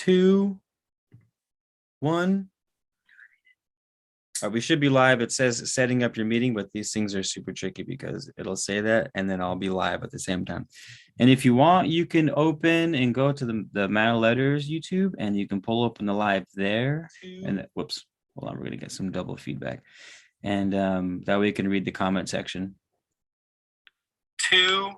2, 1. We should be live. It says setting up your meeting, but these things are super tricky because it'll say that and then I'll be live at the same time. And if you want, you can open and go to the Mana Letters YouTube and you can pull open the live there. And whoops, hold on, we're gonna get some double feedback. And that way you can read the comment section. 2,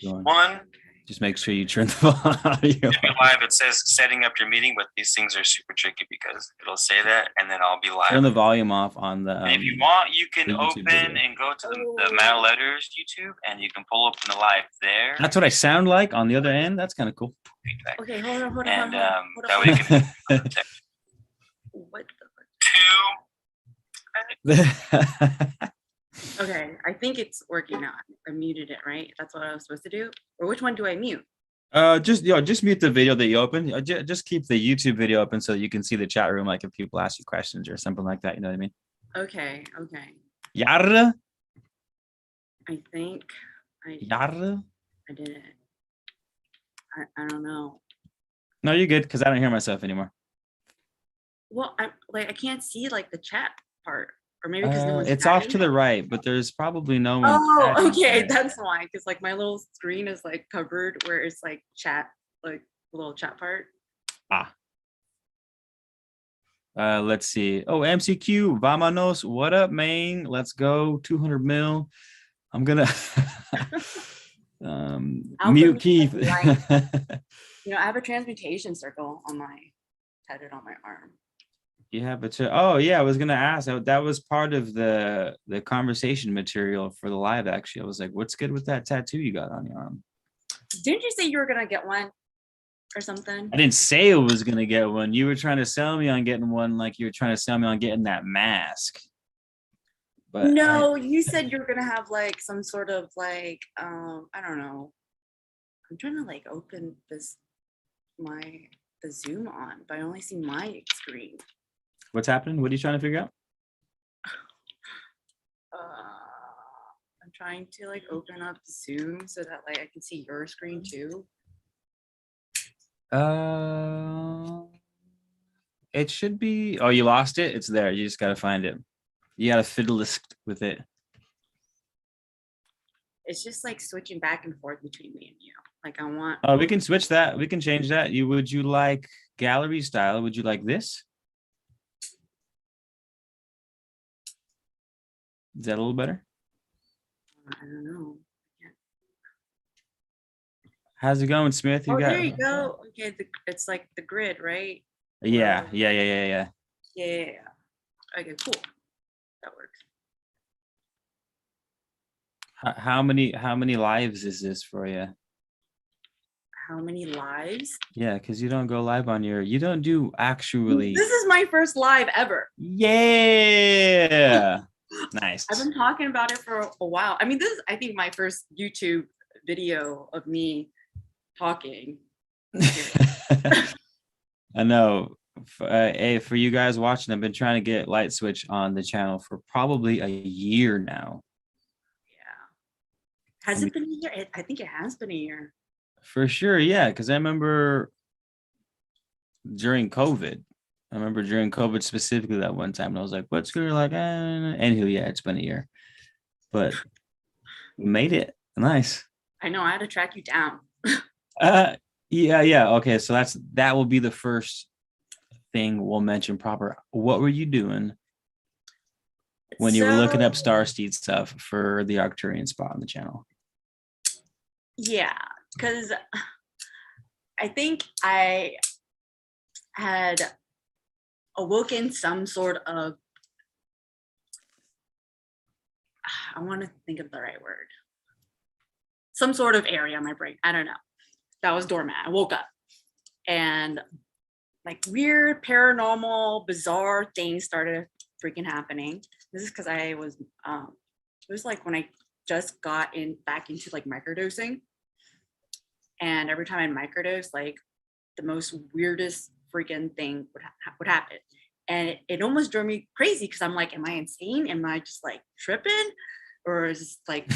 1. Just make sure you turn the audio live. It says setting up your meeting, but these things are super tricky because it'll say that and then I'll be live. Turn the volume off on the. If you want, you can open and go to the Mana Letters YouTube and you can pull open the live there. That's what I sound like on the other end. That's kind of cool. Feedback. Okay, hold on. And that way you can. What the? Okay, I think it's working now. I muted it, right? That's what I was supposed to do. Or which one do I mute? Just mute the video that you open. Just keep the YouTube video open so you can see the chat room, like if people ask you questions or something like that. You know what I mean? Okay. Yarra. I think I did it. I don't know. No, you're good because I don't hear myself anymore. Well, I can't see like the chat part. Or maybe because no one's it's chatting. off to the right, but there's probably no one. Oh, okay, that's why. Because like my little screen is like covered where it's like chat, like the little chat part. Let's see. Oh, MCQ, Vamanos. What up, man? Let's go. 200 mil. I'm gonna mute Keith. You know, I have a transmutation circle on my tatted on my arm. You have it. Oh yeah, I was gonna ask. That was part of the conversation material for the live. Actually, I was like, "What's good with that tattoo you got on your arm?" Didn't you say you were gonna get one or something? I didn't say I was gonna get one. You were trying to sell me on getting one, like you were trying to sell me on getting that mask. But no, you said you were gonna have like some sort of like I don't know. I'm trying to like open the Zoom on, but I only see my screen. What's happening? What are you trying to figure out? I'm trying to like open up Zoom so that like I can see your screen too. It should be. Oh, you lost it? It's there. You just gotta find it. You gotta fiddle with it. It's just like switching back and forth between me and you. Like I want. Oh, we can switch that. We can change that. Would you like gallery style? Would you like this? Is that a little better? I don't know. How's it going, Smith? There you go. Okay, it's like the grid, right? Yeah. Yeah. Okay, cool. That works. How many lives is this for you? How many lives? Yeah, because you don't go live on you don't do actually. This is my first live ever. Yeah. Nice. I've been talking about it for a while. I mean, this is, I think, my first YouTube video of me talking. I know. For you guys watching, I've been trying to get Lightswitch on the channel for probably a year now. Yeah. Has it been a year? I think it has been a year. For sure, yeah. Because I remember during COVID. Specifically that one time, and I was like, "What's good?" Like, anywho, yeah, it's been a year, but we made it. Nice. I know. I had to track you down. Yeah. Okay, so that will be the first thing we'll mention proper. What were you doing when you were looking up Starsteed stuff for the Arcturian spot on the channel? Yeah, because I think I had awoken some sort of, I want to think of the right word, some sort of area in my brain. I don't know. That was dormant. I woke up and like weird, paranormal, bizarre things started freaking happening. This is because I was, it was like when I just got back into like microdosing. And every time I microdose, like the most weirdest freaking thing would happen. And it almost drove me crazy because I'm like, am I insane? Am I just like tripping? Or is this like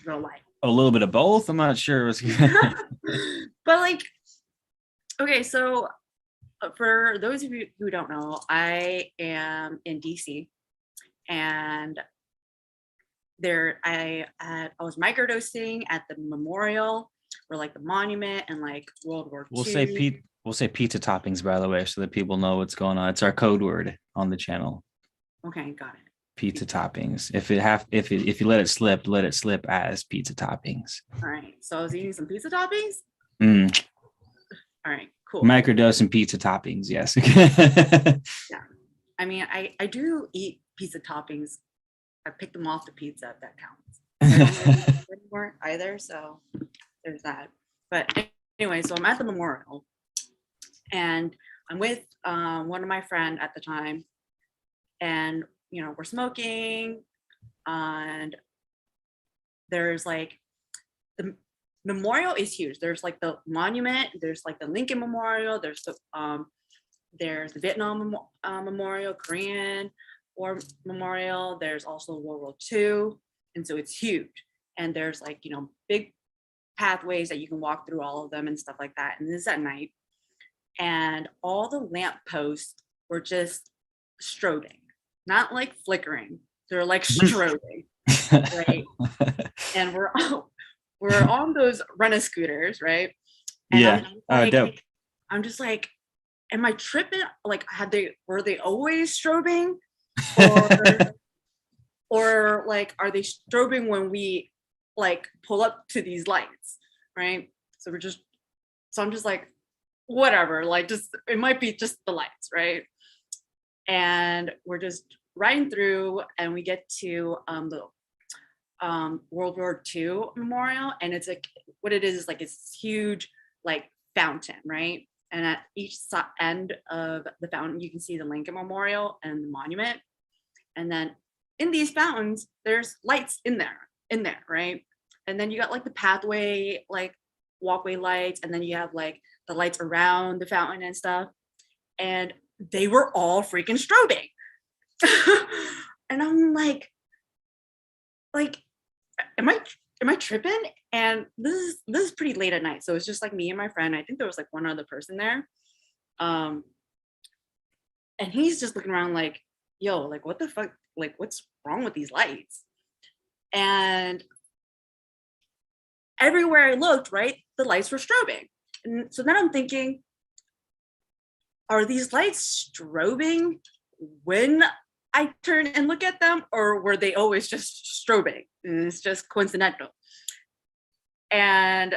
real life? A little bit of both. I'm not sure. But like, Okay, so for those of you who don't know, I am in DC, and I was microdosing at the memorial or like the monument and like World War II. We'll say pizza toppings, by the way, so that people know what's going on. It's our code word on the channel. Okay, got it. Pizza toppings. If you let it slip as pizza toppings. All right. So I was eating some pizza toppings. All right, cool. Microdosing pizza toppings, yes. Yeah. I mean, I do eat pizza toppings. I picked them off the pizza, if that counts. I don't really eat anymore either, so there's that. But anyway, so I'm at the memorial, and I'm with one of my friends at the time, and we're smoking, and there's like the memorial is huge. There's like the monument, there's like the Lincoln Memorial, there's the Vietnam Memorial, Korean War Memorial, there's also World War II, and so it's huge. And there's like big pathways that you can walk through all of them and stuff like that. And this is at night, and all the lamp posts were just strobing, not like flickering. They're like strobing, right? And we're on those rent-a-scooters, right? And yeah. Dope. I'm just like, am I tripping? Like, were they always strobing, or like, are they strobing when we like pull up to these lights, right? So I'm just like, whatever, like, just it might be just the lights, right? And we're just riding through, and we get to the World War II memorial, and it's like, what it is like it's huge like fountain, right? And at each end of the fountain you can see the Lincoln Memorial and the monument, and then in these fountains there's lights in there, right? And then you got like the pathway, like walkway lights, and then you have like the lights around the fountain and stuff, and they were all freaking strobing. And I'm like, am I tripping? And this is pretty late at night, so it's just like me and my friend. I think there was like one other person there, and he's just looking around like, yo, like what the fuck, like what's wrong with these lights? And everywhere I looked, right, the lights were strobing. And so then I'm thinking, are these lights strobing when I turn and look at them, or were they always just strobing? And it's just coincidental. And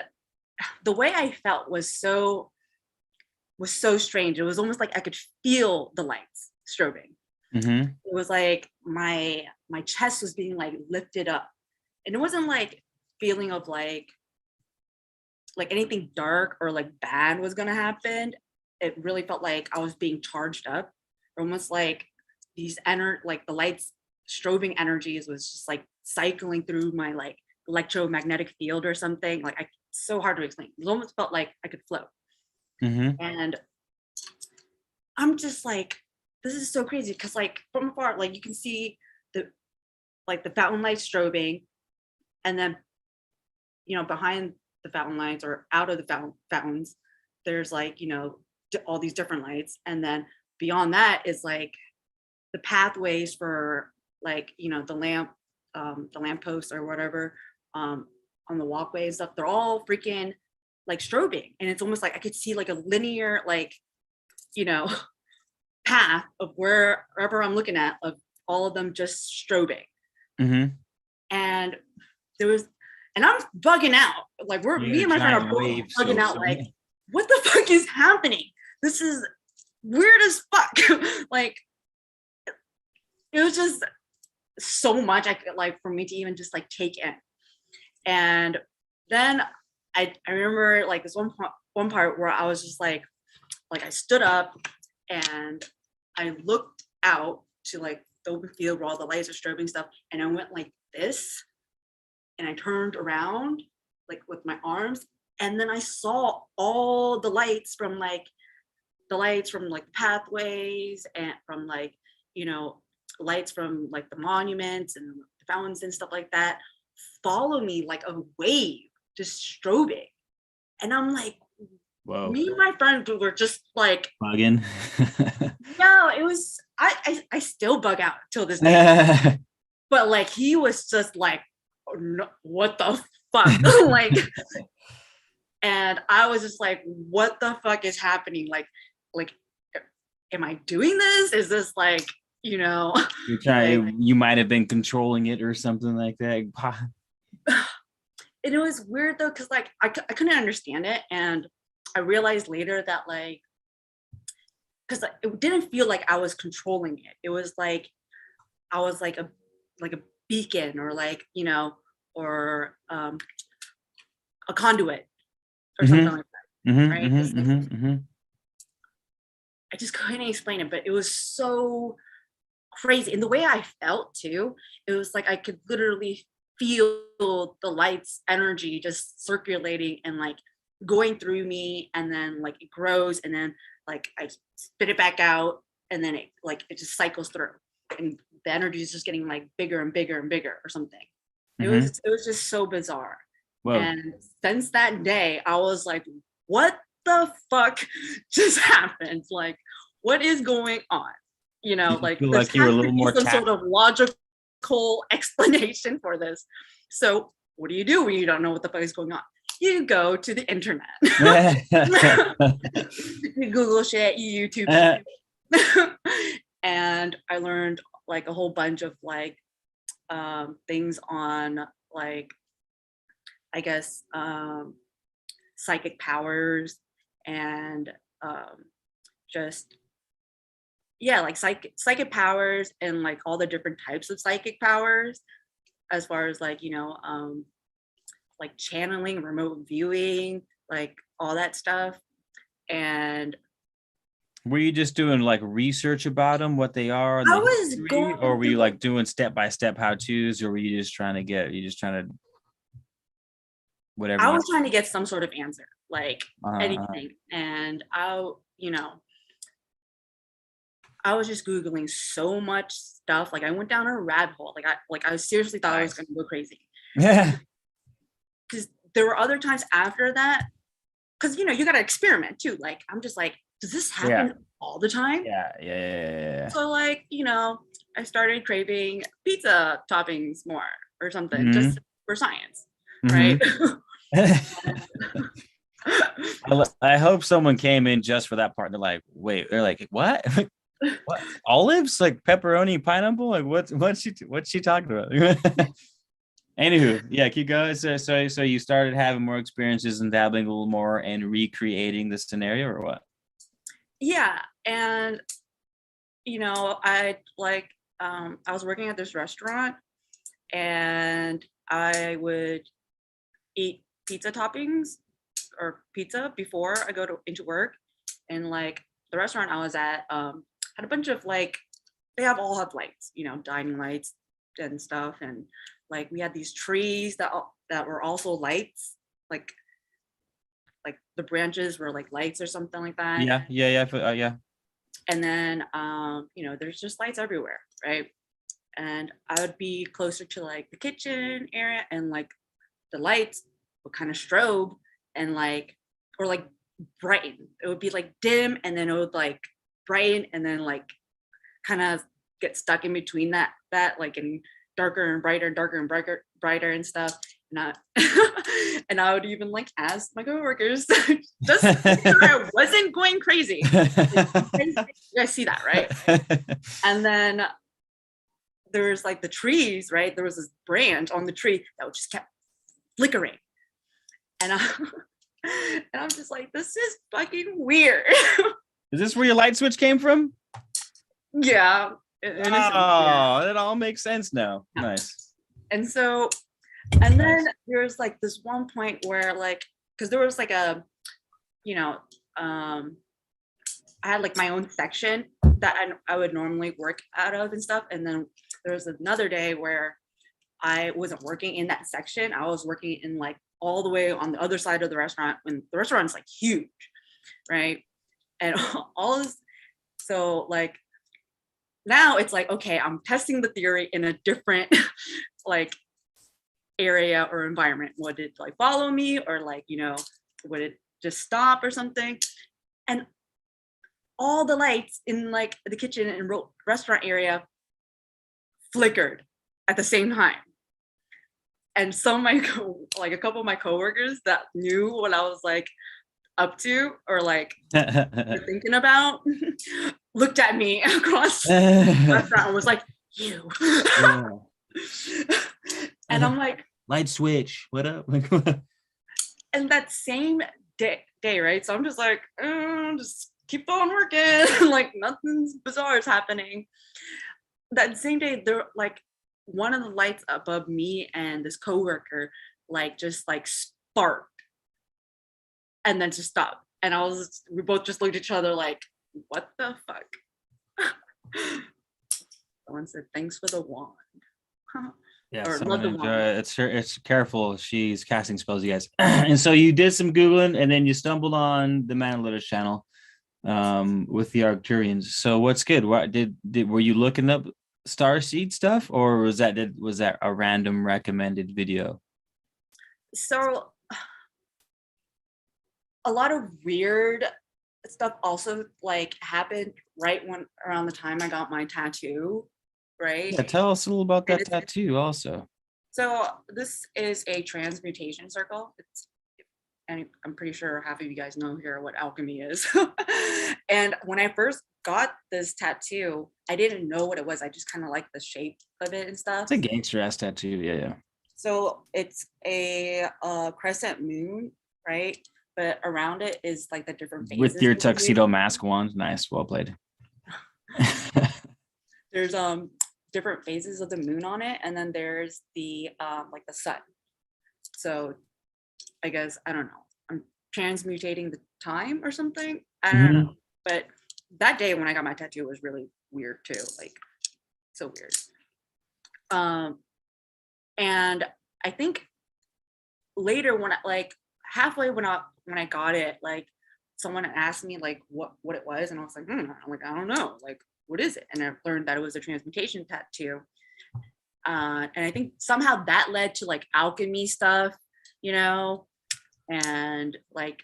the way I felt was so strange. It was almost like I could feel the lights strobing. Mm-hmm. It was like my chest was being like lifted up, and it wasn't like feeling of like anything dark or like bad was gonna happen. It really felt like I was being charged up, almost like these like the lights strobing energies was just like cycling through my like electromagnetic field or something. Like so hard to explain. It almost felt like I could float. Mm-hmm. And I'm just like, this is so crazy, because like from afar, like you can see the fountain lights strobing, and then behind the fountain lights or out of the fountains, there's like all these different lights, and then beyond that is like the pathways for like the lamp posts or whatever on the walkway and stuff. They're all freaking like strobing, and it's almost like I could see like a linear like path of wherever I'm looking at, of all of them just strobing. Mm-hmm. And I'm bugging out. Like me and my friend are both bugging out. Like, what the fuck is happening? This is weird as fuck. Like, it was just so much I could like for me to even just like take in. And then I remember like this one part where I was just like I stood up and I looked out to like the open field where all the lights are strobing stuff, and I went like this, and I turned around like with my arms, and then I saw all the lights from like pathways, and from like lights from like the monuments and the fountains and stuff like that follow me like a wave, just strobing. And I'm like, Whoa. Me and my friend were just like bugging. No, it was I still bug out till this day. But like he was just like, oh, no, what the fuck? Like, and I was just like, what the fuck is happening? Like, am I doing this? Is this like, you know, you're trying, like, you might have been controlling it or something like that. And it was weird though, because like I couldn't understand it, and I realized later that like, because it didn't feel like I was controlling it. It was like I was like a beacon, or like, you know, or a conduit or something like that, right? I just couldn't explain it, but it was so crazy. And the way I felt too, it was like I could literally feel the light's energy just circulating and like going through me, and then like it grows, and then like I spit it back out, and then it just cycles through, and the energy is just getting like bigger and bigger and bigger or something. It was just so bizarre. Whoa. And since that day, I was like, what the fuck just happened? Like, what is going on? You know, like you were a little more some sort of logical explanation for this. So what do you do when you don't know what the fuck is going on? You go to the internet. You Google shit, you YouTube shit. And I learned like a whole bunch of like things on like, I guess, psychic powers, and just, yeah, like psychic powers, and like all the different types of psychic powers, as far as like, you know, like channeling, remote viewing, like all that stuff. And were you just doing like research about them, what they are, I was going, or were you like doing step-by-step how-tos, or were you just trying to whatever? I was trying to get some sort of answer, like anything. And I was just Googling so much stuff. Like I went down a rabbit hole. Like I seriously thought I was going to go crazy. Yeah. Because there were other times after that, because, you know, you got to experiment too. Like, I'm just like, does this happen all the time? Yeah. So like, you know, I started craving pizza toppings more or something, just for science, right? I hope someone came in just for that part. They're like, wait, they're like, what? What? Olives? Like pepperoni, pineapple? Like what's she talking about? Anywho, yeah, keep going. So you started having more experiences and dabbling a little more and recreating the scenario, or what? Yeah, and you know, I was working at this restaurant, and I would eat pizza toppings or pizza before I go into work. And like the restaurant I was at had a bunch of like, they all have lights, you know, dining lights and stuff. And like we had these trees that were also lights, like the branches were like lights or something like that. Yeah. And then you know, there's just lights everywhere, right? And I would be closer to like the kitchen area, and like the lights would kind of strobe and like, or like brighten. It would be like dim, and then it would like brighten, and then like kind of get stuck in between that like, and darker and brighter and darker and brighter and stuff. And I would even like ask my coworkers just I wasn't going crazy. You guys see that, right? And then there's like the trees, right? There was this branch on the tree that just kept flickering. And I'm just like, this is fucking weird. Is this where your light switch came from? Yeah. It all makes sense now. Yeah. Nice. And so, and then there's like this one point where like, because there was like a, you know, I had like my own section that I would normally work out of and stuff. And then there was another day where I wasn't working in that section. I was working in like all the way on the other side of the restaurant, when the restaurant's like huge, right? And all this, so like now it's like, okay, I'm testing the theory in a different like area or environment. Would it like follow me, or like, you know, would it just stop or something. And all the lights in like the kitchen and restaurant area flickered at the same time. And some of my, like a couple of my coworkers that knew what I was like up to or like thinking about looked at me across the restaurant and was like, you. Yeah. And I'm like, Lightswitch, what up? And that same day, right? So I'm just like, just keep on working. Like nothing bizarre is happening. That same day, there like one of the lights above me and this coworker, like just like sparked, and then just stopped. And we both just looked at each other like, what the fuck? Someone said, thanks for the wand. Yeah, it's careful. She's casting spells, you guys. And so you did some Googling and then you stumbled on the Manalitis channel with the Arcturians. So what's good? What were you looking up starseed stuff, or was that a random recommended video? So a lot of weird stuff also like happened right around the time I got my tattoo, right? Yeah, tell us a little about that tattoo also. So this is a transmutation circle. And I'm pretty sure half of you guys know here what alchemy is. And when I first got this tattoo, I didn't know what it was. I just kind of liked the shape of it and stuff. It's a gangster ass tattoo, yeah. So it's a crescent moon, right? But around it is like the different phases. With your tuxedo mask wand. Nice, well played. There's different phases of the moon on it, and then there's the like the sun. So I guess, I don't know, I'm transmutating the time or something. I don't know. But that day when I got my tattoo was really weird too, like so weird. And I think later when I like halfway when I got it, like someone asked me like what it was, and I was like, I'm like, I don't know, like what is it? And I learned that it was a transmutation tattoo. And I think somehow that led to like alchemy stuff, you know, and like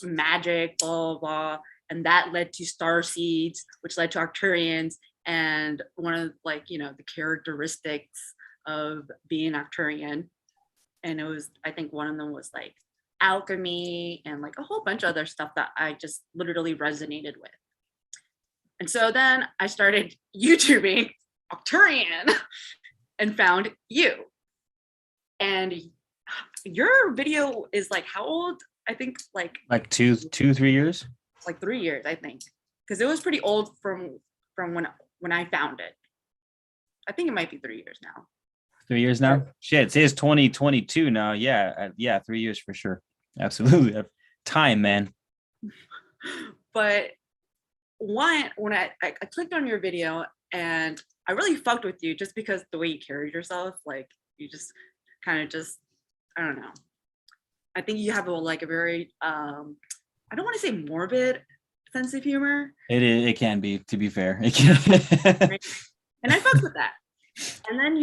magic, blah, blah, blah. And that led to star seeds, which led to Arcturians. And one of like, you know, the characteristics of being Arcturian. And it was, I think one of them was like alchemy and like a whole bunch of other stuff that I just literally resonated with. And so then I started YouTubing Arcturian and found you. And your video is like how old? I think like 2-3 years. Like 3 years, I think, because it was pretty old from when I found it. I think it might be 3 years now. 3 years now? Shit, it says 2022 now. Yeah, 3 years for sure. Absolutely, time, man. But when I clicked on your video and I really fucked with you just because the way you carried yourself, like you just kind of just, I don't know. I think you have a very, I don't want to say morbid sense of humor. It can be, to be fair. It can. And I fucked with that. And then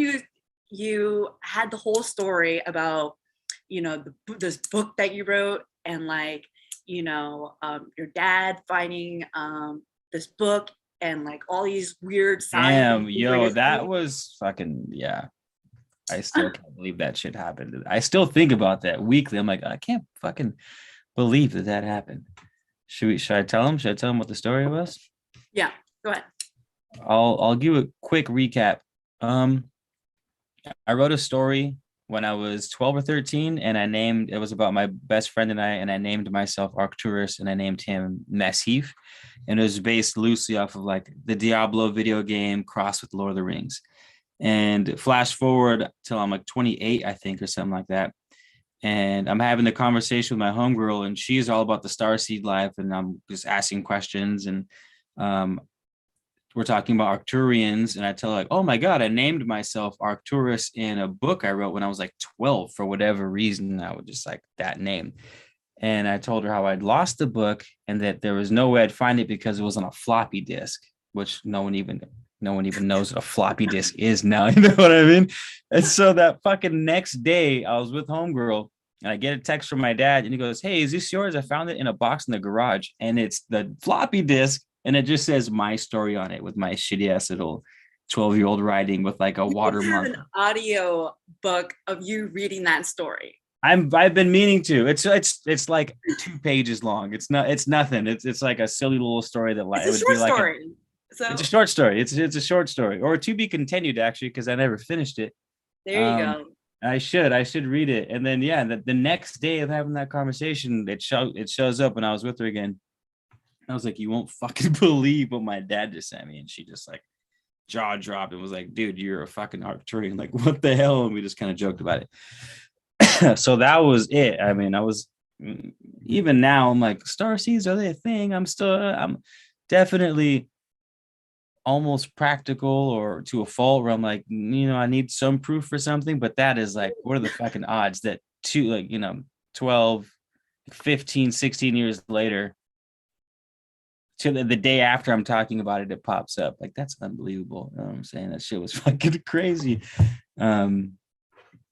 you had the whole story about, you know, this book that you wrote and like, you know, your dad finding this book and like all these weird signs. Damn, yo, that was fucking, yeah. I still can't believe that shit happened. I still think about that weekly. I'm like, I can't fucking believe that happened. Should I tell him? Should I tell him what the story was? Yeah, go ahead. I'll give a quick recap. I wrote a story when I was 12 or 13, and it was about my best friend and I named myself Arcturus, and I named him Massif, and it was based loosely off of like the Diablo video game crossed with Lord of the Rings. And flash forward till I'm like 28, I think, or something like that. And I'm having the conversation with my homegirl, and she's all about the starseed life, and I'm just asking questions, and we're talking about Arcturians, and I tell her like, oh my God, I named myself Arcturus in a book I wrote when I was like 12 for whatever reason. I would just like that name. And I told her how I'd lost the book and that there was no way I'd find it because it was on a floppy disk, which no one even knows what a floppy disk is now. You know what I mean? And so that fucking next day I was with homegirl And I get a text from my dad, and he goes, "Hey, is this yours? I found it in a box in the garage, and it's the floppy disk, and it just says my story on it with my shitty ass little 12-year-old writing with like a watermark." An audio book of you reading that story. I've been meaning to. It's like 2 pages long. It's nothing. It's like a silly little story that like it's a short story. It's a short story. It's a short story, or to be continued actually, because I never finished it. There you go. I should read it. And then the next day of having that conversation, it shows up, and I was with her again. I was like, "You won't fucking believe what my dad just sent me," and she just like jaw dropped and was like, "Dude, you're a fucking Arcturian. Like, what the hell?" And we just kind of joked about it. So that was it. I mean, I was, even now I'm like, star seeds, are they a thing? I'm definitely almost practical, or to a fault, where I'm like, I need some proof for something, but that is like, what are the fucking odds that 12, 15, 16 years later, to the day after I'm talking about it, it pops up. Like, that's unbelievable. You know what I'm saying? That shit was fucking crazy.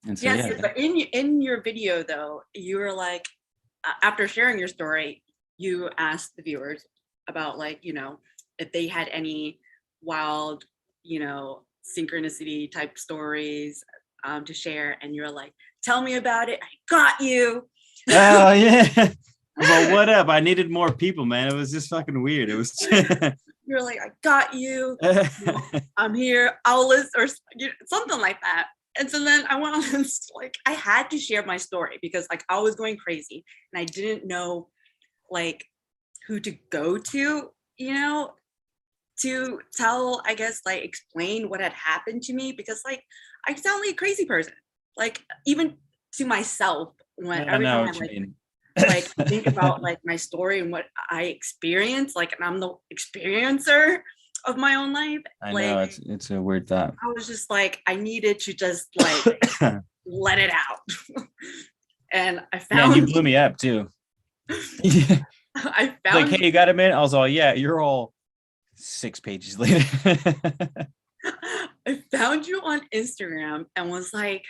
And so, yes, but in your video though, you were like, after sharing your story, you asked the viewers about like, if they had any wild, synchronicity type stories to share, and you're like, "Tell me about it. I got you." Oh yeah. Well, what up? I needed more people, man. It was just fucking weird. It was. You're like, "I got you. I'm here. I'll list," or something like that. And so then I went on this, like, I had to share my story because like I was going crazy and I didn't know like who to go to, to tell, I guess, like explain what had happened to me, because like I sound like a crazy person, like even to myself when every time I like think about like my story and what I experienced, like, and I'm the experiencer of my own life. I know it's a weird thought. I was just like, I needed to just like let it out. And I found, you blew me up too. I found, like, "Hey, you got a minute?" I was all, "Yeah." You're all 6 pages later. I found you on Instagram and was like,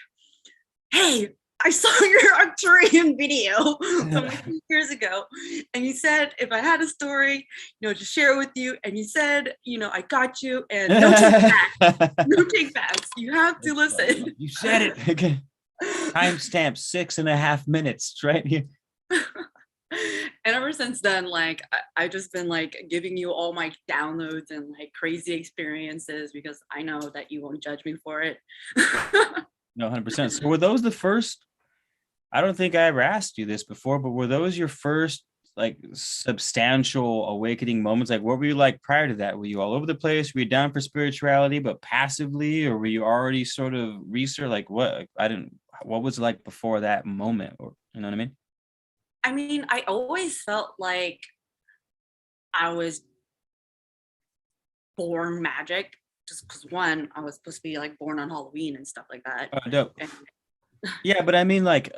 "Hey, I saw your Arcturian video from a few years ago, and you said if I had a story, to share with you, and you said, I got you, and no take back, no take backs. You have to listen." You said it. Okay. Timestamp 6.5 minutes right here. And ever since then, like I've just been like giving you all my downloads and like crazy experiences because I know that you won't judge me for it. No, 100%. So were those the first? I don't think I ever asked you this before, but were those your first like substantial awakening moments? Like, what were you like prior to that? Were you all over the place? Were you down for spirituality, but passively, or were you already sort of research? Like, what? What was it like before that moment? Or, you know what I mean? I mean, I always felt like I was born magic, just because one, I was supposed to be like born on Halloween and stuff like that. Oh, dope. Yeah, but I mean, like,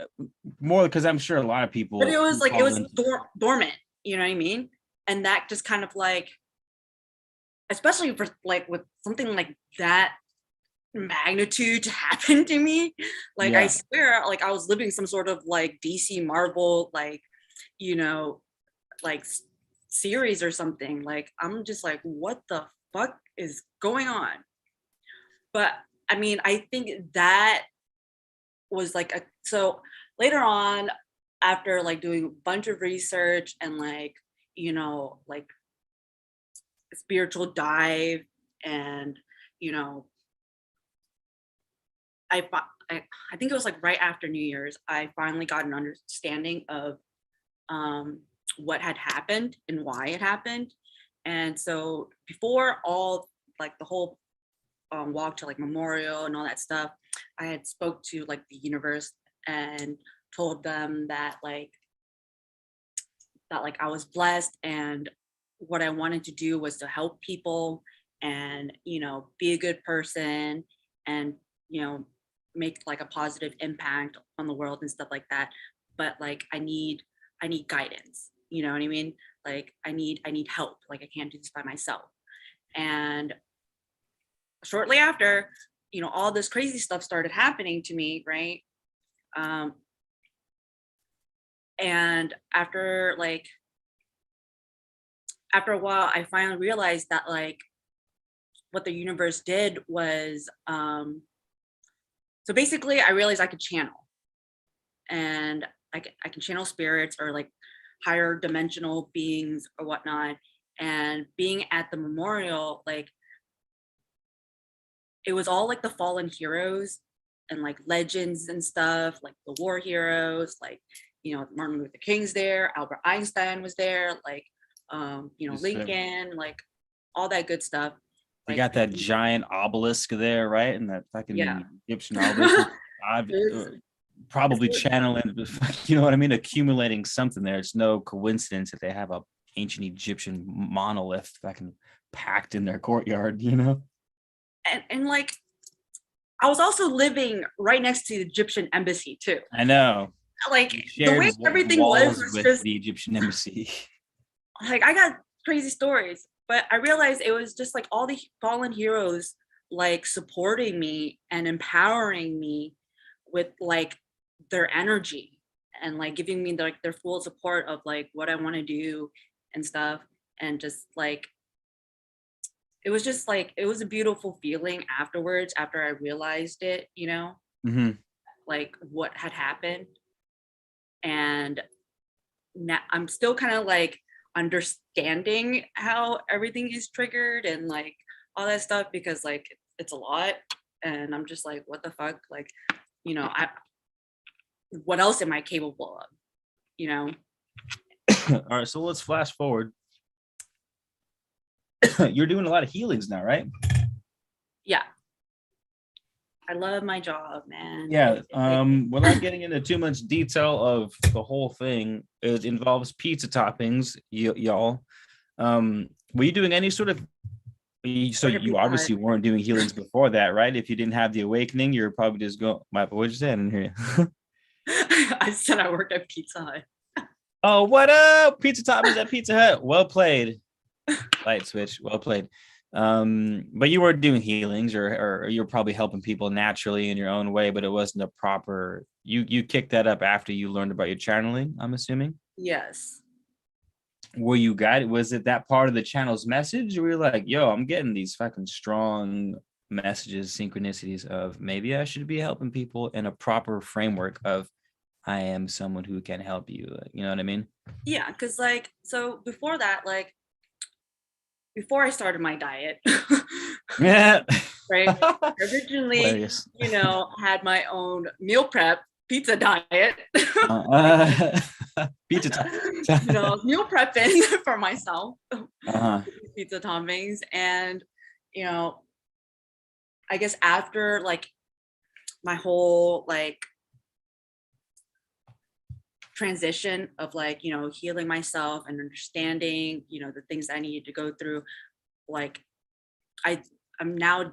more because I'm sure a lot of people. But it was like, it was dormant, you know what I mean? And that just kind of like, especially for like with something like that magnitude to happen to me, like, yeah. I swear, like I was living some sort of like DC Marvel, like, like series or something. Like, I'm just like, what the fuck is going on? But I mean, I think that was like so later on, after like doing a bunch of research and like, like spiritual dive, and I think it was like right after New Year's, I finally got an understanding of what had happened and why it happened. And so before all like the whole walk to like memorial and all that stuff, I had spoke to like the universe and told them that like I was blessed, and what I wanted to do was to help people and be a good person, and make like a positive impact on the world and stuff like that. But like I need guidance, you know what I mean? Like I need help. Like I can't do this by myself. And shortly after, all this crazy stuff started happening to me, right? And after a while, I finally realized that like what the universe did was, so basically I realized I could channel, and I can channel spirits or like higher dimensional beings or whatnot. And being at the memorial, like it was all like the fallen heroes and like legends and stuff, like the war heroes, like, you know, Martin Luther King's there, Albert Einstein was there, like, you know, Lincoln, like all that good stuff. You got that giant obelisk there, right? And that fucking Egyptian obelisk. Probably channeling, you know what I mean? Accumulating something there. It's no coincidence that they have a ancient Egyptian monolith fucking packed in their courtyard, you know? And like, I was also living right next to the Egyptian embassy too. I know. Like the way everything was with just the Egyptian embassy. Like I got crazy stories, but I realized it was just like all the fallen heroes like supporting me and empowering me with like their energy and like giving me like their full support of like what I want to do and stuff. And just like it was just like it was a beautiful feeling afterwards, after I realized it, you know, like what had happened. And now I'm still kind of like understanding how everything is triggered and like all that stuff, because like it's a lot. And I'm just like, what the fuck? Like, you know, what else am I capable of? You know? All right, so let's flash forward. You're doing a lot of healings now, right? Yeah. I love my job, man. Yeah. Without getting into too much detail of the whole thing, it involves pizza toppings, y'all. Were you doing any sort of? So you obviously weren't doing healings before that, right? If you didn't have the awakening, you're probably just going. What'd you say? I didn't hear you. I said I worked at Pizza Hut. Oh, what up? Pizza toppings at Pizza Hut. Well played. Lightswitch, well played. But you were doing healings, or you're probably helping people naturally in your own way, but it wasn't a proper. You kicked that up after you learned about your channeling, I'm assuming. Yes. Were you guided? Was it that part of the channel's message? Or were you like, yo, I'm getting these fucking strong messages, synchronicities of maybe I should be helping people in a proper framework of I am someone who can help you. You know what I mean? Yeah, because like, so before that, like, before I started my diet, yeah, right? Originally, you know, had my own meal prep pizza diet. Pizza time. You know, meal prepping for myself. Pizza toppings. And, you know, I guess after like my whole like transition of like, you know, healing myself and understanding, you know, the things I needed to go through, like I'm now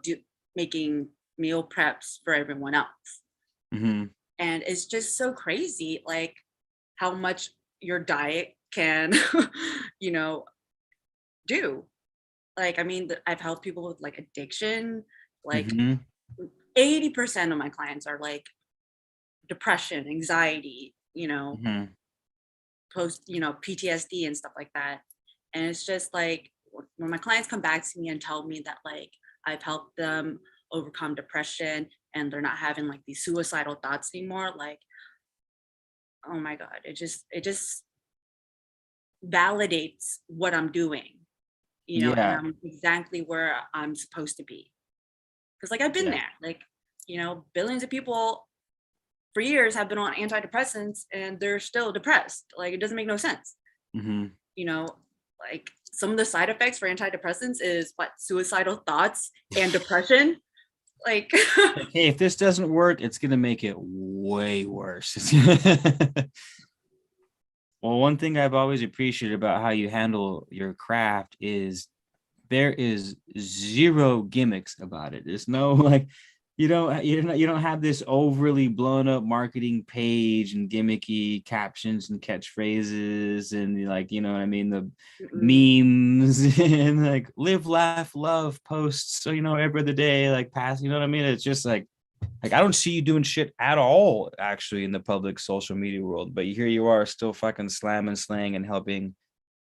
making meal preps for everyone else. And it's just so crazy, like how much your diet can, you know, do. Like, I mean, I've helped people with like addiction, like 80% of my clients are like depression, anxiety, you know, post, you know, PTSD and stuff like that. And it's just like when my clients come back to me and tell me that like I've helped them overcome depression and they're not having like these suicidal thoughts anymore, like, oh my God, it just validates what I'm doing, you know, and I'm exactly where I'm supposed to be. Because like I've been there, like, you know, billions of people for years have been on antidepressants and they're still depressed. Like it doesn't make no sense. You know, like some of the side effects for antidepressants is what, suicidal thoughts and depression. Like, hey, if this doesn't work, it's gonna make it way worse. Well, one thing I've always appreciated about how you handle your craft is there is zero gimmicks about it. There's no like you don't have this overly blown up marketing page and gimmicky captions and catchphrases and like, you know what I mean, the memes and like live, laugh, love posts. So, you know, every other day, like pass, you know what I mean? It's just like Like, I don't see you doing shit at all, actually, in the public social media world. But here you are, still fucking slamming, slaying, and helping,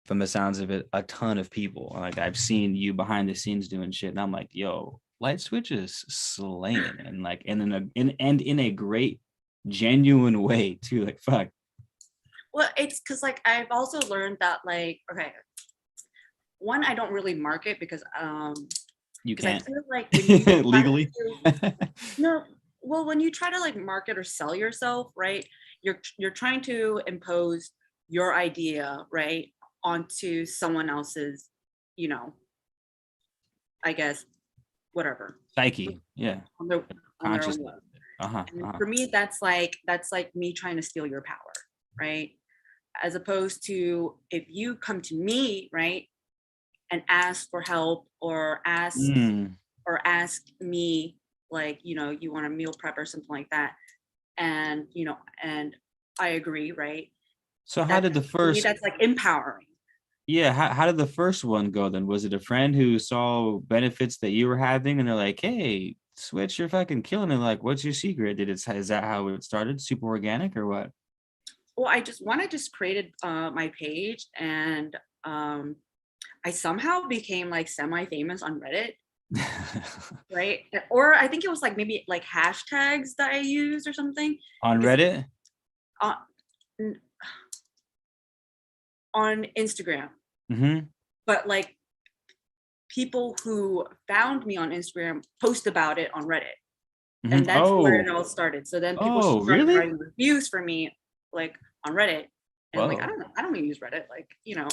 from the sounds of it, a ton of people. Like, I've seen you behind the scenes doing shit, and I'm like, yo, Lightswitch is slaying, and like, and in a great, genuine way too. Like, fuck. Well, it's because like I've also learned that like, okay, one, I don't really market because you can't. I feel like when you legally. No, well, when you try to like market or sell yourself, right? You're trying to impose your idea, right, onto someone else's, you know, I guess, whatever. Psyche, yeah. On their own. For me, that's like me trying to steal your power, right? As opposed to if you come to me, right, and ask for help or ask me, like, you know, you want a meal prep or something like that, and you know, and I agree, right? So how did the first, that's like empowering. Yeah, how did the first one go then? Was it a friend who saw benefits that you were having and they're like, hey, Switch, you're fucking killing it, like, what's your secret? Is that how it started? Super organic or what? Well, I just created my page, and I somehow became like semi-famous on Reddit. Right? Or I think it was like maybe like hashtags that I used or something. On Reddit? On Instagram. Mm-hmm. But like people who found me on Instagram post about it on Reddit. Mm-hmm. And that's where it all started. So then people started writing reviews for me like on Reddit. And I'm like, I don't even use Reddit. Like, you know,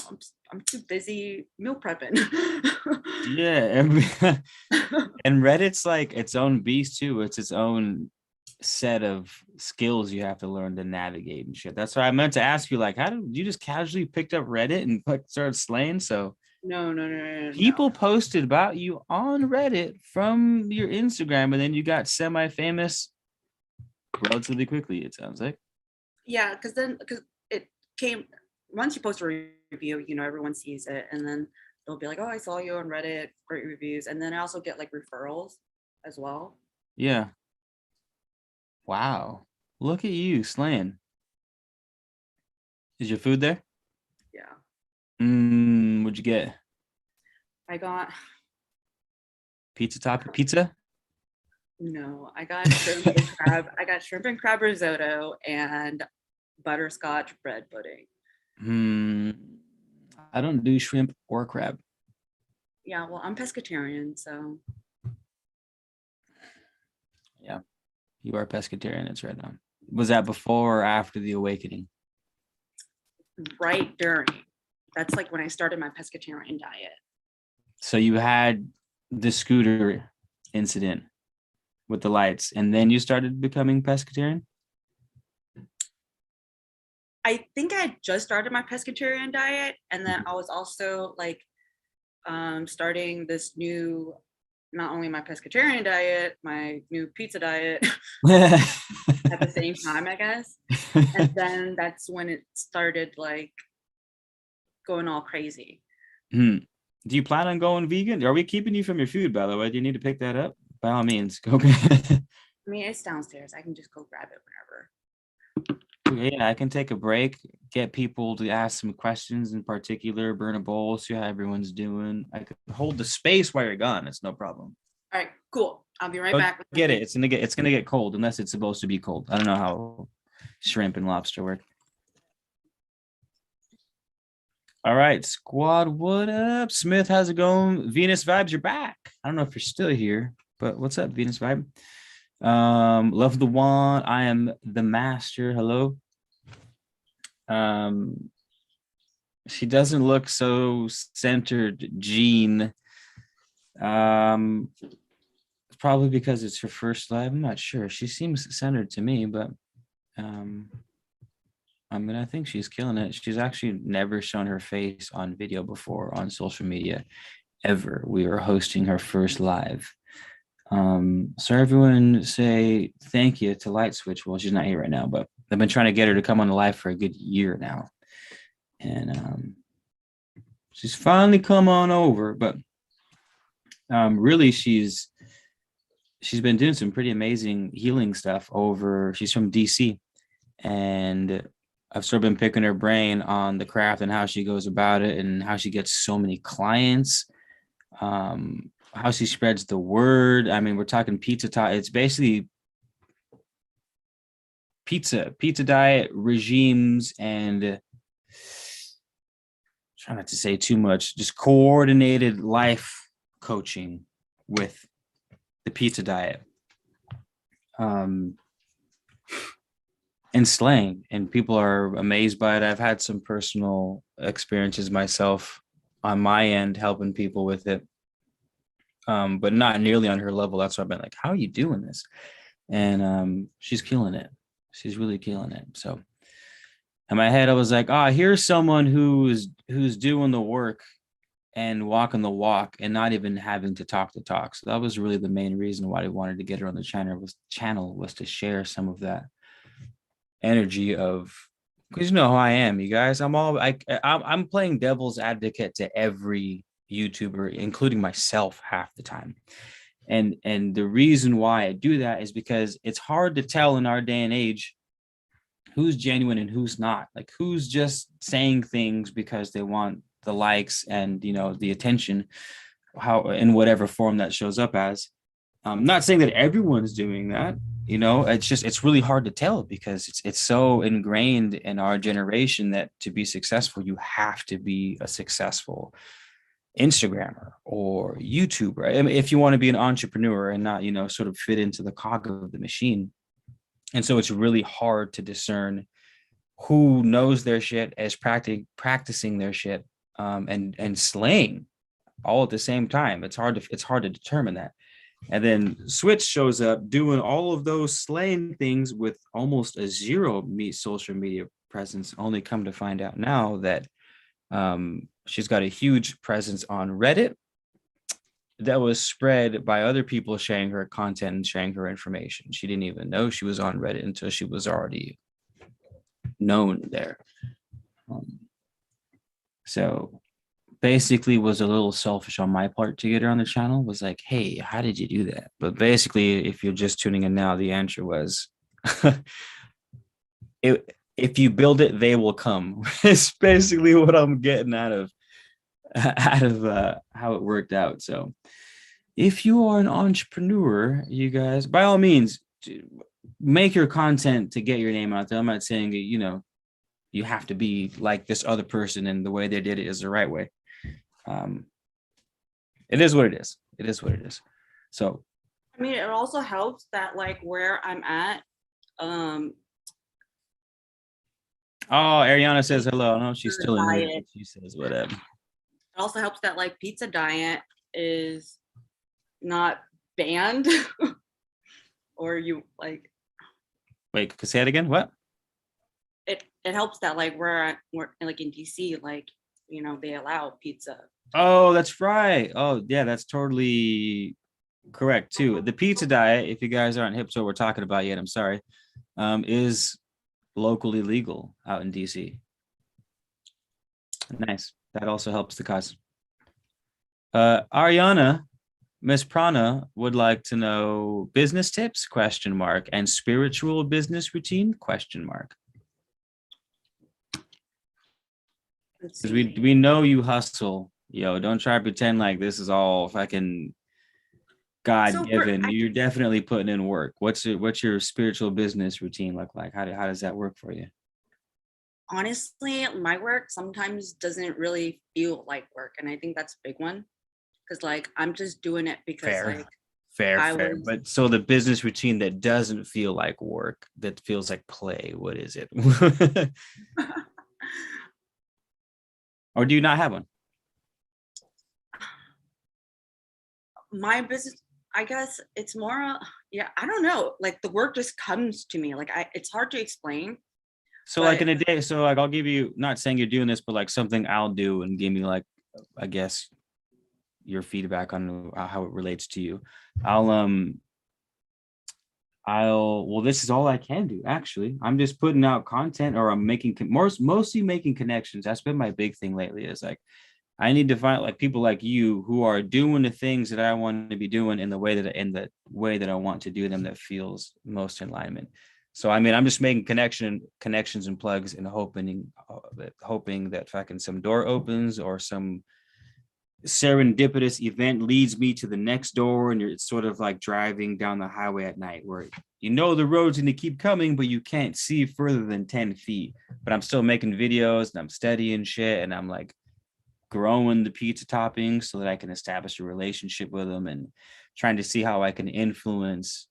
I'm too busy meal prepping. Yeah. And Reddit's like its own beast too. It's its own set of skills you have to learn to navigate and shit. That's why I meant to ask you, like, how did you just casually picked up Reddit and like started slaying? So no. People posted about you on Reddit from your Instagram, and then you got semi-famous relatively quickly, it sounds like. Yeah, because it came, once you post a review, you know, everyone sees it, and then they'll be like, oh, I saw you on Reddit, great reviews. And then I also get like referrals as well. Yeah. Wow. Look at you slaying. Is your food there? Yeah. What'd you get? I got pizza? No, I got shrimp and crab. I got shrimp and crab risotto and butterscotch bread pudding. I don't do shrimp or crab. Yeah, well, I'm pescatarian, so. Yeah, you are pescatarian. It's right now. Was that before or after the awakening? Right during. That's like when I started my pescatarian diet. So you had the scooter incident with the lights, and then you started becoming pescatarian? I think I had just started my pescatarian diet, and then I was also like starting this new, not only my pescatarian diet, my new pizza diet at the same time, I guess. And then that's when it started like going all crazy. Do you plan on going vegan? Are we keeping you from your food, by the way? Do you need to pick that up? By all means, go. I mean, it's downstairs. I can just go grab it whenever. Yeah, I can take a break, get people to ask some questions in particular, burn a bowl, see how everyone's doing. I could hold the space while you're gone. It's no problem. All right, cool. I'll be right back. Get it. It's gonna get cold unless it's supposed to be cold. I don't know how shrimp and lobster work. All right, squad, what up? Smith, how's it going? Venus Vibes, you're back. I don't know if you're still here, but what's up, Venus Vibe? Love the wand. I am the master. Hello. She doesn't look so centered, Jean. It's probably because it's her first live. I'm not sure. She seems centered to me, but I mean, I think she's killing it. She's actually never shown her face on video before on social media, ever. We were hosting her first live. So everyone say thank you to Lightswitch. Well, she's not here right now, but I've been trying to get her to come on the live for a good year now. And she's finally come on over, but really she's she's been doing some pretty amazing healing stuff over. She's from DC, and I've sort of been picking her brain on the craft and how she goes about it and how she gets so many clients, how she spreads the word. I mean, we're talking pizza time. It's basically pizza diet regimes, and try not to say too much, just coordinated life coaching with the pizza diet. And slaying, and people are amazed by it. I've had some personal experiences myself on my end helping people with it, but not nearly on her level. That's why I've been like, how are you doing this? And she's killing it. She's really killing it. So in my head I was like, here's someone who's doing the work and walking the walk and not even having to talk the talk. So that was really the main reason why I wanted to get her on the channel was to share some of that energy of, because you know how I am, you guys. I'm playing devil's advocate to every YouTuber, including myself, half the time. And the reason why I do that is because it's hard to tell in our day and age who's genuine and who's not. Like, who's just saying things because they want the likes and, you know, the attention, how in whatever form that shows up as. I'm not saying that everyone's doing that, you know. It's really hard to tell because it's so ingrained in our generation that to be successful, you have to be a successful Instagrammer or YouTuber. I mean, if you want to be an entrepreneur and not, you know, sort of fit into the cog of the machine. And so it's really hard to discern who knows their shit, as practicing their shit, and slaying all at the same time. It's hard to determine that. And then Switch shows up doing all of those slaying things with almost a zero social media presence. Only come to find out now that she's got a huge presence on Reddit that was spread by other people sharing her content and sharing her information. She didn't even know she was on Reddit until she was already known there. So basically was a little selfish on my part to get her on the channel. Was like, hey, how did you do that? But basically, if you're just tuning in now, the answer was if you build it, they will come. It's basically what I'm getting out of how it worked out. So if you are an entrepreneur, you guys, by all means, make your content to get your name out there. I'm not saying that, you know, you have to be like this other person and the way they did it is the right way. It is what it is. It is what it is. So, I mean, it also helps that like where I'm at. Ariana says hello. No, she's still in here. She says whatever. It also helps that like pizza diet is not banned, or you like. Wait, could say it again? What? It helps that like we're like in DC, like, you know, they allow pizza. Oh, that's right. Oh, yeah, that's totally correct too. The pizza diet, if you guys aren't hip to what we're talking about yet, I'm sorry, is locally legal out in DC. Nice. That also helps the cause. Ariana, Miss Prana would like to know business tips, ? And spiritual business routine, ? Because we know you hustle. Yo, don't try to pretend like this is all fucking God-given. So you're definitely putting in work. What's your spiritual business routine look like? How does that work for you? Honestly, my work sometimes doesn't really feel like work, and I think that's a big one. Because like I'm just doing it because fair. But so the business routine that doesn't feel like work, that feels like play, what is it? Or do you not have one? My business, I guess it's more, I don't know. Like the work just comes to me. Like it's hard to explain. So like in a day, so like I'll give you, not saying you're doing this, but like something I'll do and give me like, I guess, your feedback on how it relates to you. Well, this is all I can do, actually. I'm just putting out content, or I'm making mostly making connections. That's been my big thing lately, is like I need to find like people like you who are doing the things that I want to be doing in the way that I want to do them, that feels most in alignment. So I mean, I'm just making connections and plugs and hoping that fucking some door opens or some serendipitous event leads me to the next door, and it's sort of like driving down the highway at night where the road's going to keep coming, but you can't see further than 10 feet. But I'm still making videos and I'm studying shit, and I'm like growing the pizza toppings so that I can establish a relationship with them, and trying to see how I can influence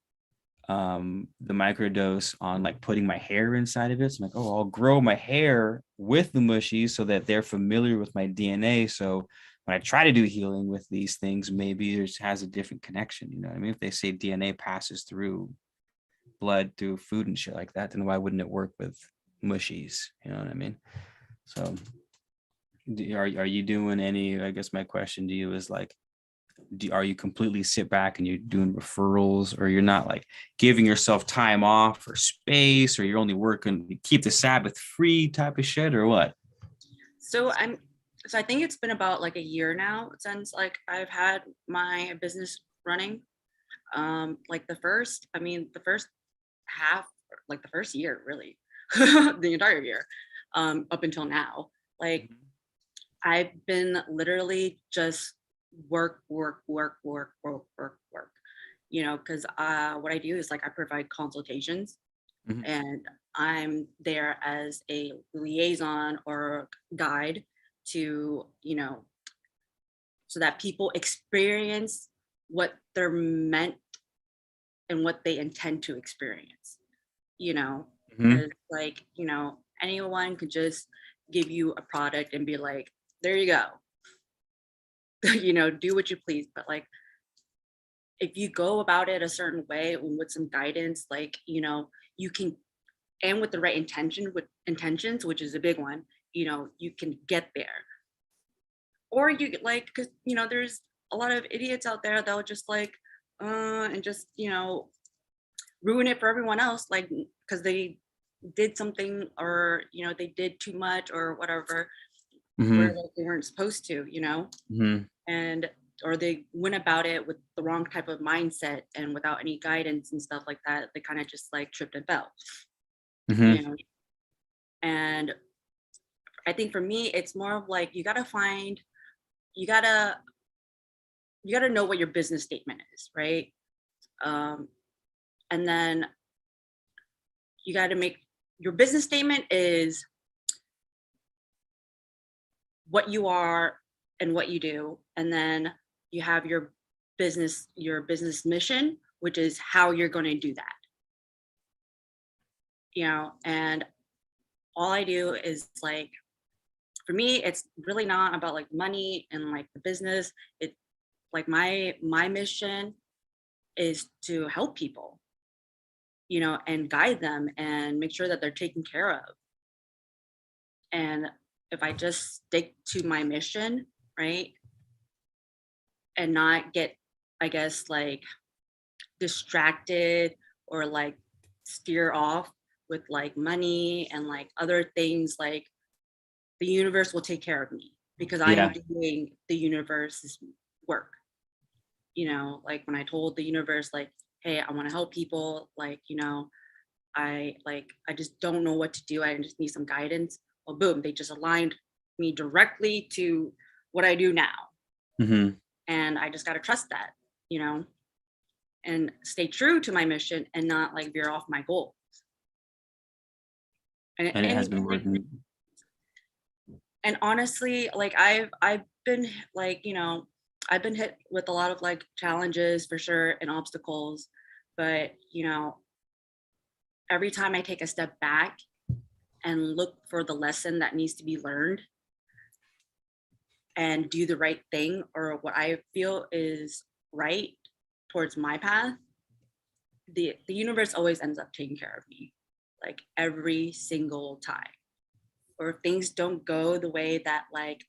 the microdose on like putting my hair inside of it. So I'm like, oh, I'll grow my hair with the mushies so that they're familiar with my DNA. So when I try to do healing with these things, maybe there's has a different connection. You know what I mean? If they say DNA passes through blood, through food and shit like that, then why wouldn't it work with mushies? You know what I mean? So are you doing any, I guess my question to you is like, are you completely sit back and you're doing referrals, or you're not like giving yourself time off or space, or you're only working keep the Sabbath free type of shit, or what? So I think it's been about like a year now since like I've had my business running. Like the first half, like the first year, really, the entire year, up until now, like I've been literally just work, because what I do is like I provide consultations, and I'm there as a liaison or guide to, so that people experience what they're meant and what they intend to experience, because like, anyone could just give you a product and be like, there you go, do what you please. But like, if you go about it a certain way with some guidance, like, you can, and with the right intentions, which is a big one, you can get there. Or you like, because, there's a lot of idiots out there that'll just like, and just, ruin it for everyone else, like, because they did something, or, they did too much or whatever, where like, they weren't supposed to, and or they went about it with the wrong type of mindset and without any guidance and stuff like that. They kind of just like tripped and fell, and I think for me it's more of like, you gotta know what your business statement is, right? And then you got to make your business statement is what you are and what you do, and then you have your business mission, which is how you're going to do that. And all I do is like, for me, it's really not about like money and like the business. It's like my mission is to help people, and guide them and make sure that they're taken care of. And if I just stick to my mission, right, and not get, I guess, like distracted or like steer off with like money and like other things, like the universe will take care of me, because I am doing the universe's work. Like when I told the universe, like, hey, I want to help people, like, I just don't know what to do. I just need some guidance. Well, boom, they just aligned me directly to what I do now. And I just got to trust that, and stay true to my mission and not like veer off my goals. And it has been working. And honestly, like I've been like, I've been hit with a lot of like challenges for sure and obstacles, but every time I take a step back and look for the lesson that needs to be learned and do the right thing, or what I feel is right towards my path, the universe always ends up taking care of me, like every single time. Or if things don't go the way that like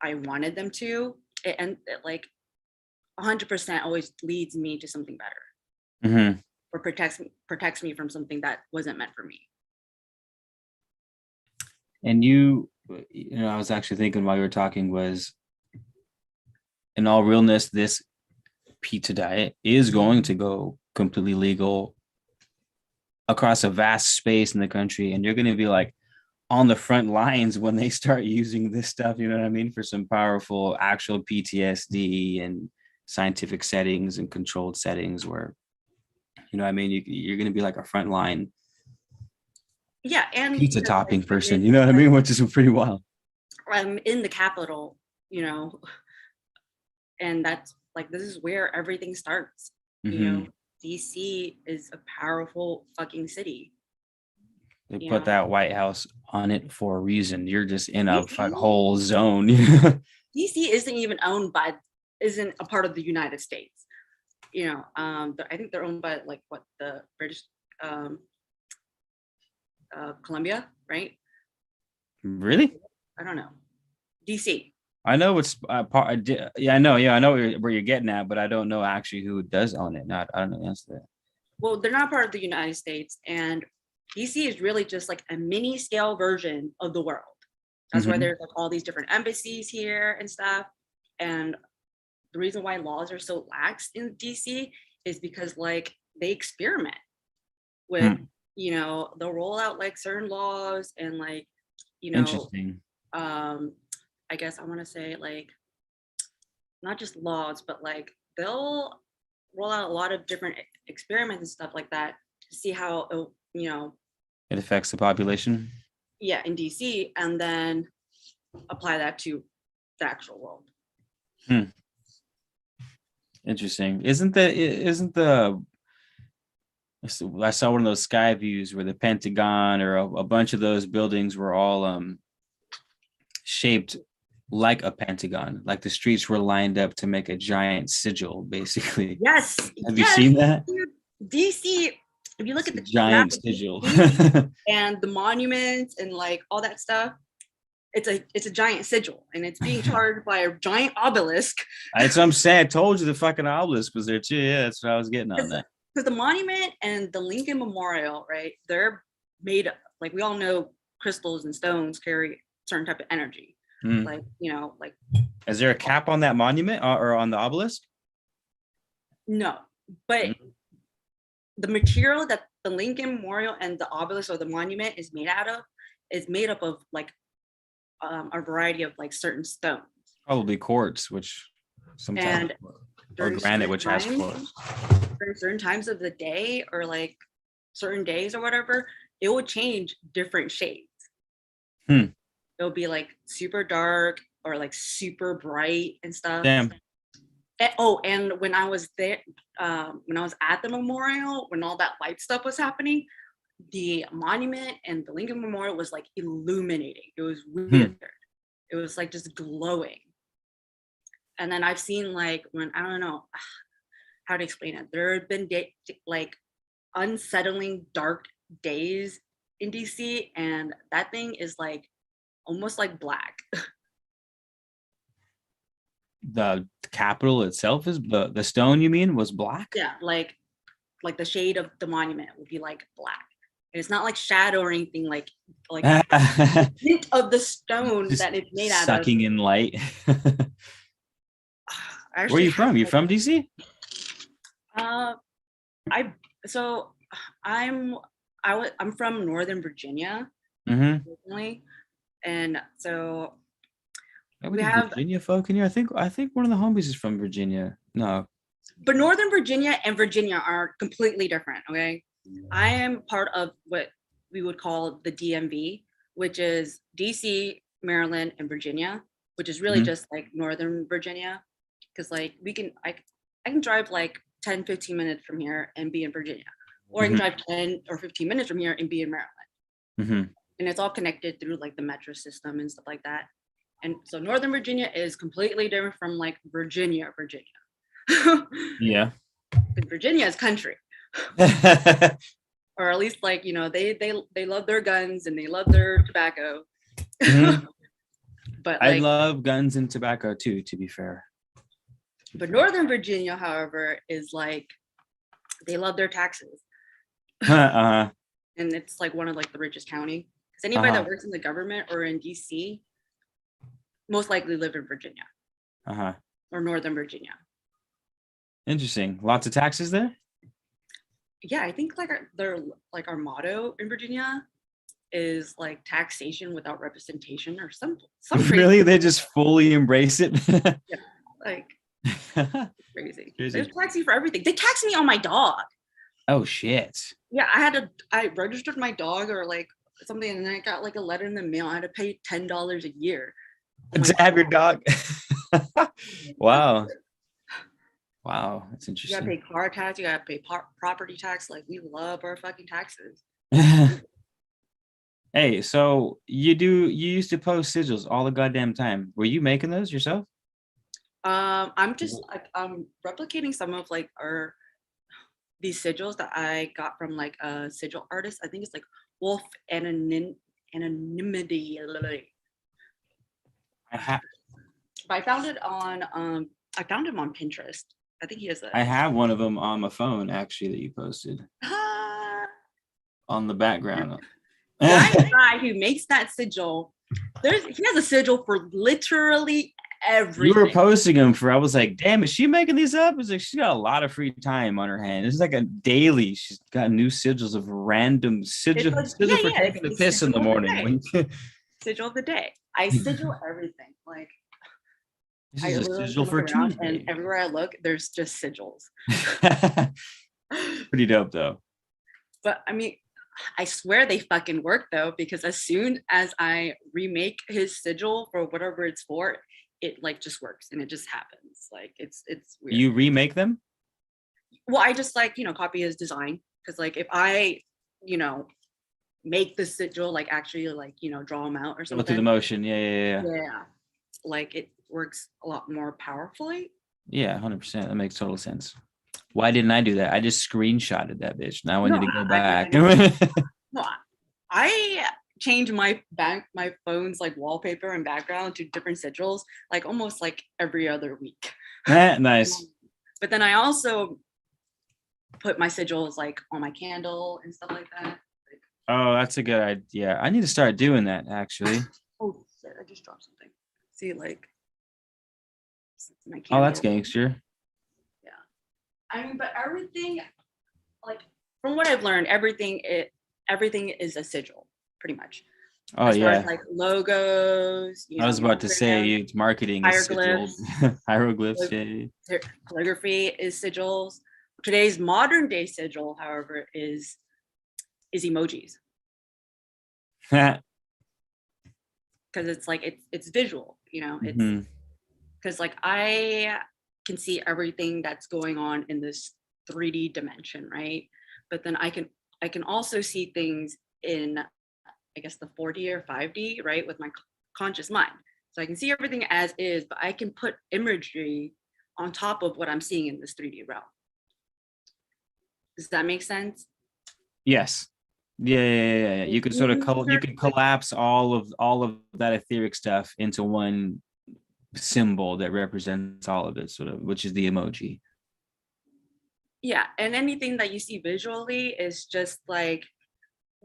I wanted them to, it like 100% always leads me to something better, or protects me from something that wasn't meant for me. And I was actually thinking while you were talking was, in all realness, this pizza diet is going to go completely legal across a vast space in the country, and you're going to be like on the front lines when they start using this stuff, you know what I mean, for some powerful actual PTSD and scientific settings and controlled settings where, you know what I mean, you're going to be like a front line and pizza topping person, you know what I mean, which is pretty wild. I'm in the capital, you know, and that's like, this is where everything starts. You know, DC is a powerful fucking city. They put that White House on it for a reason. You're just in a whole zone. DC isn't a part of the United States. You know, I think they're owned by like the British Columbia, right? Really? I don't know. DC. I know it's part. Yeah, I know where you're getting at, but I don't know actually who does own it. I don't know the answer to that. Well, they're not part of the United States, and DC is really just like a mini scale version of the world. That's why there's like all these different embassies here and stuff. And the reason why laws are so lax in DC is because like they experiment with, you know, they'll roll out like certain laws and like, you know, interesting. I guess I want to say like not just laws, but like they'll roll out a lot of different experiments and stuff like that to see how it, you know, it affects the population. Yeah, in DC, and then apply that to the actual world. Interesting. Isn't the I saw one of those sky views where the Pentagon or a bunch of those buildings were all shaped like a pentagon, like the streets were lined up to make a giant sigil, basically. Yes. Have you seen that? DC, if you look at the giant sigil and the monuments and like all that stuff, it's a giant sigil, and it's being charged by a giant obelisk. That's what I'm saying. I told you the fucking obelisk was there too. Yeah, that's what I was getting on that. Because the monument and the Lincoln Memorial, right? They're made up, like we all know crystals and stones carry certain type of energy. Like, you know, like. Is there a cap on that monument or on the obelisk? No, but the material that the Lincoln Memorial and the obelisk or the monument is made up of like a variety of like certain stones. Probably quartz, which sometimes, or granite, which has quartz. During certain times of the day or like certain days or whatever, it will change different shades. It'll be like super dark or like super bright and stuff. Damn. And when I was there, when I was at the memorial, when all that light stuff was happening, the monument and the Lincoln Memorial was like illuminating. It was weird. It was like just glowing. And then I've seen like when, I don't know how to explain it. There have been like unsettling dark days in DC, and that thing is like almost like black. The Capitol itself is the stone, you mean, was black? Yeah, like the shade of the monument would be like black. And it's not like shadow or anything, like the hint of the stone that it's made out of. Sucking in light. Where are you from? You from DC? I'm from Northern Virginia originally, and so we have Virginia folk in here. I think one of the homies is from Virginia. No, but Northern Virginia and Virginia are completely different. Okay, I am part of what we would call the DMV, which is DC, Maryland, and Virginia, which is really just like Northern Virginia, because like I can drive like 10-15 minutes from here and be in Virginia, or I can drive 10 or 15 minutes from here and be in Maryland. And it's all connected through like the metro system and stuff like that. And so Northern Virginia is completely different from like Virginia. Yeah. Virginia is country. Or at least like, you know, they love their guns and they love their tobacco. But I love guns and tobacco too, to be fair. But Northern Virginia, however, is like they love their taxes. And it's like one of like the richest county. Because anybody that works in the government or in DC most likely live in Virginia. or Northern Virginia. Interesting. Lots of taxes there? Yeah, I think like our motto in Virginia is like taxation without representation or some really? They just fully embrace it? Yeah, like crazy. They tax you for everything. They tax me on my dog. Oh shit. Yeah, I registered my dog or like something, and then I got like a letter in the mail. I had to pay $10 a year to have your dog. Wow. Wow, that's interesting. You gotta pay car tax, you gotta pay property tax. Like, we love our fucking taxes. Hey, so you used to post sigils all the goddamn time. Were you making those yourself? I'm just like replicating some of like these sigils that I got from like a sigil artist. I think it's like Wolf Anonymity. I found it on I found him on Pinterest. I think he has I have one of them on my phone actually that you posted on the background. That guy who makes that sigil, he has a sigil for literally everything. You were posting them I was like, damn, is she making these up? It's like she's got a lot of free time on her hand. It's like a daily. She's got new sigils of random sigil for taking the piss in the morning. Sigil of the day. I sigil everything. Like, this is a sigil for Tuesday. And everywhere I look, there's just sigils. Pretty dope though. But I mean, I swear they fucking work though, because as soon as I remake his sigil for whatever it's for, it like just works and it just happens. Like, it's weird. You remake them? Well, I just like, copy his design, because like if I, make the sigil, like actually like, draw them out or something. Go through the motion. Yeah. Like, it works a lot more powerfully. Yeah, 100%. That makes total sense. Why didn't I do that? I just screenshotted that bitch. Now I need to go back. I change my phone's like wallpaper and background to different sigils, like almost like every other week. Nice. But then I also put my sigils like on my candle and stuff like that. Oh, that's a good idea. I need to start doing that actually. Oh, shit, I just dropped something. See, like my candle. Oh, that's gangster. Yeah. I mean, but everything, like from what I've learned, everything is a sigil, pretty much. Oh, as far as, like logos. I was about to say it's marketing. Hieroglyphs. Hieroglyphs. Yeah. Calligraphy is sigils. Today's modern day sigil, however, is emojis. Because it's like it's visual, it's because like I can see everything that's going on in this 3D dimension, right? But then I can also see things in, I guess, the 4D or 5D, right, with my conscious mind. So I can see everything as is, but I can put imagery on top of what I'm seeing in this 3D realm. Does that make sense? Yes. Yeah. You could sort of you could collapse all of that etheric stuff into one symbol that represents all of it, sort of, which is the emoji. Yeah, and anything that you see visually is just like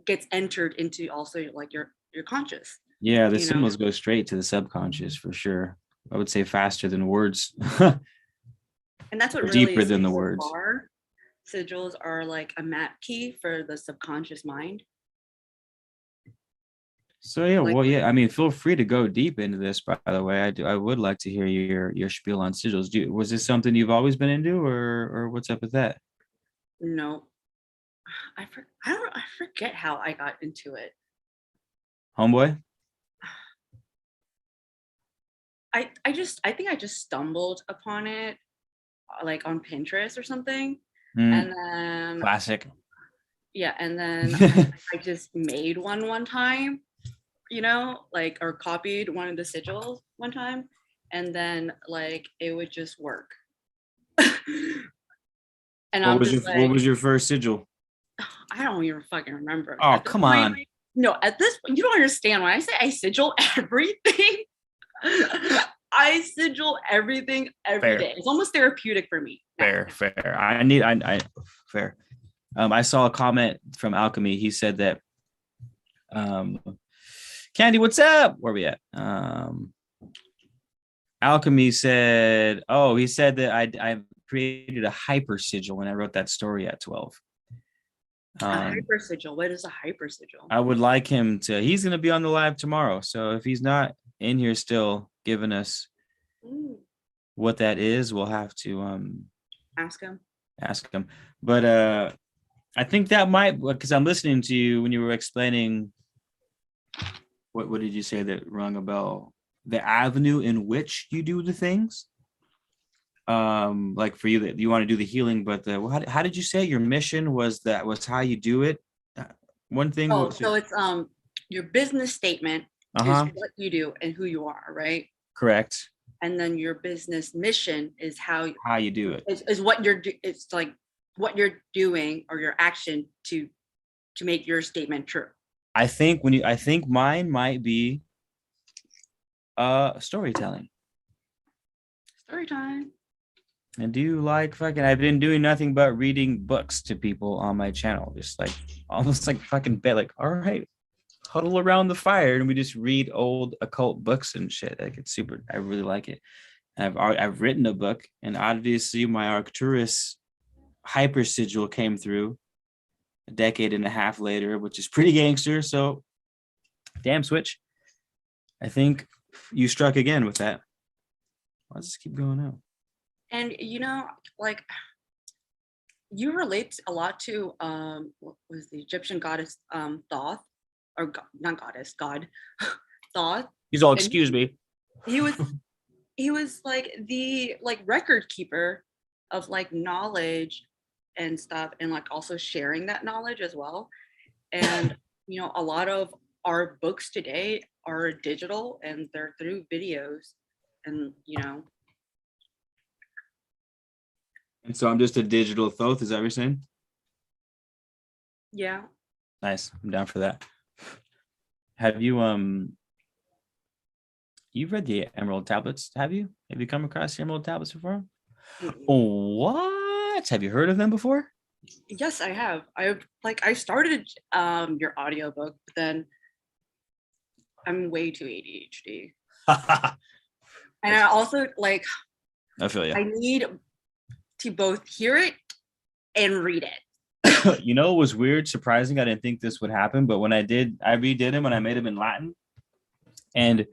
gets entered into also like your conscious. Yeah, the symbols go straight to the subconscious for sure. I would say faster than words. And that's what really deeper than the words. Sigils are like a map key for the subconscious mind. So yeah, I mean, feel free to go deep into this. By the way, I would like to hear your spiel on sigils. Was this something you've always been into, or what's up with that? No, I forget how I got into it. Homeboy. I think I just stumbled upon it, like on Pinterest or something, and then classic. Yeah, and then I just made one time, like, or copied one of the sigils one time, and then like it would just work. And what was your first sigil? I don't even fucking remember. Oh, come on. No, at this point, you don't understand. When I say I sigil everything, I sigil everything every day. It's almost therapeutic for me. Fair. Fair. I saw a comment from Alchemy. He said that, Candy, what's up? Where are we at? Alchemy said, "Oh, he said that I created a hyper sigil when I wrote that story at 12." A hyper sigil. What is a hyper sigil? I would like him to. He's going to be on the live tomorrow, so if he's not in here still giving us what that is, we'll have to ask him. But I think that might, because I'm listening to you when you were explaining. What did you say that rung a bell? The avenue in which you do the things. Like for you, that you want to do the healing, but how did you say your mission was how you do it? One thing. So it's your business statement is what you do and who you are, right? Correct. And then your business mission is how you do it. Is what it's like what you're doing or your action to make your statement true. I think mine might be storytelling. Story time. I do like I've been doing nothing but reading books to people on my channel, just like almost like fucking bed, like, all right, huddle around the fire and we just read old occult books and shit. Like it's super, I really like it. I've written a book, and obviously my Arcturus hyper sigil came through a decade and a half later, which is pretty gangster. So damn Switch, I think you struck again with that. Let's just keep going out. And like you relate a lot to what was the Egyptian goddess Thoth, or not goddess, god Thoth. He's all, excuse me. He was like the record keeper of like knowledge and stuff, and like also sharing that knowledge as well. And a lot of our books today are digital and they're through videos, and And so I'm just a digital Thoth, is that what you're saying? Yeah. Nice. I'm down for that. Have you you've read the Emerald Tablets, have you? Have you come across the Emerald Tablets before? Oh, what? Have you heard of them before? Yes, I have. I started your audiobook, but then I'm way too ADHD. And I also I feel you. I need to both hear it and read it. It was weird, surprising. I didn't think this would happen, but when I redid them and I made them in Latin. And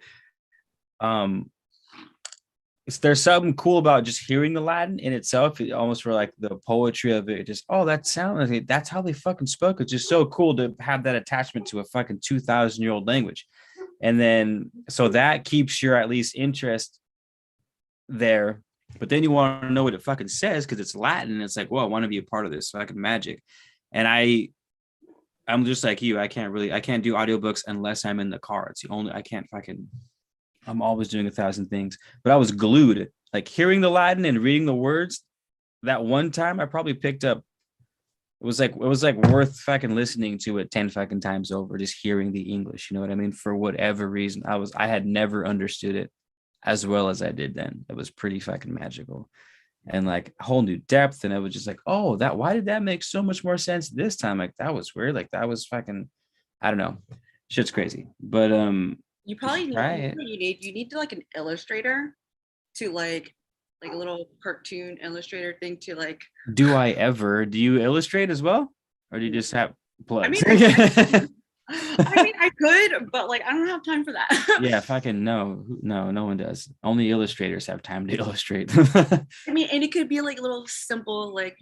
there's something cool about just hearing the Latin in itself. It almost for like the poetry of it. Just, that sound, like that's how they fucking spoke. It's just so cool to have that attachment to a fucking 2,000-year-old language. And then so that keeps your at least interest there. But then you want to know what it fucking says because it's Latin. And it's like, well, I want to be a part of this fucking magic. And I'm just like you. I can't do audiobooks unless I'm in the car. It's the only, I'm always doing 1,000 things. But I was glued, like hearing the Latin and reading the words. That one time I probably picked up, it was like worth fucking listening to it 10 fucking times over, just hearing the English. You know what I mean? For whatever reason, I had never understood it as well as I did then. It was pretty fucking magical and like a whole new depth. And it was just like, why did that make so much more sense this time? Like that was weird. Like that was fucking, I don't know. Shit's crazy. But you probably need to like an illustrator to like a little cartoon illustrator thing to like. Do you illustrate as well? Or do you just have plugs? I mean, I could, but like I don't have time for that. Yeah, fucking no one does. Only illustrators have time to illustrate. I mean, and it could be like little simple, like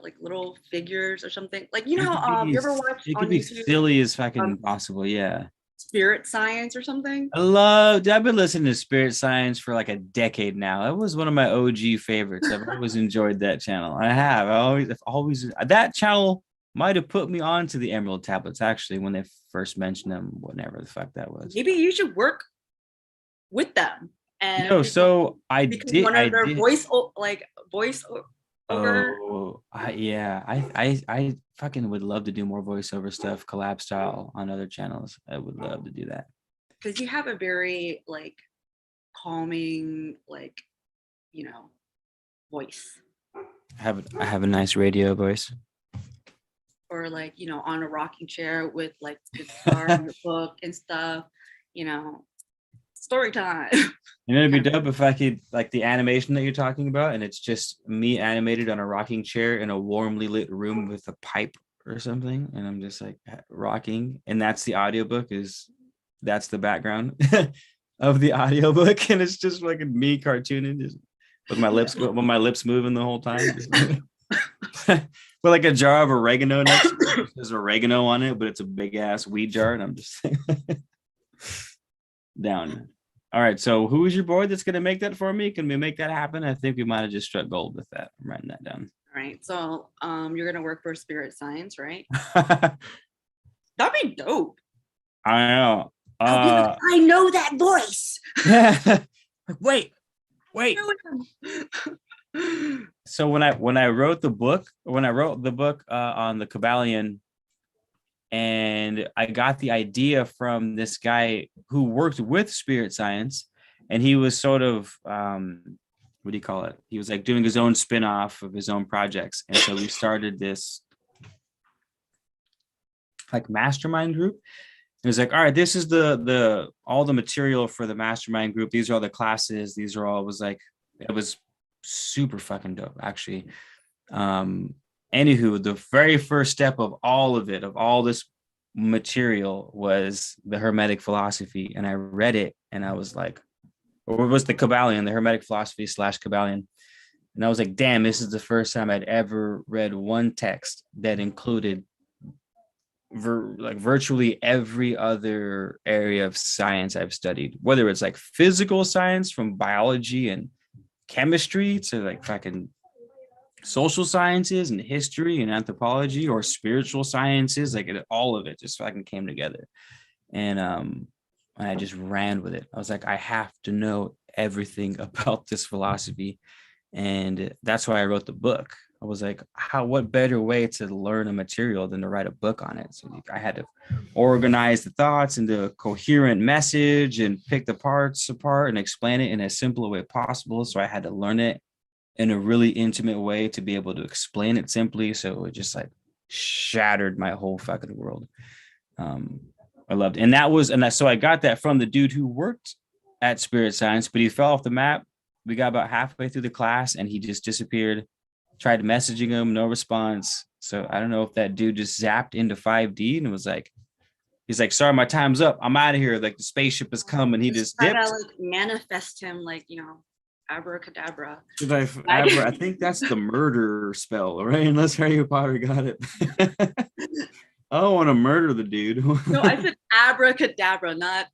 like little figures or something. Like you ever watch? It could be YouTube, silly as fucking possible. Yeah. Spirit Science or something. I've been listening to Spirit Science for like a decade now. That was one of my OG favorites. I've always enjoyed that channel. I've always that channel might have put me on to the Emerald Tablets, actually, when they first mentioned them, whatever the fuck that was. Maybe you should work with them. And I did. One of their voice over. Oh, I fucking would love to do more voiceover stuff, collab style on other channels. I would love to do that. Because you have a very like calming, voice. I have a nice radio voice. Or like, on a rocking chair with like the guitar and the book and stuff, story time. And it'd be dope if I could, like, the animation that you're talking about, and it's just me animated on a rocking chair in a warmly lit room with a pipe or something, and I'm just like rocking, and that's the audiobook, that's the background of the audiobook, and it's just like me cartooning, just with my lips moving the whole time. With like a jar of oregano next to it. There's oregano on it, but it's a big ass weed jar, and I'm just down. All right, so who is your boy that's gonna make that for me? Can we make that happen? I think we might have just struck gold with that. I'm writing that down. All right, so you're gonna work for Spirit Science, right? That'd be dope. I know. I know that voice. Yeah. Wait. So when I wrote the book on the Kabbalion, and I got the idea from this guy who worked with Spirit Science, and he was sort of what do you call it? He was like doing his own spin-off of his own projects, and so we started this like mastermind group. It was like, all right, this is the all the material for the mastermind group. These are all the classes. These are all, it was super fucking dope, actually. Anywho, the very first step of all of it, of all this material, was the Hermetic philosophy. And I read it and I was like, or it was the Kabbalion, the Hermetic philosophy / Kabbalion. And I was like, damn, this is the first time I'd ever read one text that included virtually every other area of science I've studied, whether it's like physical science from biology and chemistry to like fucking social sciences and history and anthropology, or spiritual sciences, like all of it just fucking came together. And I just ran with it. I was like, I have to know everything about this philosophy. And that's why I wrote the book. I was like, what better way to learn a material than to write a book on it? So I had to organize the thoughts into a coherent message and pick the parts apart and explain it in as simple a way possible. So I had to learn it in a really intimate way to be able to explain it simply. So it just like shattered my whole fucking world. I loved it. So I got that from the dude who worked at Spirit Science, but he fell off the map. We got about halfway through the class and he just disappeared. Tried messaging him, no response. So I don't know if that dude just zapped into 5D and was like, he's like, sorry, my time's up. I'm out of here. Like the spaceship has come, and he just dipped. Try to like manifest him, like, abracadabra. I think that's the murder spell, right? Unless Harry Potter got it. I don't want to murder the dude. No, I said abracadabra, not.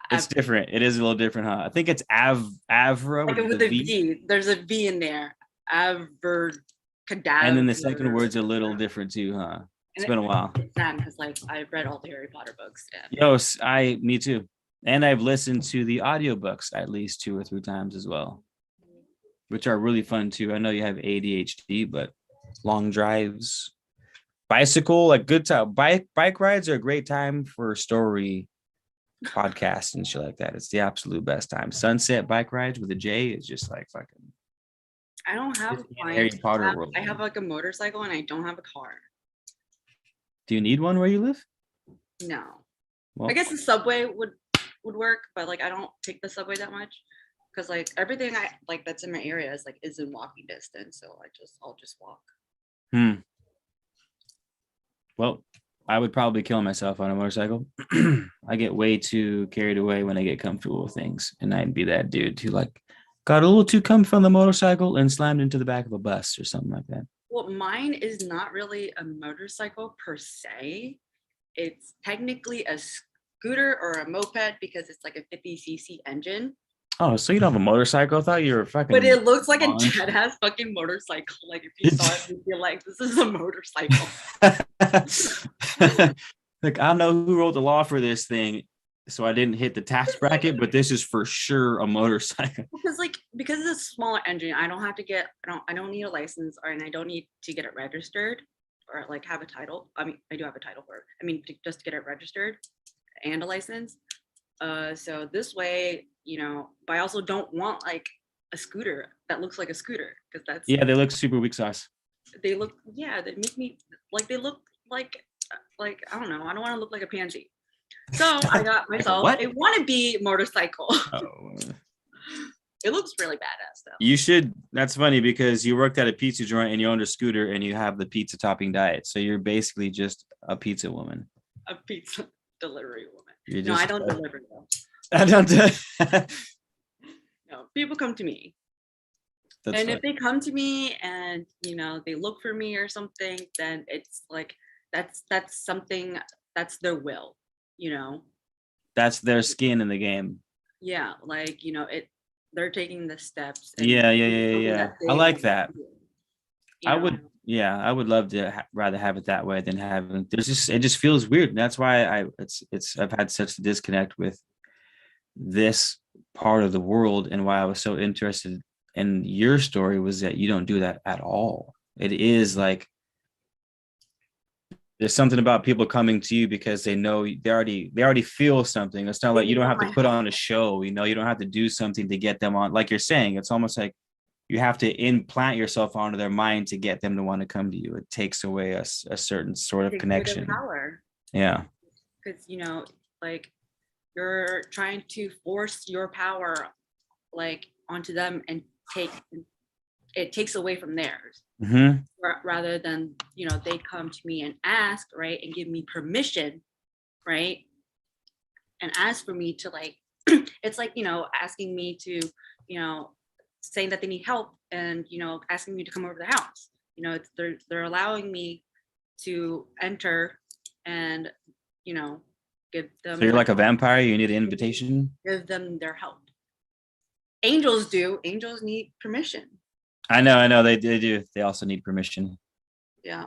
It's different. It is a little different, huh? I think it's Avra with a V. There's a V in there. Abracadabra. And then the second word's a little different too, huh? It's been a while. It's sad because like I've read all the Harry Potter books. Me too. And I've listened to the audiobooks at least 2 or 3 times as well, which are really fun too. I know you have ADHD, but long drives, bicycle, like good time. Bike rides are a great time for story podcasts and shit like that. It's the absolute best time. Sunset bike rides with a J is just like fucking. I don't have a Harry Potter world. I have like a motorcycle and I don't have a car. Do you need one where you live? No. Well, I guess the subway would work, but like I don't take the subway that much because like everything I like that's in my area is in walking distance. So I'll just walk. Well, I would probably kill myself on a motorcycle. I get way too carried away when I get comfortable with things, and I'd be that dude who like got a little too comfy on the motorcycle and slammed into the back of a bus or something like that. Well, mine is not really a motorcycle per se. It's technically a scooter or a moped because it's like a 50cc engine. Oh, so you don't have a motorcycle? I thought you were fucking. But it looks like a dead-ass fucking motorcycle. Like if you saw it, you'd be like, "This is a motorcycle." Like I don't know who wrote the law for this thing, so I didn't hit the tax bracket. But this is for sure a motorcycle. Because it's a smaller engine, I don't have to get. I don't need a license, and I don't need to get it registered or like have a title. I mean, I do have a title for it. I mean, just to get it registered and a license. So this way, but I also don't want like a scooter that looks like a scooter because that's they look super weak sauce. They make me like they look like I don't know. I don't want to look like a pansy. So I got myself a wannabe motorcycle. Oh. It looks really badass though. You should. That's funny because you worked at a pizza joint and you owned a scooter and you have the pizza topping diet. So you're basically just a pizza woman. A pizza delivery woman. No, I don't deliver though. I don't. No, people come to me. That's and funny. If they come to me and they look for me or something, then it's like that's something, that's their will, That's their skin in the game. Yeah, like they're taking the steps. Yeah. I like that. I would love to rather have it that way than having. It just feels weird. And that's why I've had such a disconnect with this part of the world, and why I was so interested in your story was that you don't do that at all. It is like there's something about people coming to you because they know they already feel something. It's not like you don't have to put on a show, you don't have to do something to get them on. Like you're saying, it's almost like you have to implant yourself onto their mind to get them to want to come to you. It takes away a certain sort of connection. Power. Yeah. Because like you're trying to force your power like onto them and it takes away from theirs. Mm-hmm. Rather than they come to me and ask, right, and give me permission, right, and ask for me to like it's like asking me to saying that they need help and asking me to come over the house. They're allowing me to enter and give them. So you're like a vampire, you need an invitation? Give them their help. Angels need permission. I know they do. They also need permission. Yeah.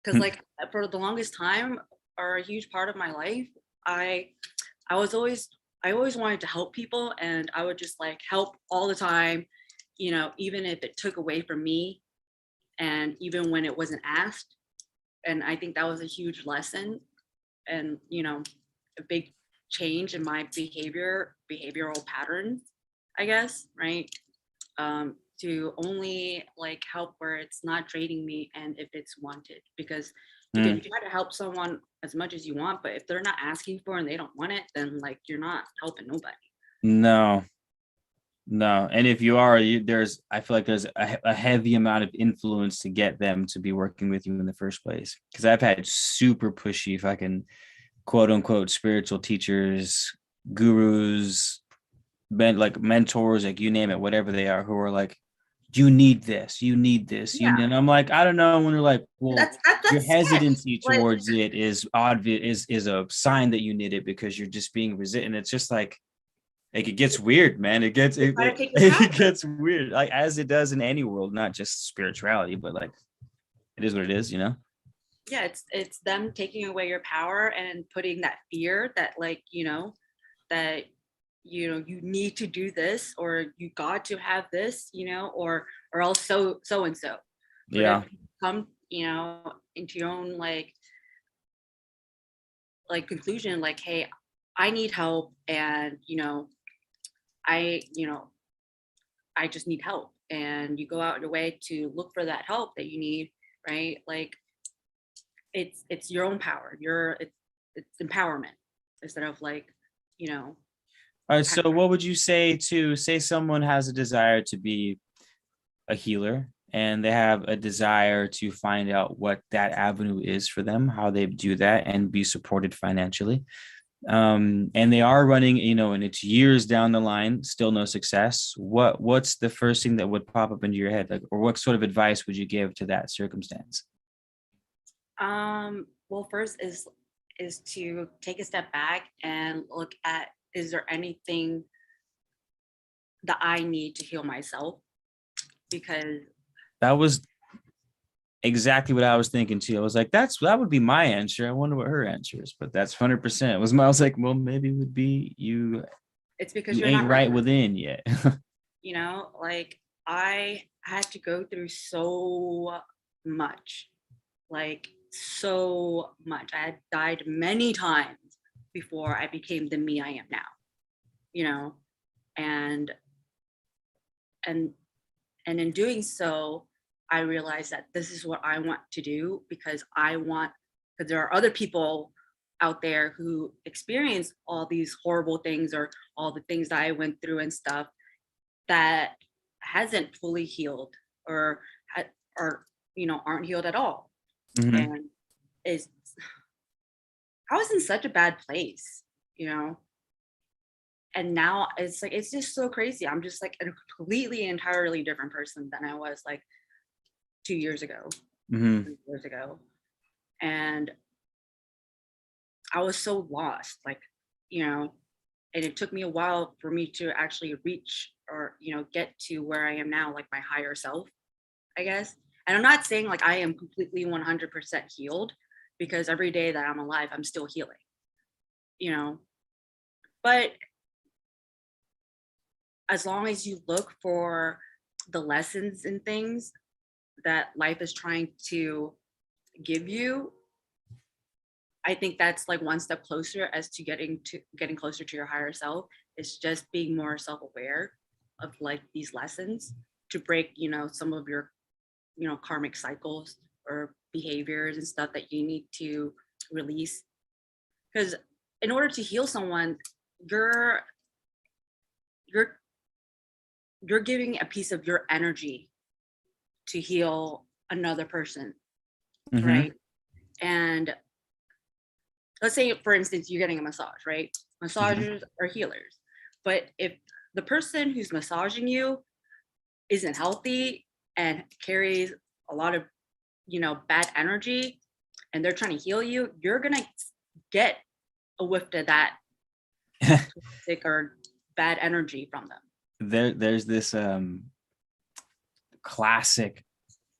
Because like for the longest time, or a huge part of my life, I always wanted to help people, and I would just like help all the time, even if it took away from me and even when it wasn't asked. And I think that was a huge lesson and, a big change in my behavioral patterns, I guess, right? To only like help where it's not draining me and if it's wanted, because you can try to help someone as much as you want, but if they're not asking for and they don't want it, then like you're not helping nobody. No. And if you are, I feel like there's a heavy amount of influence to get them to be working with you in the first place. Because I've had super pushy fucking quote unquote spiritual teachers, gurus, like mentors, like you name it, whatever they are, who are like, you need this. And I'm like, I don't know. When they're like, well, that's your hesitancy towards it is obvious, is a sign that you need it because you're just being resistant. It's just like it gets weird, man. It gets weird, like as it does in any world, not just spirituality, but like it is what it is, Yeah, it's them taking away your power and putting that fear that like that you need to do this, or you got to have this, or else so and so. Yeah. Come, into your own like conclusion, like, hey, I need help, and I just need help, and you go out your way to look for that help that you need, right? Like it's your own power. It's empowerment instead of like All right, so what would you say someone has a desire to be a healer and they have a desire to find out what that avenue is for them, how they do that and be supported financially. And they are running, and it's years down the line, still no success. What's the first thing that would pop up into your head? Like, or what sort of advice would you give to that circumstance? Well, first is to take a step back and look at, is there anything that I need to heal myself? Because that was exactly what I was thinking too. I was like, that would be my answer. I wonder what her answer is, but that's 100%. I was like, well, maybe it would be you. It's because you ain't not right within yet. Like I had to go through so much, like so much. I had died many times before I became the me I am now, and in doing so, I realized that this is what I want to do, because there are other people out there who experience all these horrible things or all the things that I went through and stuff that hasn't fully healed or aren't healed at all. Mm-hmm. And I was in such a bad place, and now it's just so crazy. I'm just like a completely entirely different person than I was like 2 years ago, 3 years ago. And I was so lost, and it took me a while for me to actually reach or, get to where I am now, like my higher self, I guess. And I'm not saying like I am completely 100% healed, because every day that I'm alive, I'm still healing, but as long as you look for the lessons and things that life is trying to give you, I think that's like one step closer as to getting closer to your higher self. Is just being more self-aware of like these lessons to break, some of your, karmic cycles or behaviors and stuff that you need to release. Because in order to heal someone, you're giving a piece of your energy to heal another person, right? And let's say, for instance, you're getting a massage, right? Massagers are healers. But if the person who's massaging you isn't healthy and carries a lot of, bad energy, and they're trying to heal you, you're going to get a whiff of that toxic or bad energy from them. There's this classic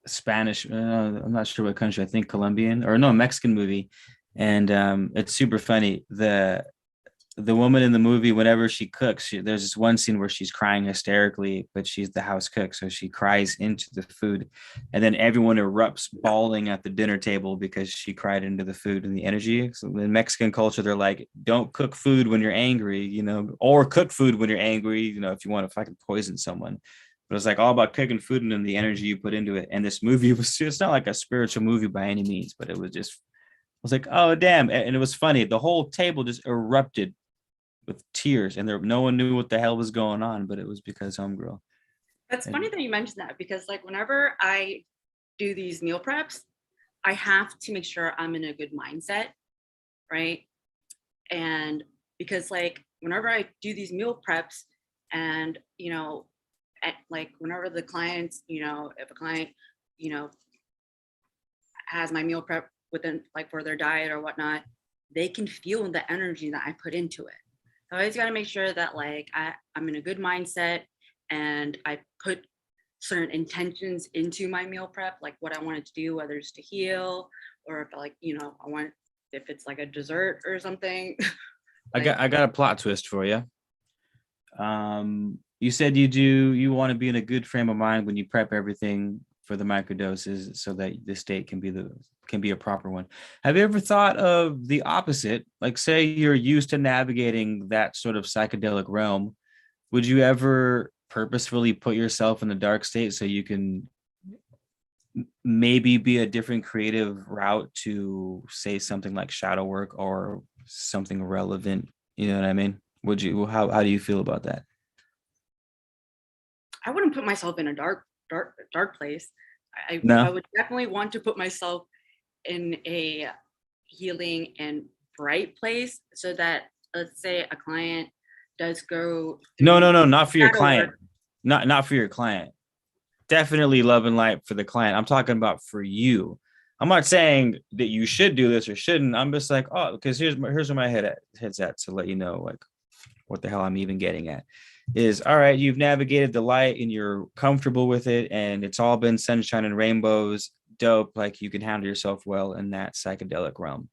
Spanish, I'm not sure what country, I think Mexican movie. And it's super funny. The woman in the movie, whenever she cooks, there's this one scene where she's crying hysterically, but she's the house cook, so she cries into the food, and then everyone erupts bawling at the dinner table because she cried into the food and the energy. So in Mexican culture, they're like, don't cook food when you're angry, or cook food when you're angry, if you want to fucking poison someone. But it's like all about cooking food and then the energy you put into it. And this movie it's not like a spiritual movie by any means, but it was just, I was like, oh damn. And it was funny. The whole table just erupted with tears, and no one knew what the hell was going on, but it was because homegirl. That's funny that you mentioned that, because like whenever I do these meal preps, I have to make sure I'm in a good mindset, right? And because like whenever I do these meal preps, and like whenever the clients, if a client, has my meal prep within like for their diet or whatnot, they can feel the energy that I put into it. So I always got to make sure that like I'm in a good mindset, and I put certain intentions into my meal prep, like what I wanted to do, whether it's to heal or if like, if it's like a dessert or something. Like, I got a plot twist for you. You said you want to be in a good frame of mind when you prep everything for the microdoses so that the state can be a proper one. Have you ever thought of the opposite? Like, say you're used to navigating that sort of psychedelic realm. Would you ever purposefully put yourself in the dark state so you can maybe be a different creative route to say something like shadow work or something relevant? You know what I mean? Would you, how do you feel about that? I wouldn't put myself in a dark place. I would definitely want to put myself in a healing and bright place, so that, let's say, a client does go no, not for your client. Not for your client. Definitely love and light for the client. I'm talking about for you. I'm not saying that you should do this or shouldn't. I'm just like, oh, because here's where my head's at, to let you know like what the hell I'm even getting at. Is, all right, you've navigated the light and you're comfortable with it, and it's all been sunshine and rainbows. Dope. Like, you can handle yourself well in that psychedelic realm.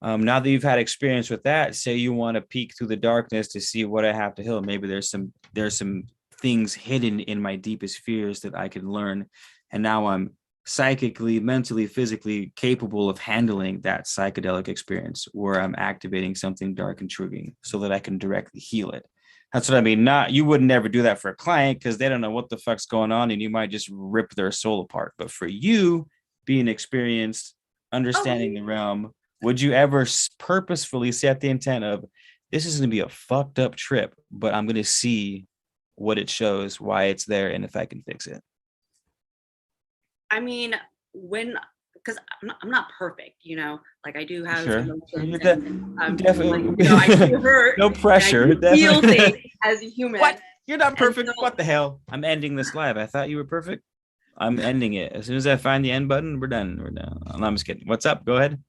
Now that you've had experience with that, say you want to peek through the darkness to see what I have to heal. Maybe there's some things hidden in my deepest fears that I can learn. And now I'm psychically, mentally, physically capable of handling that psychedelic experience where I'm activating something dark and triggering so that I can directly heal it. That's what I mean. You would never do that for a client because they don't know what the fuck's going on, and you might just rip their soul apart. But for you, being experienced, understanding the realm, would you ever purposefully set the intent of, this is going to be a fucked up trip, but I'm going to see what it shows, why it's there, and if I can fix it? I mean, because I'm not perfect, you know, like I do have Sure. emotions, Definitely. Like, you know, I do hurt. No pressure. I feel things as a human. What? You're not perfect. What the hell? I'm ending this live. I thought you were perfect. I'm ending it. As soon as I find the end button, we're done. We're done. I'm just kidding. What's up? Go ahead.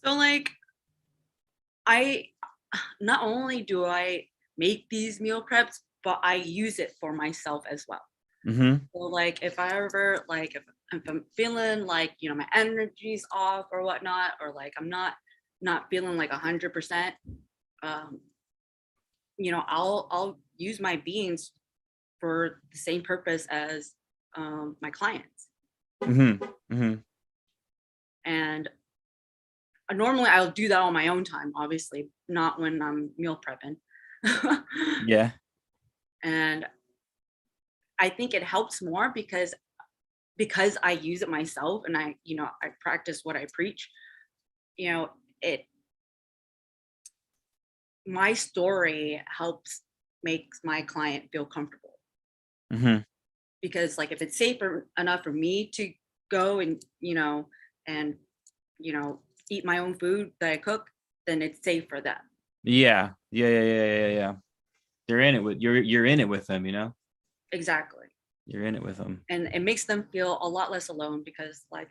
So like, I not only do I make these meal preps, but I use it for myself as well. Mm-hmm. So like, if I ever like, if I'm feeling like, you know, my energy's off or whatnot, or like I'm not feeling like 100%, you know, I'll use my beans for the same purpose as my clients. Mm-hmm. Mm-hmm. And normally I'll do that on my own time, obviously, not when I'm meal prepping. Yeah. And I think it helps more because I use it myself and I, you know, I practice what I preach. You know, my story helps makes my client feel comfortable. Mm-hmm. Because like, if it's safe enough for me to go and eat my own food that I cook, then it's safe for them. Yeah. You're in it with them, you know? Exactly. You're in it with them. And it makes them feel a lot less alone, because like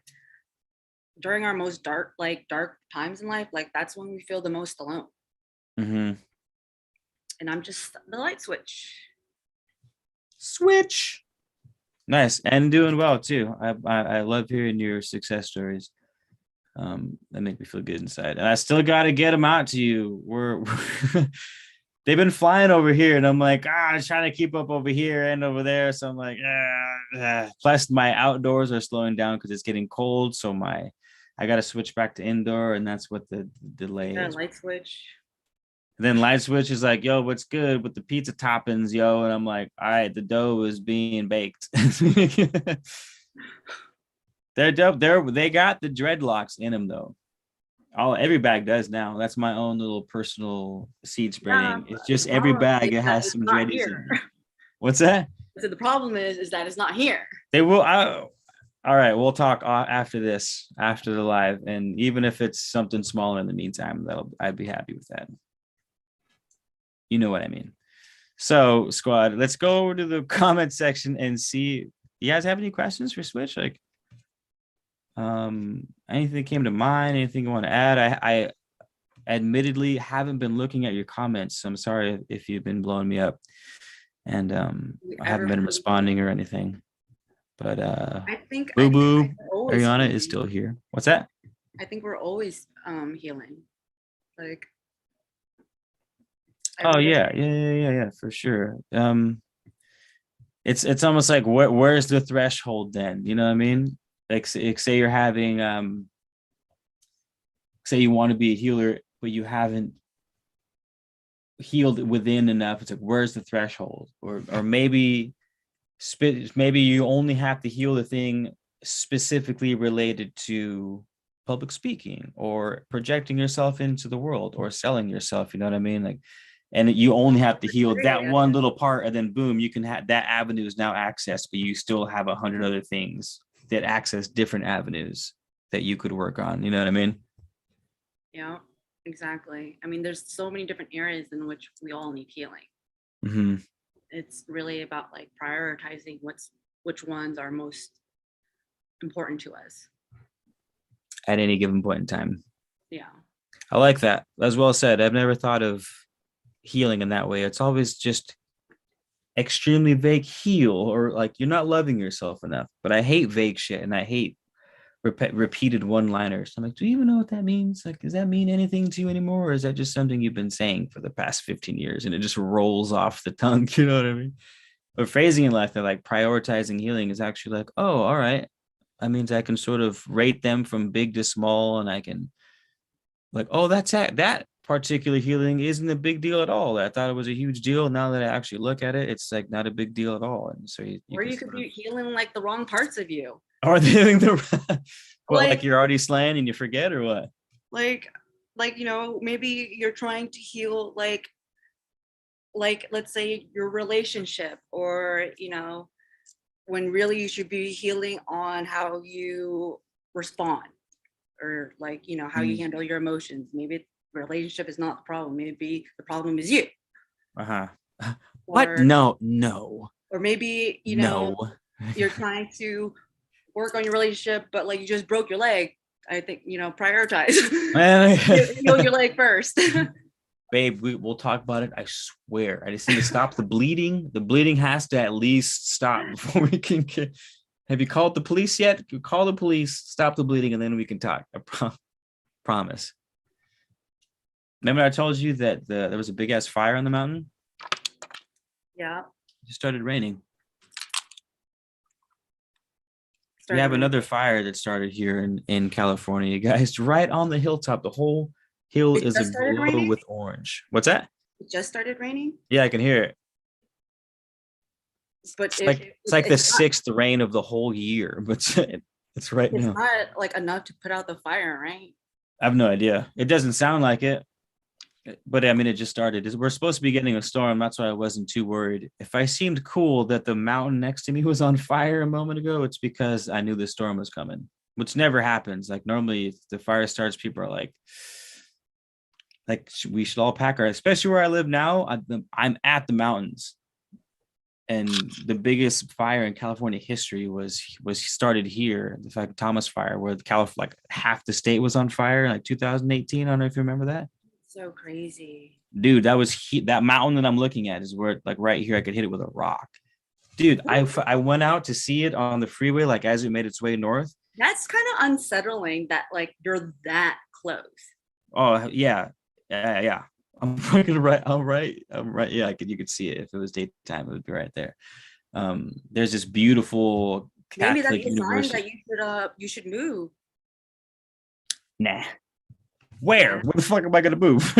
during our most dark times in life, like that's when we feel the most alone. Mm-hmm. And I'm just the light switch. Nice. And doing well too. I love hearing your success stories. That make me feel good inside. And I still got to get them out to you. We're they've been flying over here, and I'm like, I'm trying to keep up over here and over there. So I'm like, plus my outdoors are slowing down because it's getting cold. So I got to switch back to indoor, and that's what the delay is. Light switch. And then Lightswitch is like, yo, what's good with the pizza toppings, yo? And I'm like, all right, the dough is being baked. They're dope. They got the dreadlocks in them though. Every bag does now. That's my own little personal seed spreading. Yeah, it's just every bag it has some dreadies in it. What's that? So the problem is that it's not here. They will. All right, we'll talk after this, after the live, and even if it's something smaller in the meantime, I'd be happy with that. You know what I mean. So, squad, let's go over to the comment section and see. You guys have any questions for Switch? Like, anything that came to mind? Anything you want to add? I admittedly haven't been looking at your comments, so I'm sorry if you've been blowing me up, and I haven't been responding or anything. But I think Boo Boo Ariana is still here. What's that? I think we're always healing. Like. Oh yeah, for sure. It's almost like where's the threshold then? You know what I mean? Like say you're having say you want to be a healer, but you haven't healed within enough. It's like, where's the threshold? Or maybe you only have to heal the thing specifically related to public speaking or projecting yourself into the world or selling yourself. You know what I mean? Like, and you only have to heal that one little part, and then boom, you can have that avenue is now accessed, but you still have 100 other things that access different avenues that you could work on. You know what I mean? Yeah, exactly. I mean, there's so many different areas in which we all need healing. Mm-hmm. It's really about like prioritizing which ones are most important to us at any given point in time. Yeah, I like that. As well said. I've never thought of healing in that way. It's always just extremely vague heal, or like you're not loving yourself enough. But I hate vague shit, and I hate repeated one-liners. I'm like, do you even know what that means? Like, does that mean anything to you anymore, or is that just something you've been saying for the past 15 years and it just rolls off the tongue? You know what I mean? But phrasing it like that, like prioritizing healing, is actually like, oh, all right, that means I can sort of rate them from big to small, and I can like, oh, that particular healing isn't a big deal at all. I thought it was a huge deal. Now that I actually look at it, it's like not a big deal at all. And so you could be healing like the wrong parts of you. Or healing the like you're already slaying and you forget, or what? like maybe you're trying to heal like let's say your relationship, or when really you should be healing on how you respond, or how you handle your emotions. Maybe relationship is not the problem, maybe the problem is you. What? No. Or maybe no. You're trying to work on your relationship, but you just broke your leg. I think prioritize heal your leg first. Babe, we'll talk about it. I swear. I just need to stop the bleeding. The bleeding has to at least stop before we can get. Have you called the police yet? Call the police, stop the bleeding, and then we can talk. I promise. Remember I told you that there was a big ass fire on the mountain? Yeah. It just started raining. We have another fire that started here in California, guys, right on the hilltop. The whole hill is aglow with orange. What's that? It just started raining? Yeah, I can hear it. But it's like the sixth rain of the whole year, but it's right now. It's not enough to put out the fire, right? I have no idea. It doesn't sound like it. But I mean, it just started. We're supposed to be getting a storm. That's why I wasn't too worried. If I seemed cool that the mountain next to me was on fire a moment ago, it's because I knew the storm was coming, which never happens. Like normally if the fire starts, people are like we should all pack our, especially where I live now. I'm at the mountains. And the biggest fire in California history was started here. The fact Thomas Fire, where half the state was on fire, like 2018. I don't know if you remember that. So crazy, dude. That was that mountain that I'm looking at is where right here I could hit it with a rock, dude. I went out to see it on the freeway as it made its way north. That's kind of unsettling that you're that close. Oh yeah. I'm fucking right. I'm right. Yeah, you could see it. If it was daytime, it would be right there. There's this beautiful Catholic maybe that's university. That you should move. Nah. Where the fuck am I gonna move?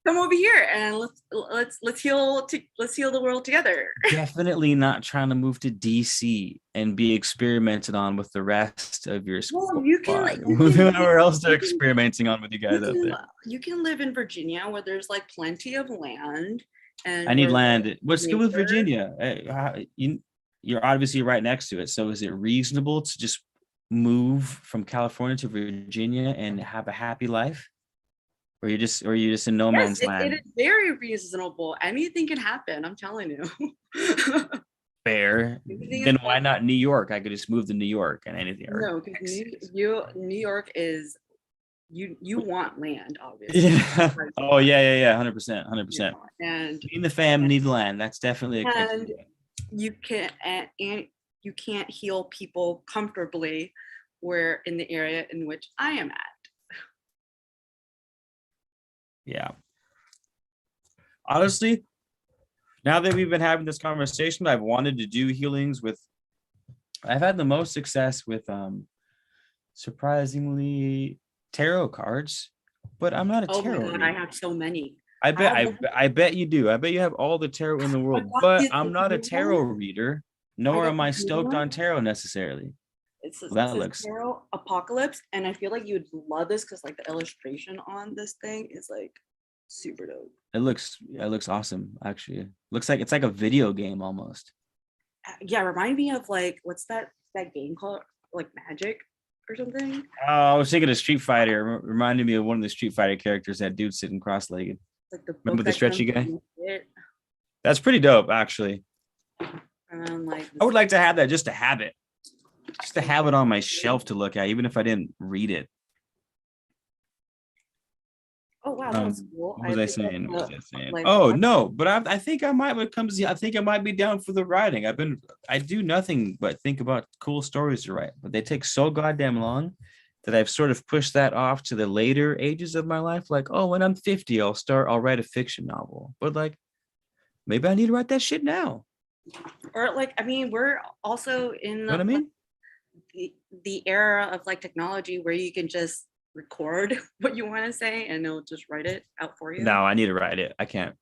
Come over here and let's heal the world together. Definitely not trying to move to DC and be experimented on with the rest of your school. Well, you can whoever else they're experimenting on with you guys out there. You can live in Virginia where there's plenty of land. And I need land. What's good with Virginia? You're obviously right next to it. So is it reasonable to just move from California to Virginia and have a happy life? Or you're just in no man's land? It is very reasonable. Anything can happen. I'm telling you. Fair. Then why not New York? I could just move to New York and anything. No, because New York is you want land, obviously. Yeah. Oh yeah. 100%. And me and the fam need land. That's definitely a criteria. You can't heal people comfortably where in the area in which I am at. Yeah. Honestly, now that we've been having this conversation, I've wanted to do healings with. I've had the most success with surprisingly tarot cards, but I'm not a tarot reader. I have so many. I bet you do. I bet you have all the tarot in the world, but I'm not a tarot reader, nor am I stoked on tarot necessarily. That looks tarot apocalypse, and I feel you would love this because the illustration on this thing is super dope. It looks awesome. Actually, looks like it's like a video game almost. Yeah, remind me of what's that game called? Magic or something. Oh, I was thinking of Street Fighter. Reminded me of one of the Street Fighter characters. That dude sitting cross-legged. Remember the stretchy guy? That's pretty dope, actually. I would like to have that just to have it. Just to have it on my shelf to look at, even if I didn't read it. Oh wow, that's cool. What was I saying? Oh no, but I think I might I think I might be down for the writing. I do nothing but think about cool stories to write, but they take so goddamn long that I've sort of pushed that off to the later ages of my life. When I'm 50, I'll write a fiction novel. But maybe I need to write that shit now. Or we're also in what I mean? The era of technology where you can just record what you want to say and it'll just write it out for you. No, I need to write it. I can't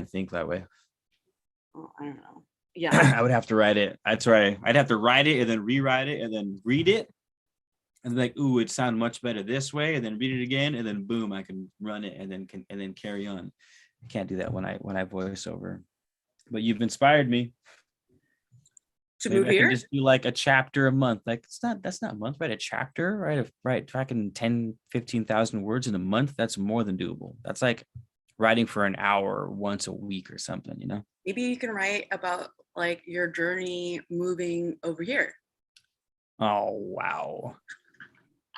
think that way. Oh, I don't know. Yeah. I would have to write it. That's right. I'd have to write it and then rewrite it and then read it and like, ooh, it sounds much better this way, and then read it again, and then boom, I can run it and then carry on. I can't do that when I voice over. But you've inspired me to maybe move I here. can just do like a chapter a month. Like that's not a month, right? A chapter, right? Right, tracking 10, 15,000 words in a month. That's more than doable. That's like writing for an hour once a week or something, you know? Maybe you can write about like your journey moving over here. Oh wow.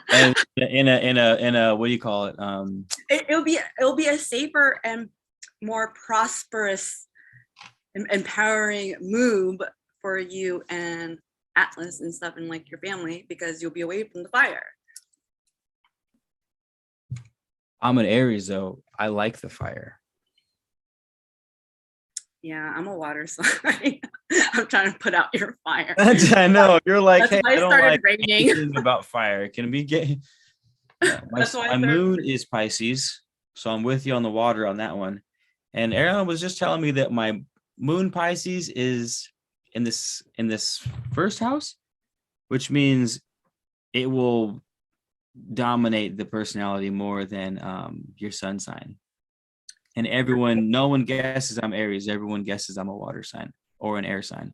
And in a what do you call it? It'll be a safer and more prosperous and empowering move for you and Atlas and stuff and like your family, because you'll be away from the fire. I'm an Aries though. I like the fire. Yeah, I'm a water sign. I'm trying to put out your fire. I know. You're like, that's hey, I don't like raining. anything about fire. Can we get my moon is Pisces, so I'm with you on the water on that one. And Aaron was just telling me that my moon Pisces is in this first house, which means it will dominate the personality more than your sun sign. And no one guesses I'm Aries. Everyone guesses I'm a water sign or an air sign.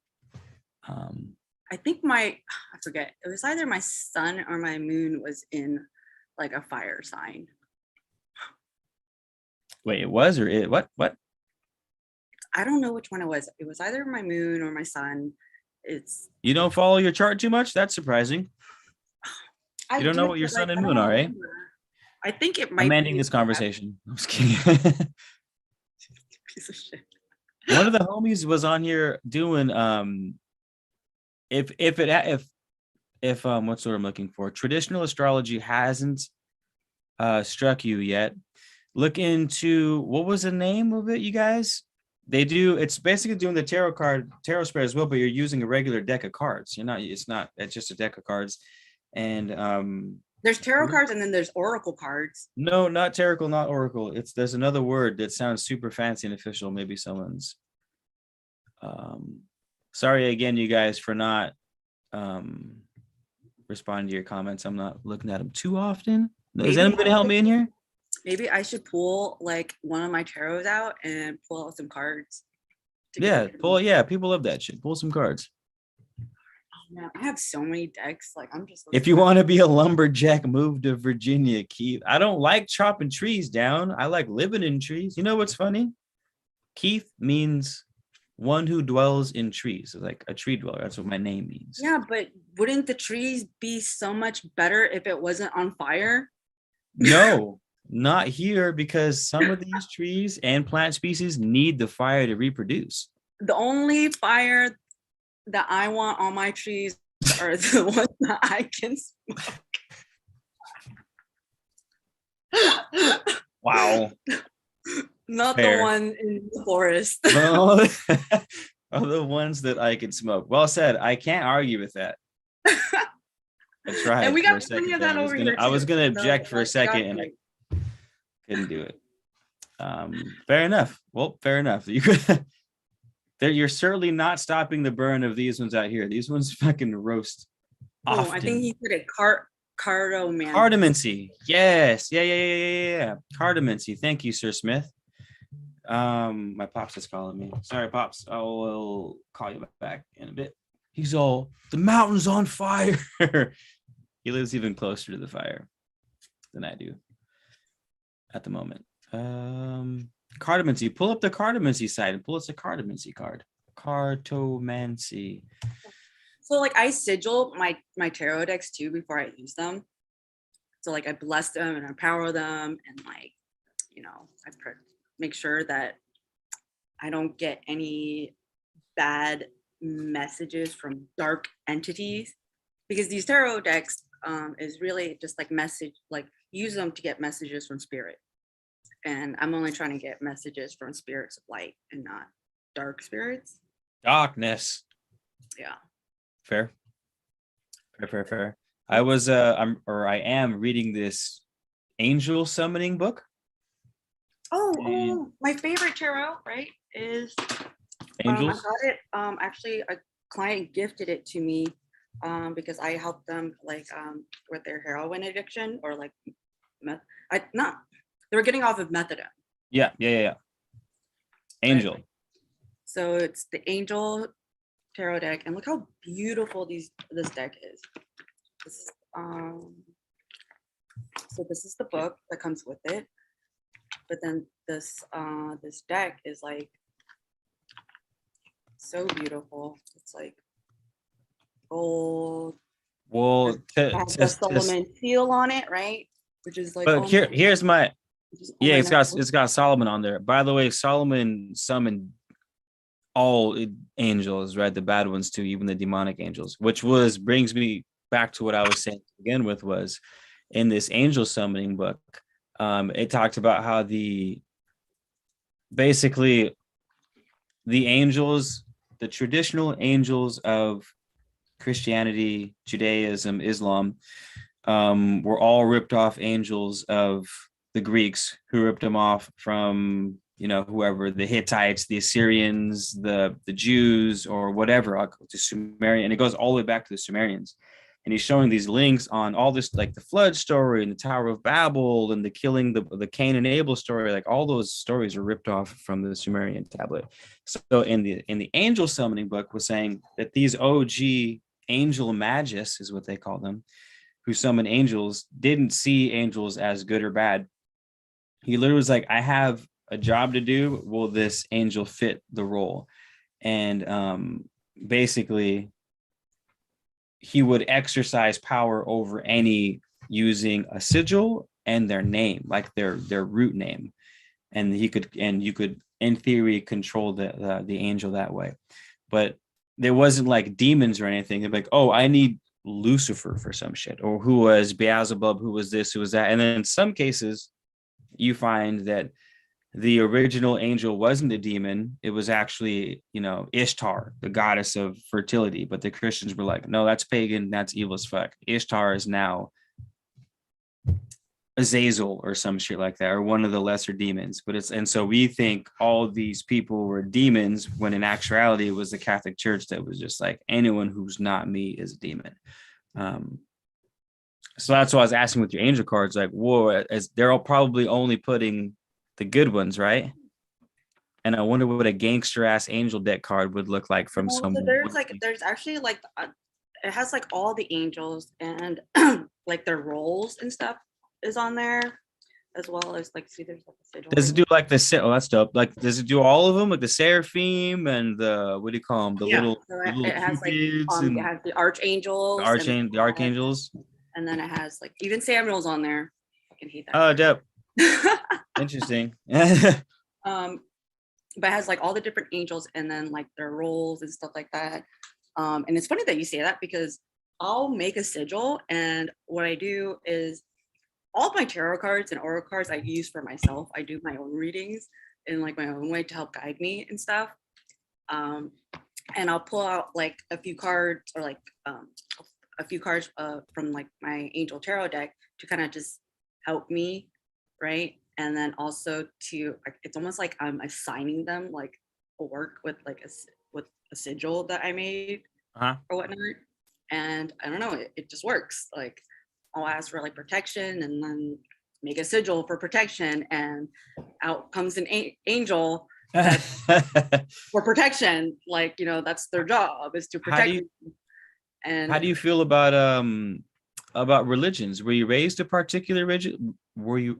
I think I forget. It was either my sun or my moon was in like a fire sign. Wait, it was or it? What? I don't know which one it was. It was either my moon or my sun. You don't follow your chart too much? That's surprising. You don't know what your sun and moon are, eh? I think it might. I'm ending this conversation. I'm just kidding. Piece of shit. One of the homies was on here doing if what's what I'm looking for. Traditional astrology hasn't struck you yet. Look into what was the name of it, you guys? It's basically doing the tarot spread as well, but you're using a regular deck of cards. It's just a deck of cards. And there's tarot cards and then there's oracle cards. No, not tarot, not oracle. There's another word that sounds super fancy and official. Maybe someone's sorry again, you guys, for not responding to your comments. I'm not looking at them too often. Is anyone going to help me in here? Maybe I should pull like one of my tarots out and pull out some cards. People love that shit. Pull some cards. Oh man, I have so many decks. Like I'm just. If you want to be a lumberjack, move to Virginia, Keith. I don't like chopping trees down. I like living in trees. You know what's funny? Keith means one who dwells in trees. So like a tree dweller. That's what my name means. Yeah, but wouldn't the trees be so much better if it wasn't on fire? No. Not here, because some of these trees and plant species need the fire to reproduce. The only fire that I want on my trees are the ones that I can smoke. Wow. Not Fair. The one in the forest. Are the ones that I can smoke. Well said. I can't argue with that. I tried. And we got plenty of that over here. I was going to object for a second and I couldn't do it. Fair enough. Well, fair enough. You're certainly not stopping the burn of these ones out here. These ones fucking roast. Oh, I think he said it. Cardomancy. Cardomancy. Yes. Yeah. Cardomancy. Thank you, Sir Smith. My pops is calling me. Sorry, pops. I will call you back in a bit. He's all, the mountain's on fire. He lives even closer to the fire than I do at the moment. Cardomancy. Pull up the cardomancy side and pull us a cardomancy card. Cartomancy. So like I sigil my tarot decks too before I use them. So like I bless them and empower them, and like, you know, I make sure that I don't get any bad messages from dark entities, because these tarot decks is really just like use them to get messages from spirit. And I'm only trying to get messages from spirits of light and not dark spirits. Darkness. Yeah. Fair. I am reading this angel summoning book. Oh, my favorite tarot, right, is Angels. I got it. Actually, a client gifted it to me because I helped them like with their heroin addiction or like they were getting off of methadone. Yeah. Angel. Right. So it's the Angel tarot deck, and look how beautiful this deck is. This is so this is the book that comes with it, but then this deck is like so beautiful. It's like gold. Well, the Solomon seal on it, right? Which is like. But here's my. Yeah, it's got Solomon on there. By the way, Solomon summoned all angels, right? The bad ones too, even the demonic angels, which brings me back to what I was saying to begin with, was in this angel summoning book, it talked about how basically the angels, the traditional angels of Christianity, Judaism, Islam, were all ripped off angels of the Greeks, who ripped them off from, whoever, the Hittites, the Assyrians, the Jews, or whatever, to Sumerian. And it goes all the way back to the Sumerians. And he's showing these links on all this, like the flood story and the Tower of Babel and the killing, the Cain and Abel story. Like all those stories are ripped off from the Sumerian tablet. So in the angel summoning book was saying that these OG angel magus, is what they call them, who summon angels, didn't see angels as good or bad. He literally was like, I have a job to do. Will this angel fit the role? And basically, he would exercise power over any using a sigil and their name, like their root name. And you could in theory control the angel that way. But there wasn't like demons or anything. They'd be like, oh, I need Lucifer for some shit, or who was Beelzebub, who was this, who was that. And then in some cases you find that the original angel wasn't a demon. It was actually, Ishtar, the goddess of fertility. But the Christians were like, no, that's pagan. That's evil as fuck. Ishtar is now Azazel or some shit like that, or one of the lesser demons. And so we think all these people were demons, when in actuality it was the Catholic Church that was just like, anyone who's not me is a demon. So that's why I was asking with your angel cards, like, whoa, as they're all probably only putting the good ones, right? And I wonder what a gangster ass angel deck card would look like from someone. So there's actually like it has like all the angels and like their roles and stuff is on there, as well as like, see, there's like a sigil. Does it do like the oh, that's dope. Like, does it do all of them, like the seraphim and the, what do you call them, the little it has like it has the archangels, the archangels, and then it has like even Samuel's on there. I can hate that. Oh, dope. Interesting. But it has like all the different angels and then like their roles and stuff like that. And it's funny that you say that, because I'll make a sigil, and what I do is all of my tarot cards and oracle cards I use for myself. I do my own readings in like my own way to help guide me and stuff. And I'll pull out like a few cards, or like a few cards from like my angel tarot deck to kind of just help me, right? And then also it's almost like I'm assigning them like a work with like a sigil that I made or whatnot. And I don't know, it just works. Like I'll ask for like protection, and then make a sigil for protection, and out comes an angel for protection. Like, that's their job, is to protect. And how do you feel about religions? Were you raised a particular religion? Were you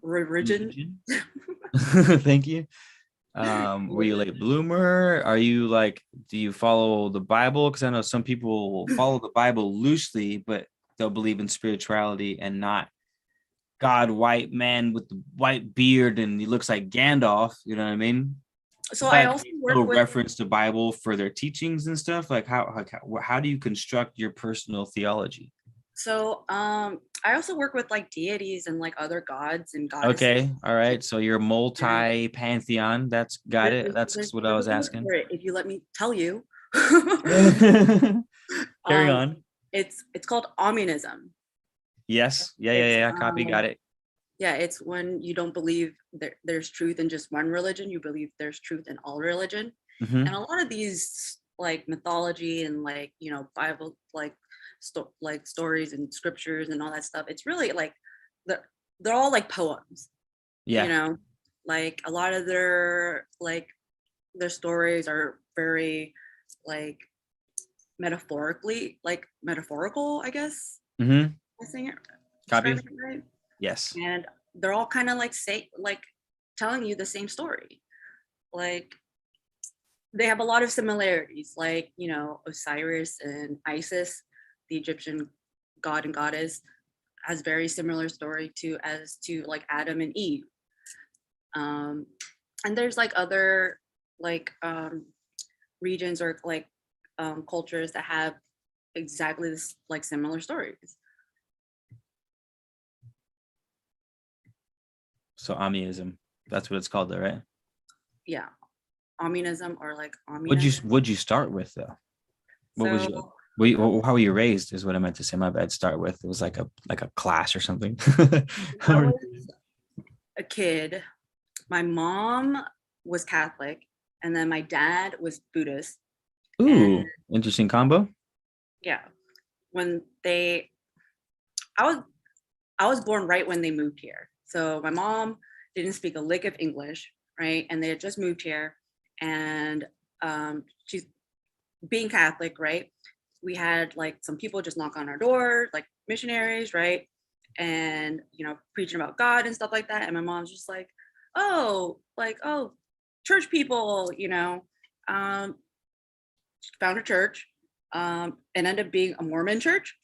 religion? Thank you. Were you a late bloomer? Are you like, do you follow the Bible? Because I know some people will follow the Bible loosely, but they'll believe in spirituality and not God, white man with the white beard, and he looks like Gandalf. You know what I mean? So I also work with reference to Bible for their teachings and stuff. Like how do you construct your personal theology? So I also work with like deities and like other gods and goddesses. Okay, all right. So you're multi-pantheon. That's got it. That's what I was asking. If you let me tell you. Carry on. It's called Omnism. Yes. Yeah. Copy. Got it. Yeah, it's when you don't believe there's truth in just one religion. You believe there's truth in all religion. Mm-hmm. And a lot of these like mythology and like, you know, Bible, like like stories and scriptures and all that stuff, it's really like they're all like poems. Yeah. You know, like a lot of their stories are very like metaphorical, I guess. Mm-hmm. I think it Copy. describing it right. Yes. And they're all kind of like telling you the same story. Like they have a lot of similarities, like, you know, Osiris and Isis, the Egyptian god and goddess, has very similar story to like Adam and Eve. And there's like other like regions or like cultures that have exactly this like similar stories. So Amiism, that's what it's called though, right? Yeah. Aminism or like What'd you start with though? How were you raised is what I meant to say. My bad. Start with, it was like a class or something. I was a kid. My mom was Catholic and then my dad was Buddhist. Ooh, interesting combo. Yeah. I was born right when they moved here. So my mom didn't speak a lick of English, right? And they had just moved here, and she's being Catholic, right? We had like some people just knock on our door, like missionaries, right? And, you know, preaching about God and stuff like that. And my mom's just like, oh, church people, you know, found a church, and ended up being a Mormon church.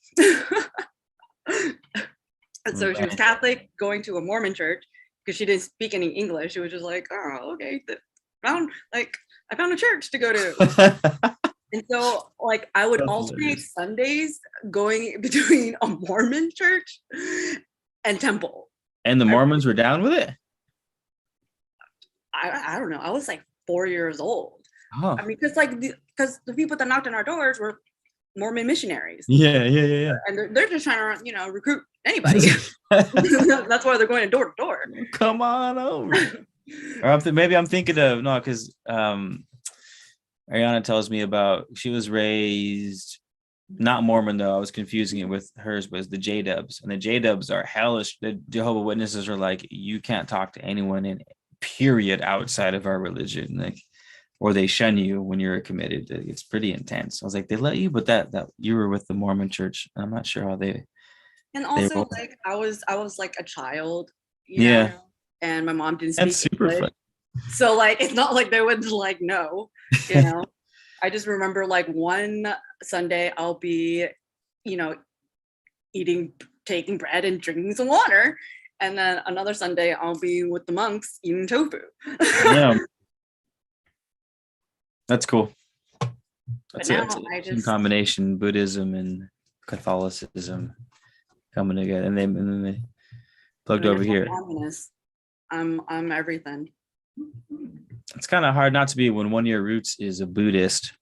And so she was Catholic, going to a Mormon church because she didn't speak any English. She was just like, oh, okay, I found a church to go to. And so like I would alternate Sundays going between a Mormon church and temple. And the Mormons were down with it? I don't know. I was like 4 years old. Oh. I mean, because the people that knocked on our doors were Mormon missionaries. Yeah. And they're just trying to, you know, recruit anybody. That's why they're going door to door. Come on over. Or maybe I'm thinking of, no, because Ariana tells me about, she was raised not Mormon though. I was confusing it with hers, was the J-Dubs, and the J-Dubs are hellish. The Jehovah's Witnesses are like, you can't talk to anyone in period outside of our religion, like, or they shun you when you're committed. It's pretty intense. I was like, they let you, but that you were with the Mormon church. I'm not sure how they. And also, like, I was like a child, you know, and my mom didn't speak English. Super fun. So like, it's not like they would like know, you know. I just remember like one Sunday I'll be, you know, taking bread and drinking some water, and then another Sunday I'll be with the monks eating tofu. Yeah. That's cool. That's a combination, Buddhism and Catholicism coming together, and then they plugged over here. I'm everything. It's kind of hard not to be when one of your roots is a Buddhist,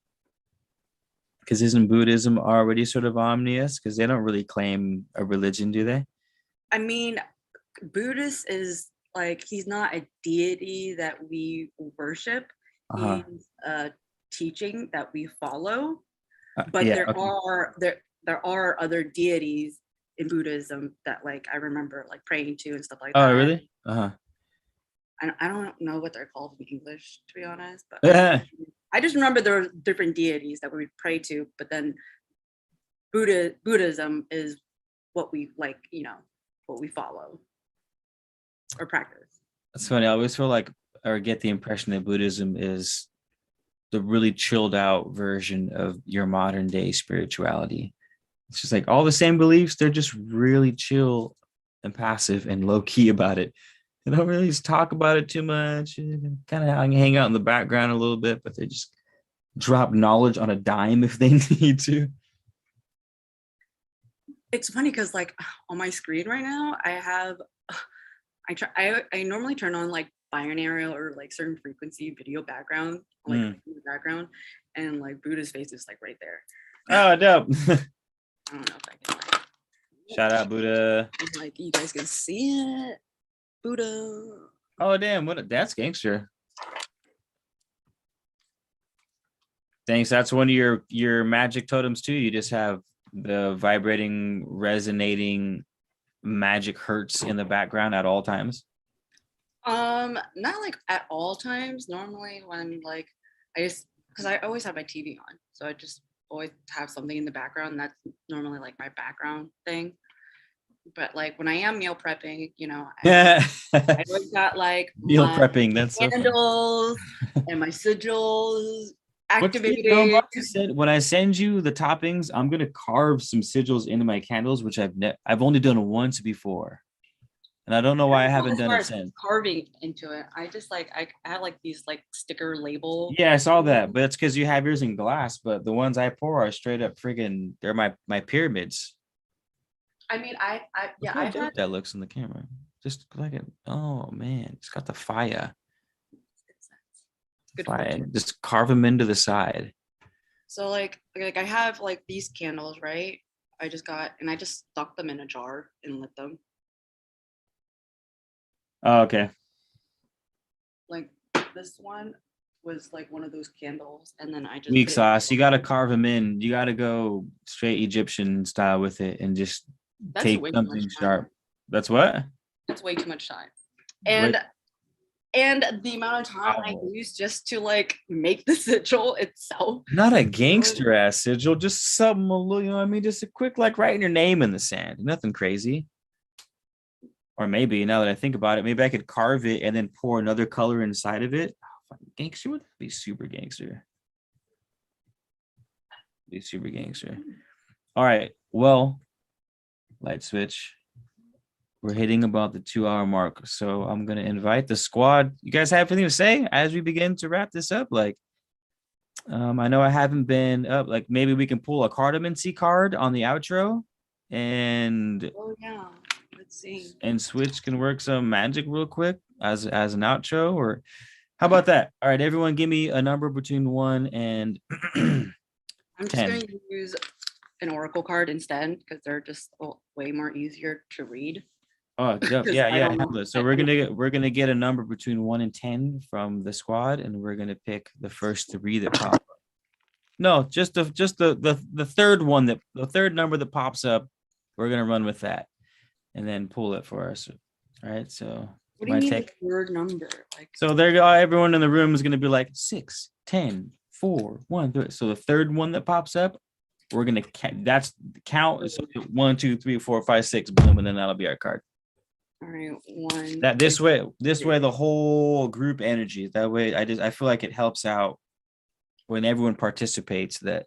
because isn't Buddhism already sort of omnious? Because they don't really claim a religion, do they? I mean, Buddhist is like, he's not a deity that we worship. He's a teaching that we follow, but there are other deities in Buddhism that like I remember like praying to and stuff like that. Oh, really? I don't know what they're called in English, to be honest, but I just remember there were different deities that we would pray to, but then Buddhism is what we like, you know, what we follow or practice. That's funny. I always feel like, or get the impression that Buddhism is the really chilled out version of your modern day spirituality. It's just like all the same beliefs. They're just really chill and passive and low key about it. They don't really just talk about it too much. Kind of hang out in the background a little bit, but they just drop knowledge on a dime if they need to. It's funny because like on my screen right now, I normally turn on like binary or like certain frequency video background, like background, and like Buddha's face is like right there. Oh, dope. I don't know if I can like, shout out Buddha. Like you guys can see it. Buddha. Oh damn, that's gangster. Thanks. That's one of your magic totems too. You just have the vibrating, resonating magic hertz in the background at all times. Not like at all times. Normally when like because I always have my TV on, so I just always have something in the background. That's normally like my background thing. But like when I am meal prepping, I always got like meal prepping. That's candles and my sigils activated. When I send you the toppings, I'm gonna carve some sigils into my candles, which I've only done once before. And I don't know why I haven't done it since. Carving into it. I just like I have like these like sticker label. Yeah, I saw that, but it's because you have yours in glass. But the ones I pour are straight up friggin'. They're my pyramids. I mean, I that looks in the camera. Just like it. Oh man, it's got the fire. Fire. Just carve them into the side. So like I have like these candles, right? I just stuck them in a jar and lit them. Oh, okay. Like this one was like one of those candles, and then I just weak sauce. You got to carve them in. You got to go straight Egyptian style with it, and just take something sharp. That's what? That's way too much time, and the amount of time I use just to like make the sigil itself. Not a gangster ass sigil, just something a little. You know what I mean? Just a quick like writing your name in the sand. Nothing crazy. Or maybe now that I think about it, maybe I could carve it and then pour another color inside of it. Oh, gangster would be super gangster. Be super gangster. All right. Well, Lightswitch, we're hitting about the 2-hour mark. So I'm gonna invite the squad. You guys have anything to say as we begin to wrap this up? Like, I know I haven't been up. Like, maybe we can pull a cardamancy card on the outro, and let's see. And Switch can work some magic real quick as an outro, or how about that? All right, everyone, give me a number between 1 and I'm just going to use an oracle card instead because they're just way more easier to read. Oh, yeah. So we're gonna get a number between 1 and 10 from the squad, and we're gonna pick the first 3 that pop up. No, just the third one the third number that pops up. We're gonna run with that, and then pull it for us. All right. So what do you mean the third number? Like, so everyone in the room is gonna be like 6, 10, 4, 1, 3. So the third one that pops up, we're gonna that's the count. So 1, 2, 3, 4, 5, 6, boom, and then that'll be our card. All right, 1. That this way the whole group energy. That way, I feel like it helps out when everyone participates. That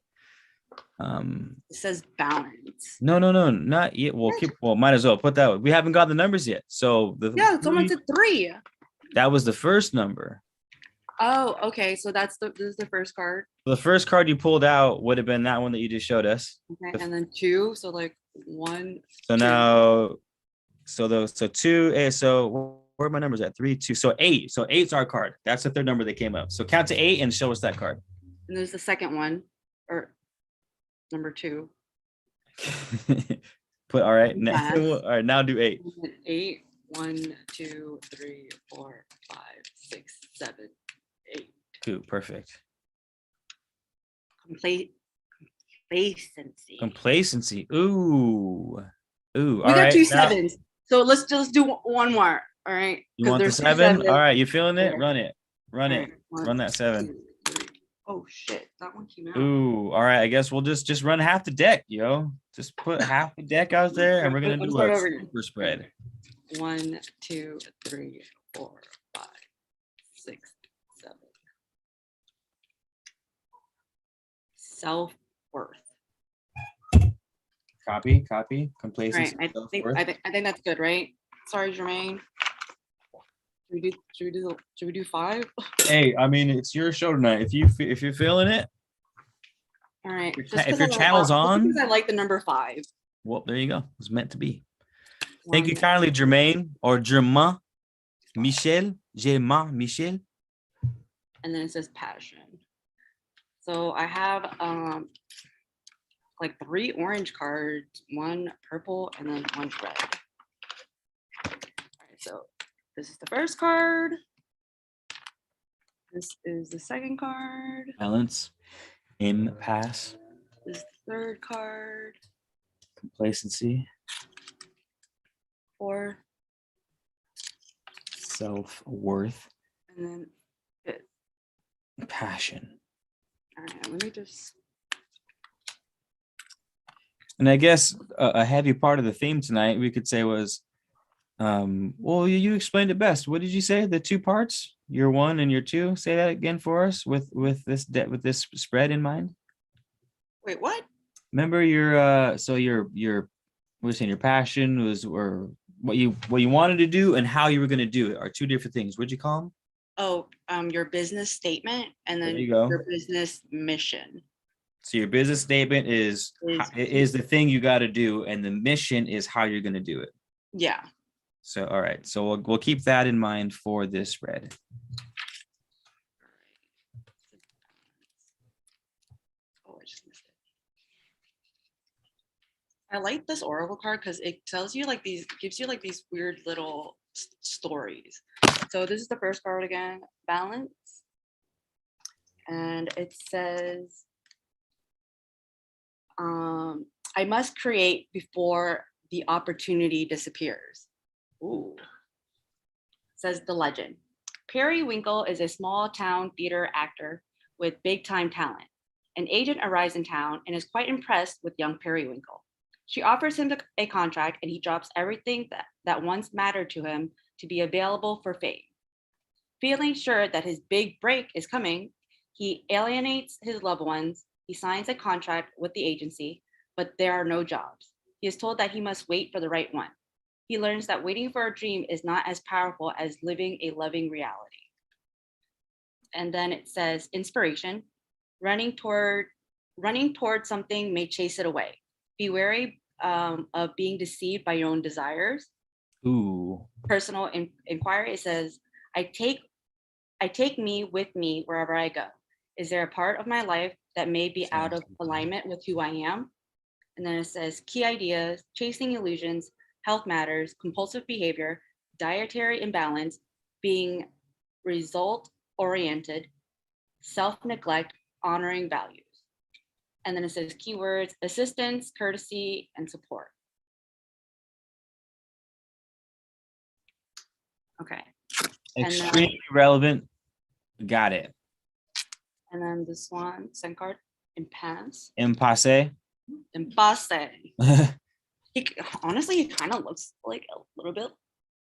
it says balance. No, not yet. Well, might as well put that. We haven't got the numbers yet. So someone said 3. That was the first number. Oh, okay. So this is the first card. The first card you pulled out would have been that one that you just showed us. Okay, and then 2. So like 1. So 2. Now, so 2. So where are my numbers at? 3, 2. So 8. So 8's our card. That's the third number that came up. So count to 8 and show us that card. And there's the second one, or number 2. All right. Now do 8. 8. 1, 2, 3, 4, 5, 6, 7, 8. Cool. Perfect. Complacency. Ooh. We got 2 7s. So let's just do one more. All right. You want the 7? All right. You feeling it? Run it. Run it. Run that 7. 2, 3. Oh shit. That one came out. Ooh. All right. I guess we'll just run half the deck, yo. Just put half the deck out there, and we're gonna do a super spread. 1, 2, 3, 4, 5, 6, 7. Self-worth. Copy. Complacency. Right. I think that's good, right? Sorry, Jermaine. Should we do 5? Hey, I mean, it's your show tonight. If you're feeling it. All right. If your channel's on. Because I like the number 5. Well, there you go. It's meant to be. Thank you kindly, Jermaine, or Germain Michel. Germain Michel. And then it says passion. So I have like 3 orange cards, 1 purple, and then 1 red. All right, so this is the first card. This is the second card. Balance. Impasse. This third card. Complacency. 4. Self-worth. And then it. Passion. All right, let me just. And I guess a heavy part of the theme tonight we could say was, well, you explained it best. What did you say? The 2 parts, your 1 and your 2. Say that again for us with this spread in mind. Wait, what? Remember your we're saying your passion was, or what you wanted to do and how you were going to do it are 2 different things. What'd you call them? Oh, your business statement and then your business mission. So your business statement is the thing you got to do, and the mission is how you're going to do it. Yeah. So all right, so we'll keep that in mind for this spread. Oh, I just missed it. I like this oracle card because it tells you gives you these weird little stories. So this is the first card again, balance. And it says, I must create before the opportunity disappears. Ooh. Says the legend. Periwinkle is a small town theater actor with big time talent. An agent arrives in town and is quite impressed with young Periwinkle. She offers him a contract and he drops everything that once mattered to him to be available for fame. Feeling sure that his big break is coming, he alienates his loved ones. He signs a contract with the agency, but there are no jobs. He is told that he must wait for the right one. He learns that waiting for a dream is not as powerful as living a loving reality. And then it says, inspiration, running toward something may chase it away. Be wary of being deceived by your own desires. Ooh. Personal inquiry, it says, I take me with me wherever I go. Is there a part of my life that may be out of alignment with who I am? And then it says, key ideas, chasing illusions, health matters, compulsive behavior, dietary imbalance, being result-oriented, self-neglect, honoring values. And then it says keywords, assistance, courtesy, and support. Okay. Extremely relevant. Got it. And then this one, second card, impasse. Impasse. Impasse. Honestly, he kind of looks like a little bit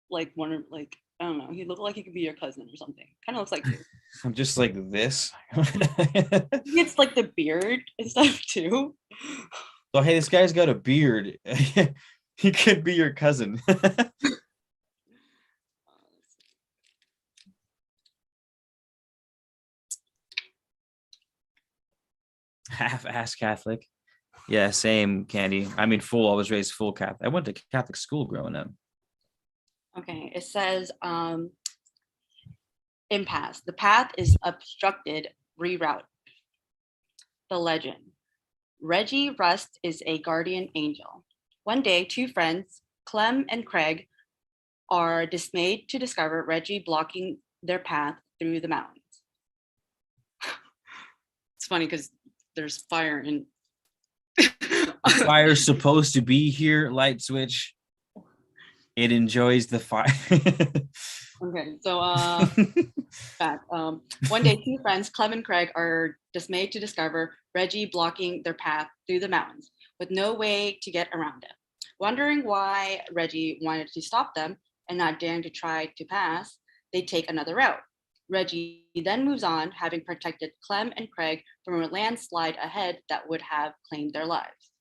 like one of I don't know. He looked like he could be your cousin or something. Kind of looks like you. I'm just like this. It's like the beard and stuff too. So hey, this guy's got a beard. He could be your cousin. Half-ass Catholic. Yeah, same, Candy. I mean, I was raised full Catholic. I went to Catholic school growing up. Okay, it says impasse. The path is obstructed, reroute. The legend. Reggie Rust is a guardian angel. One day, 2 friends, Clem and Craig, are dismayed to discover Reggie blocking their path through the mountains. It's funny because there's fire in. Fire's supposed to be here, Lightswitch. It enjoys the fire. Okay, so one day, 2 friends, Clem and Craig, are dismayed to discover Reggie blocking their path through the mountains with no way to get around it. Wondering why Reggie wanted to stop them and not daring to try to pass, they take another route. Reggie then moves on, having protected Clem and Craig from a landslide ahead that would have claimed their lives.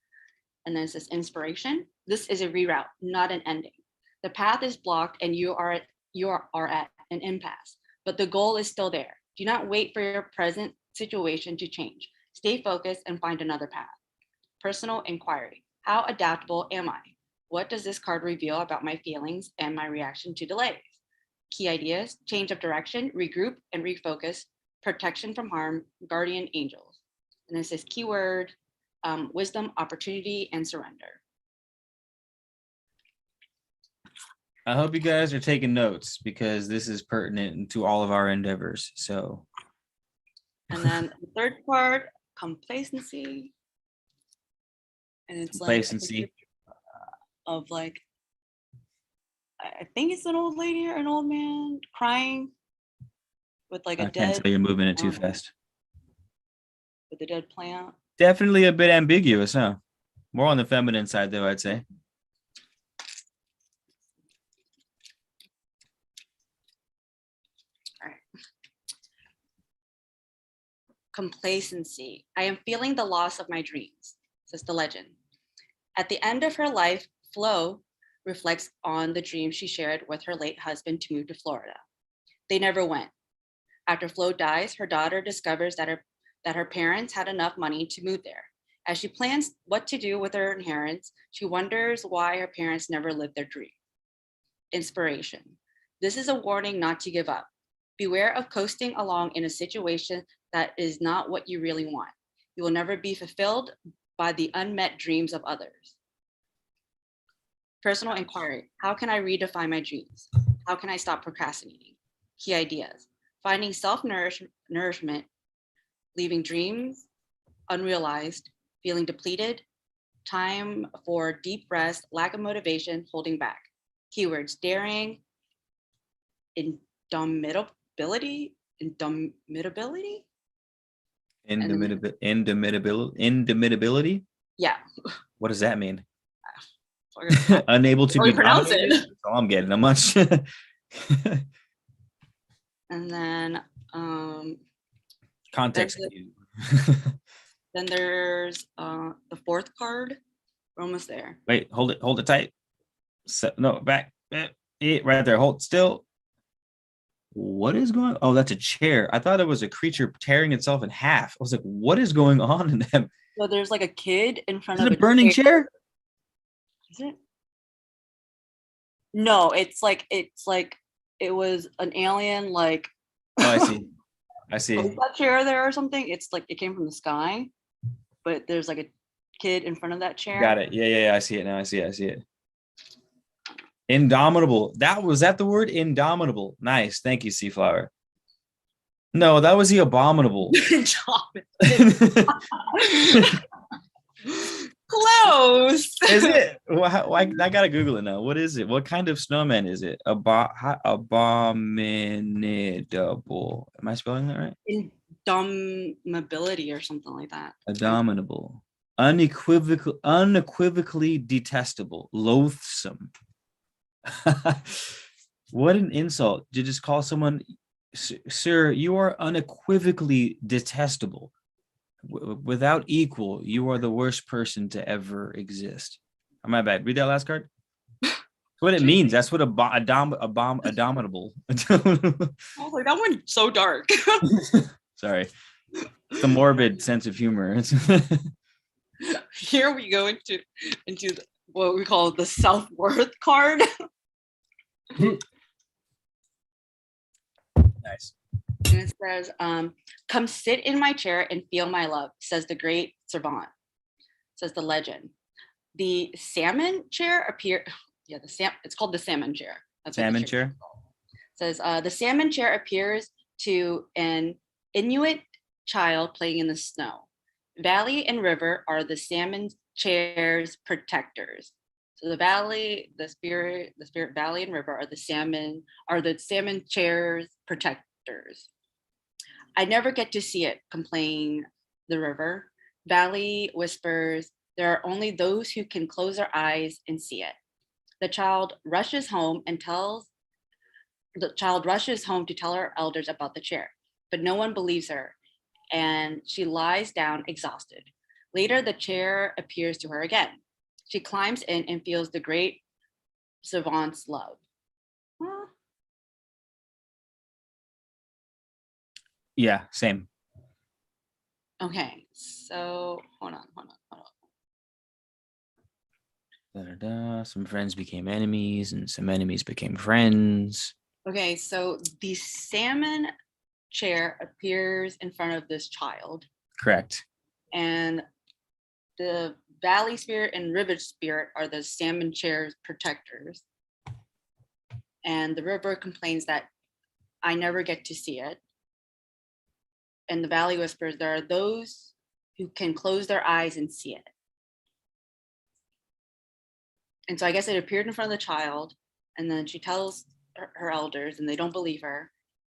And then it says inspiration. This is a reroute, not an ending. The path is blocked and you are at an impasse, but the goal is still there. Do not wait for your present situation to change. Stay focused and find another path. Personal inquiry. How adaptable am I? What does this card reveal about my feelings and my reaction to delays? Key ideas, change of direction, regroup and refocus, protection from harm, guardian angels. And this is keyword, wisdom, opportunity, and surrender. I hope you guys are taking notes because this is pertinent to all of our endeavors. So. And then the third complacency. And it's complacency. Like of like, I think it's an old lady or an old man crying with like a dead. Can't tell you're moving it too fast. With a dead plant. Definitely a bit ambiguous, huh? More on the feminine side, though, I'd say. All right. Complacency. I am feeling the loss of my dreams, says the legend. At the end of her life, Flo reflects on the dream she shared with her late husband to move to Florida. They never went. After Flo dies, her daughter discovers that her parents had enough money to move there. As she plans what to do with her inheritance, she wonders why her parents never lived their dream. Inspiration. This is a warning not to give up. Beware of coasting along in a situation that is not what you really want. You will never be fulfilled by the unmet dreams of others. Personal inquiry. How can I redefine my dreams? How can I stop procrastinating? Key ideas. Finding self-nourishment, leaving dreams unrealized, feeling depleted, time for deep rest, lack of motivation, holding back. Keywords: daring, indomitability, indomitability. Yeah. What does that mean? Unable to be pronounce it. That's all I'm getting. I'm much. And then context. Then there's the fourth card. We're almost there. Wait, hold it tight. No, back. Right there. Hold still. What is going on? Oh, that's a chair. I thought it was a creature tearing itself in half. I was like, what is going on in them? So there's like a kid in front of a burning chair. Is it? No, it's like it was an alien, like. Oh, I see. Is that chair there or something? It's like it came from the sky, but there's like a kid in front of that chair. Got it. Yeah. I see it now. I see it. Indomitable. Was that the word? Indomitable. Nice. Thank you, Seaflower. No, that was the abominable. Close. Is it? Well, I gotta Google it now. What is it? What kind of snowman is it? Abominable. Am I spelling that right? Indomitability or something like that. Abominable. Unequivocally detestable. Loathsome. What an insult. You just call someone, sir, you are unequivocally detestable. Without equal, you are the worst person to ever exist. Oh, my bad. Read that last card. That's what it means. That's what abominable. I was like, that went so dark. Sorry. It's the morbid sense of humor. Here we go into what we call the self-worth card. Nice. And it says, come sit in my chair and feel my love, says the great savant, says the legend. The salmon chair it's called the salmon chair. That's salmon chair. Says the salmon chair appears to an Inuit child playing in the snow. Valley and river are the salmon chair's protectors. So the valley, the spirit valley and river are the salmon chair's protectors. I never get to see it, complained the river. Valley whispers, there are only those who can close their eyes and see it. The child rushes home to tell her elders about the chair, but no one believes her, and she lies down exhausted. Later, the chair appears to her again. She climbs in and feels the great savant's love. Huh? Yeah, same. Okay, so hold on. Some friends became enemies and some enemies became friends. Okay, so the salmon chair appears in front of this child. Correct. And the valley spirit and river spirit are the salmon chair's protectors. And the river complains that I never get to see it. And the valley whispers, there are those who can close their eyes and see it. And so I guess it appeared in front of the child, and then she tells her elders, and they don't believe her.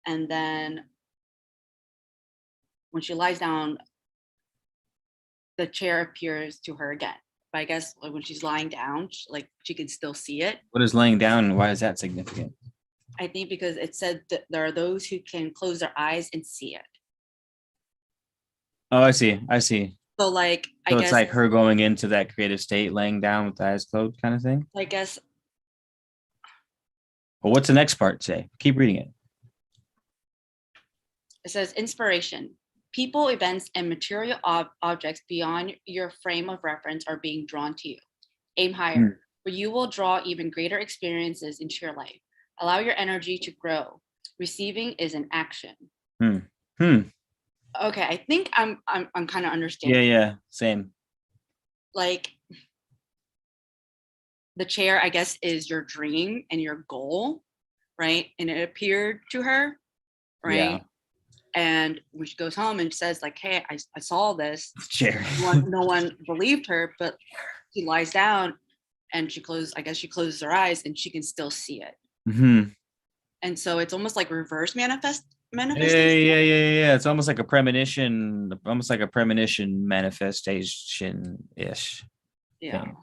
And then when she lies down, the chair appears to her again. But I guess when she's lying down, she can still see it. What is laying down, and why is that significant? I think because it said that there are those who can close their eyes and see it. Oh, I see. So like, I guess it's like her going into that creative state, laying down with the eyes closed kind of thing? I guess. Well, what's the next part say? Keep reading it. It says inspiration. People, events, and material objects beyond your frame of reference are being drawn to you. Aim higher, where you will draw even greater experiences into your life. Allow your energy to grow. Receiving is an action. Okay, I think I'm kind of understanding. Yeah, same. Like, the chair, I guess, is your dream and your goal, right? And it appeared to her, right? Yeah. And when she goes home and says, like, hey, I saw this chair. No one believed her, but she lies down and she closes her eyes and she can still see it. And so it's almost like reverse manifestation. Yeah. It's almost like a premonition, manifestation-ish. Yeah. Thing.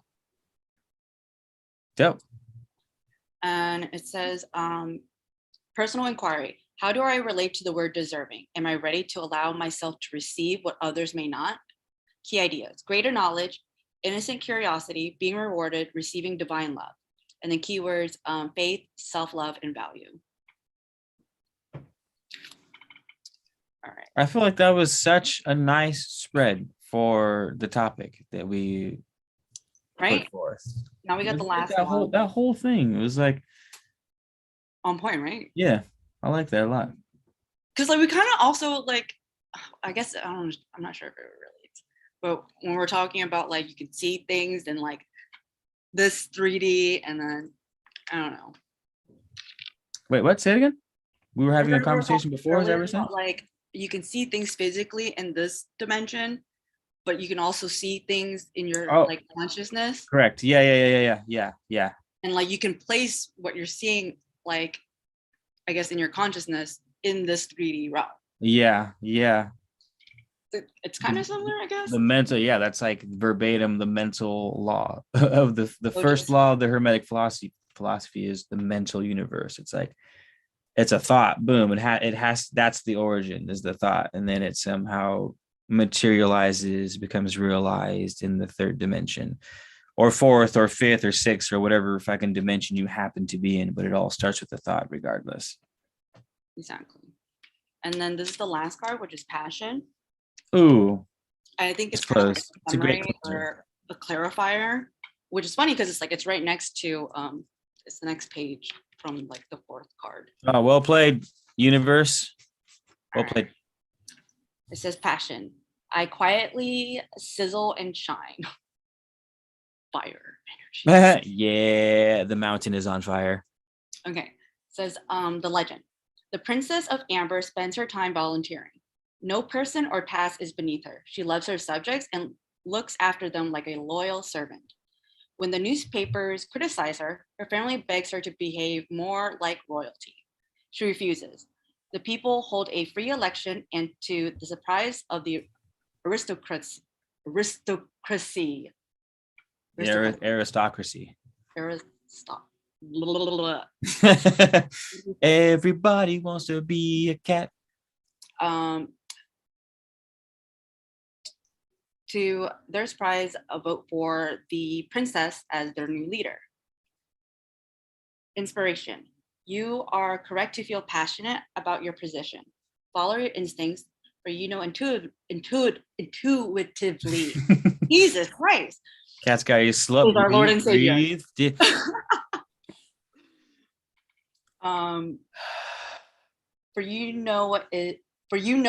Dope. And it says, personal inquiry. How do I relate to the word deserving? Am I ready to allow myself to receive what others may not? Key ideas: greater knowledge, innocent curiosity, being rewarded, receiving divine love. And then keywords, faith, self-love, and value. All right. I feel like that was such a nice spread for the topic that we put forth. Now we got the last one. That whole thing, it was like on point, right? Yeah, I like that a lot. Because like we kind of also like, I guess I'm not sure if it relates, but when we're talking about like you can see things and like this 3D, and then I don't know. Wait, what? Say it again. We were having a conversation before. Is that what you're saying? Like you can see things physically in this dimension, but you can also see things in your like consciousness. Correct. Yeah. And like you can place what you're seeing, like I guess in your consciousness, in this 3D realm. Yeah. It's kind of similar, I guess. The mental, that's like verbatim the mental law of the first law of the Hermetic philosophy is the mental universe. It's like it's a thought, boom, it has that's the origin, is the thought, and then it somehow materializes, becomes realized in the third dimension, or fourth, or fifth, or sixth, or whatever fucking dimension you happen to be in. But it all starts with a thought, regardless. Exactly. And then this is the last card, which is passion. Ooh, I think it's close. Like it's a great or a clarifier, which is funny because it's right next to it's the next page from like the fourth card. Oh, well played, universe. Well played. It says passion. I quietly sizzle and shine. Fire energy. Yeah, the mountain is on fire. Okay. It says the legend. The Princess of Amber spends her time volunteering. No person or task is beneath her. She loves her subjects and looks after them like a loyal servant. When the newspapers criticize her, her family begs her to behave more like royalty. She refuses. The people hold a free election, and to the surprise of the aristocracy. Everybody wants to be a cat. To their surprise, a vote for the princess as their new leader. Inspiration. You are correct to feel passionate about your position. Follow your instincts, for you know intuitively. Jesus Christ. Cat's got you slow. Our Lord and Savior. For you know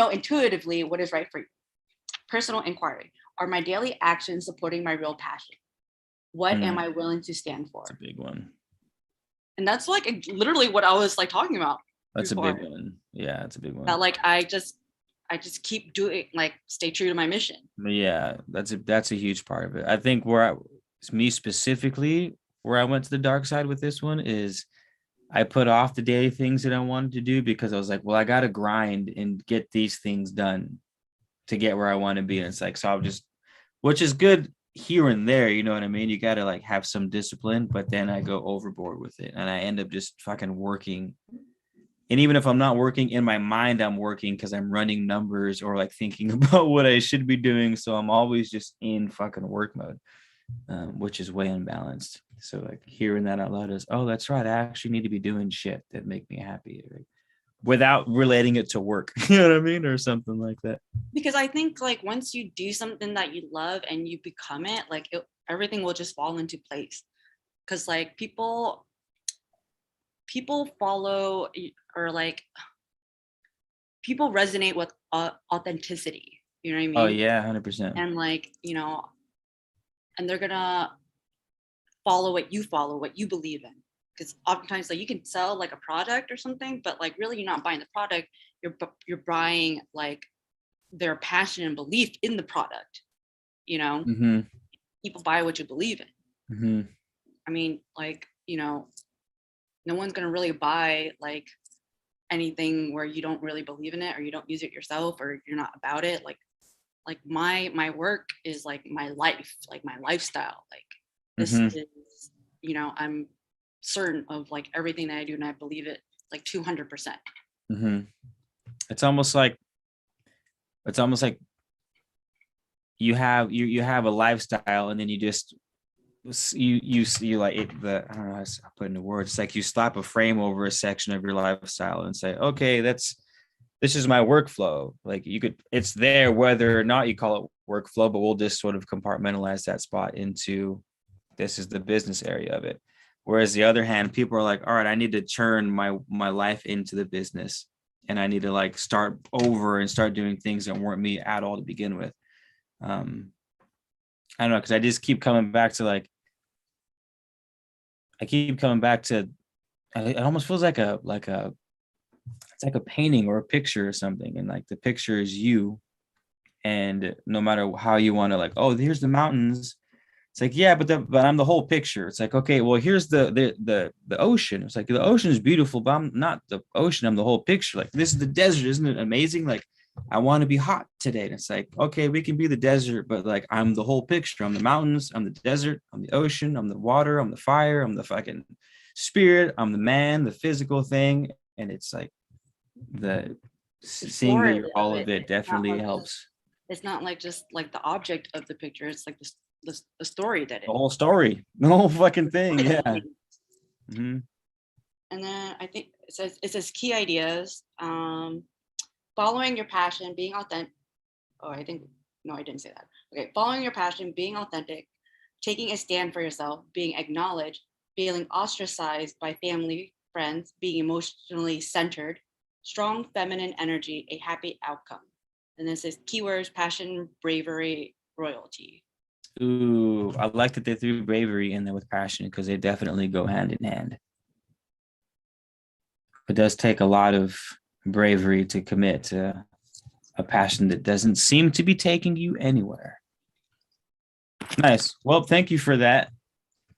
intuitively what is right for you. Personal inquiry. Are my daily actions supporting my real passion? What am I willing to stand for? That's a big one. And that's like literally what I was like talking about. That's before. A big one. Yeah, it's a big one. That like I just I just keep doing, like, stay true to my mission. Yeah, that's a huge part of it. I think me specifically, where I went to the dark side with this one is I put off the daily things that I wanted to do because I was like, well, I got to grind and get these things done to get where I want to be. And it's like, so I'll just, which is good here and there, you know what I mean? You got to like have some discipline, but then I go overboard with it and I end up just fucking working. And even if I'm not working in my mind, I'm working because I'm running numbers or like thinking about what I should be doing. So I'm always just in fucking work mode, which is way unbalanced. So like hearing that out loud is, oh, that's right. I actually need to be doing shit that make me happy, right? Without relating it to work, you know what I mean? Or something like that. Because I think like once you do something that you love and you become it, like everything will just fall into place. Because like people follow, or like people resonate with authenticity, you know what I mean? Oh yeah, 100%. And like, you know, and they're gonna follow what you believe in. Because oftentimes like you can sell like a product or something, but like really you're not buying the product, you're buying like their passion and belief in the product, you know? Mm-hmm. People buy what you believe in. Mm-hmm. I mean, like, you know, no one's gonna really buy like anything where you don't really believe in it or you don't use it yourself or you're not about it. Like my work is like my life, like my lifestyle. Like this is, you know, I'm certain of like everything that I do and I believe it like 200%. Mm-hmm. It's almost like you have a lifestyle and then you just you like it, I don't know how to put it into words. It's like you slap a frame over a section of your lifestyle and say, okay, this is my workflow. Like it's there whether or not you call it workflow, but we'll just sort of compartmentalize that spot into this is the business area of it. Whereas the other hand, people are like, all right, I need to turn my life into the business and I need to like start over and start doing things that weren't me at all to begin with. I don't know, because I just keep coming back to like, it almost feels like it's like a painting or a picture or something. And like the picture is you. And no matter how you want to like, oh, here's the mountains. It's like, yeah, but I'm the whole picture. It's like, okay, well, here's the ocean. It's like the ocean is beautiful, but I'm not the ocean. I'm the whole picture. Like this is the desert. Isn't it amazing? Like I want to be hot today. And it's like, okay, we can be the desert, but like I'm the whole picture. I'm the mountains, I'm the desert, I'm the ocean, I'm the water, I'm the fire, I'm the fucking spirit, I'm the man, the physical thing. And it's like the seeing that you're all of it definitely helps. It's not like just like the object of the picture, it's like the story that the whole story, the whole fucking thing. Yeah. Mm-hmm. And then I think it says key ideas. Following your passion, being authentic. Oh, I didn't say that. Okay, following your passion, being authentic, taking a stand for yourself, being acknowledged, feeling ostracized by family, friends, being emotionally centered, strong feminine energy, a happy outcome. And this is keywords: passion, bravery, royalty. Ooh, I like that they threw bravery in there with passion because they definitely go hand in hand. It does take a lot of bravery to commit to a passion that doesn't seem to be taking you anywhere. Nice. Well, thank you for that,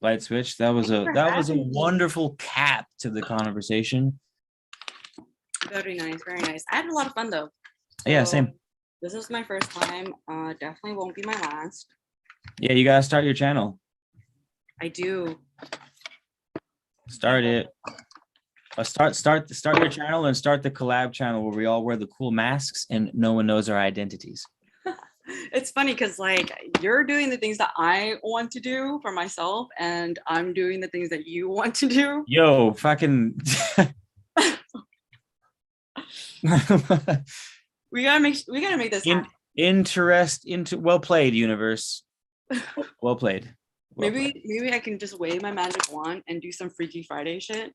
Lightswitch. That was a wonderful cap to the conversation. Very nice, very nice. I had a lot of fun though. So, yeah, same. This is my first time. Definitely won't be my last. Yeah, you gotta start your channel. I do. Start it. Start your channel and start the collab channel where we all wear the cool masks and no one knows our identities. It's funny because like you're doing the things that I want to do for myself and I'm doing the things that you want to do. Yo, fucking we gotta make this happen. Well played, universe. Well played. Maybe I can just wave my magic wand and do some Freaky Friday shit.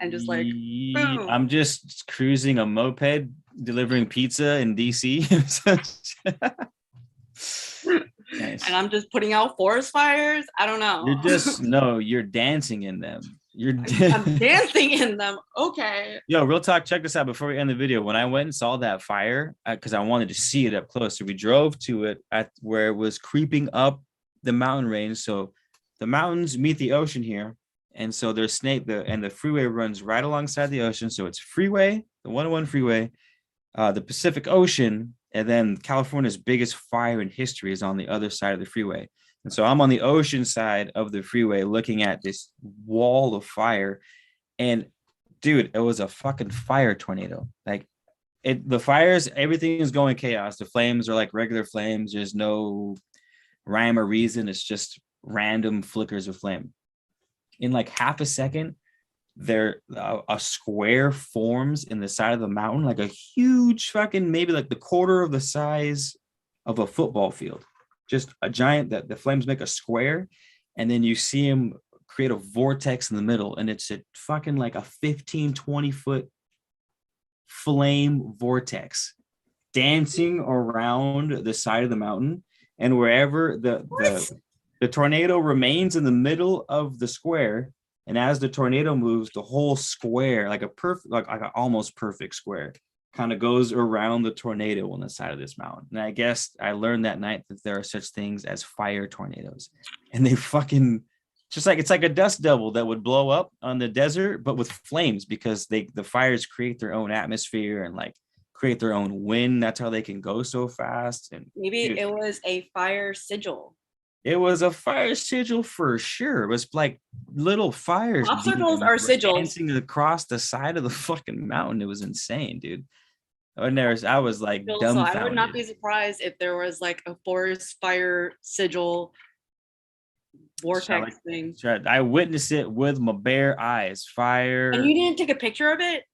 And just like boom. I'm just cruising a moped delivering pizza in DC. Nice. And I'm just putting out forest fires. I don't know. You're dancing in them. I'm dancing in them. Okay. Yo, real talk. Check this out before we end the video. When I went and saw that fire, because I wanted to see it up close, so we drove to it at where it was creeping up the mountain range. So the mountains meet the ocean here, and so there's the freeway runs right alongside the ocean. So it's freeway, the 101 freeway, the Pacific Ocean, and then California's biggest fire in history is on the other side of the freeway. And so I'm on the ocean side of the freeway looking at this wall of fire. And dude, it was a fucking fire tornado. Like the fires, everything is going chaos. The flames are like regular flames. There's no rhyme or reason. It's just random flickers of flame. In like half a second, a square forms in the side of the mountain, like a huge fucking, maybe like the quarter of the size of a football field. Just a giant, that the flames make a square, and then you see him create a vortex in the middle, and it's a fucking like a 15-20 foot flame vortex dancing around the side of the mountain. And wherever the tornado remains in the middle of the square, and as the tornado moves, the whole square, like an almost perfect square, kind of goes around the tornado on the side of this mountain. And I guess I learned that night that there are such things as fire tornadoes, and they fucking just like, it's like a dust devil that would blow up on the desert, but with flames, because the fires create their own atmosphere and like create their own wind. That's how they can go so fast. And maybe it was a fire sigil. It was a fire sigil for sure. It was like little fires. Obstacles are sigils dancing across the side of the fucking mountain. It was insane, dude. I was like dumbfounded. So I would not be surprised if there was like a forest fire sigil vortex thing. I witnessed it with my bare eyes. Fire. And you didn't take a picture of it?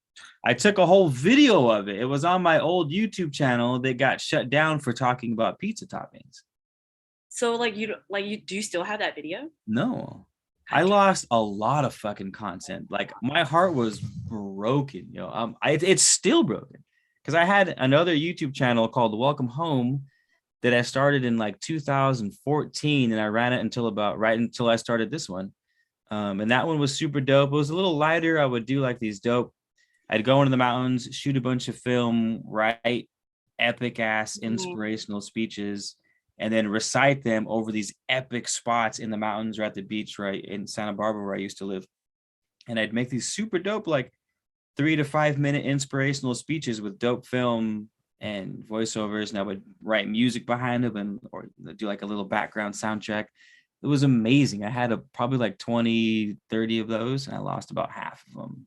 I took a whole video of it. It was on my old YouTube channel that got shut down for talking about pizza toppings. So do you still have that video? No. I lost a lot of fucking content. Like my heart was broken, it's still broken. Because I had another YouTube channel called Welcome Home that I started in like 2014, and I ran it until I started this one. And that one was super dope. It was a little lighter. I would do like these dope. I'd go into the mountains, shoot a bunch of film, write epic ass inspirational speeches, and then recite them over these epic spots in the mountains or at the beach, right in Santa Barbara, where I used to live. And I'd make these super dope, like 3 to 5 minute inspirational speeches with dope film and voiceovers, and I would write music behind them or do like a little background sound check. It was amazing. I had probably like 20, 30 of those, and I lost about half of them.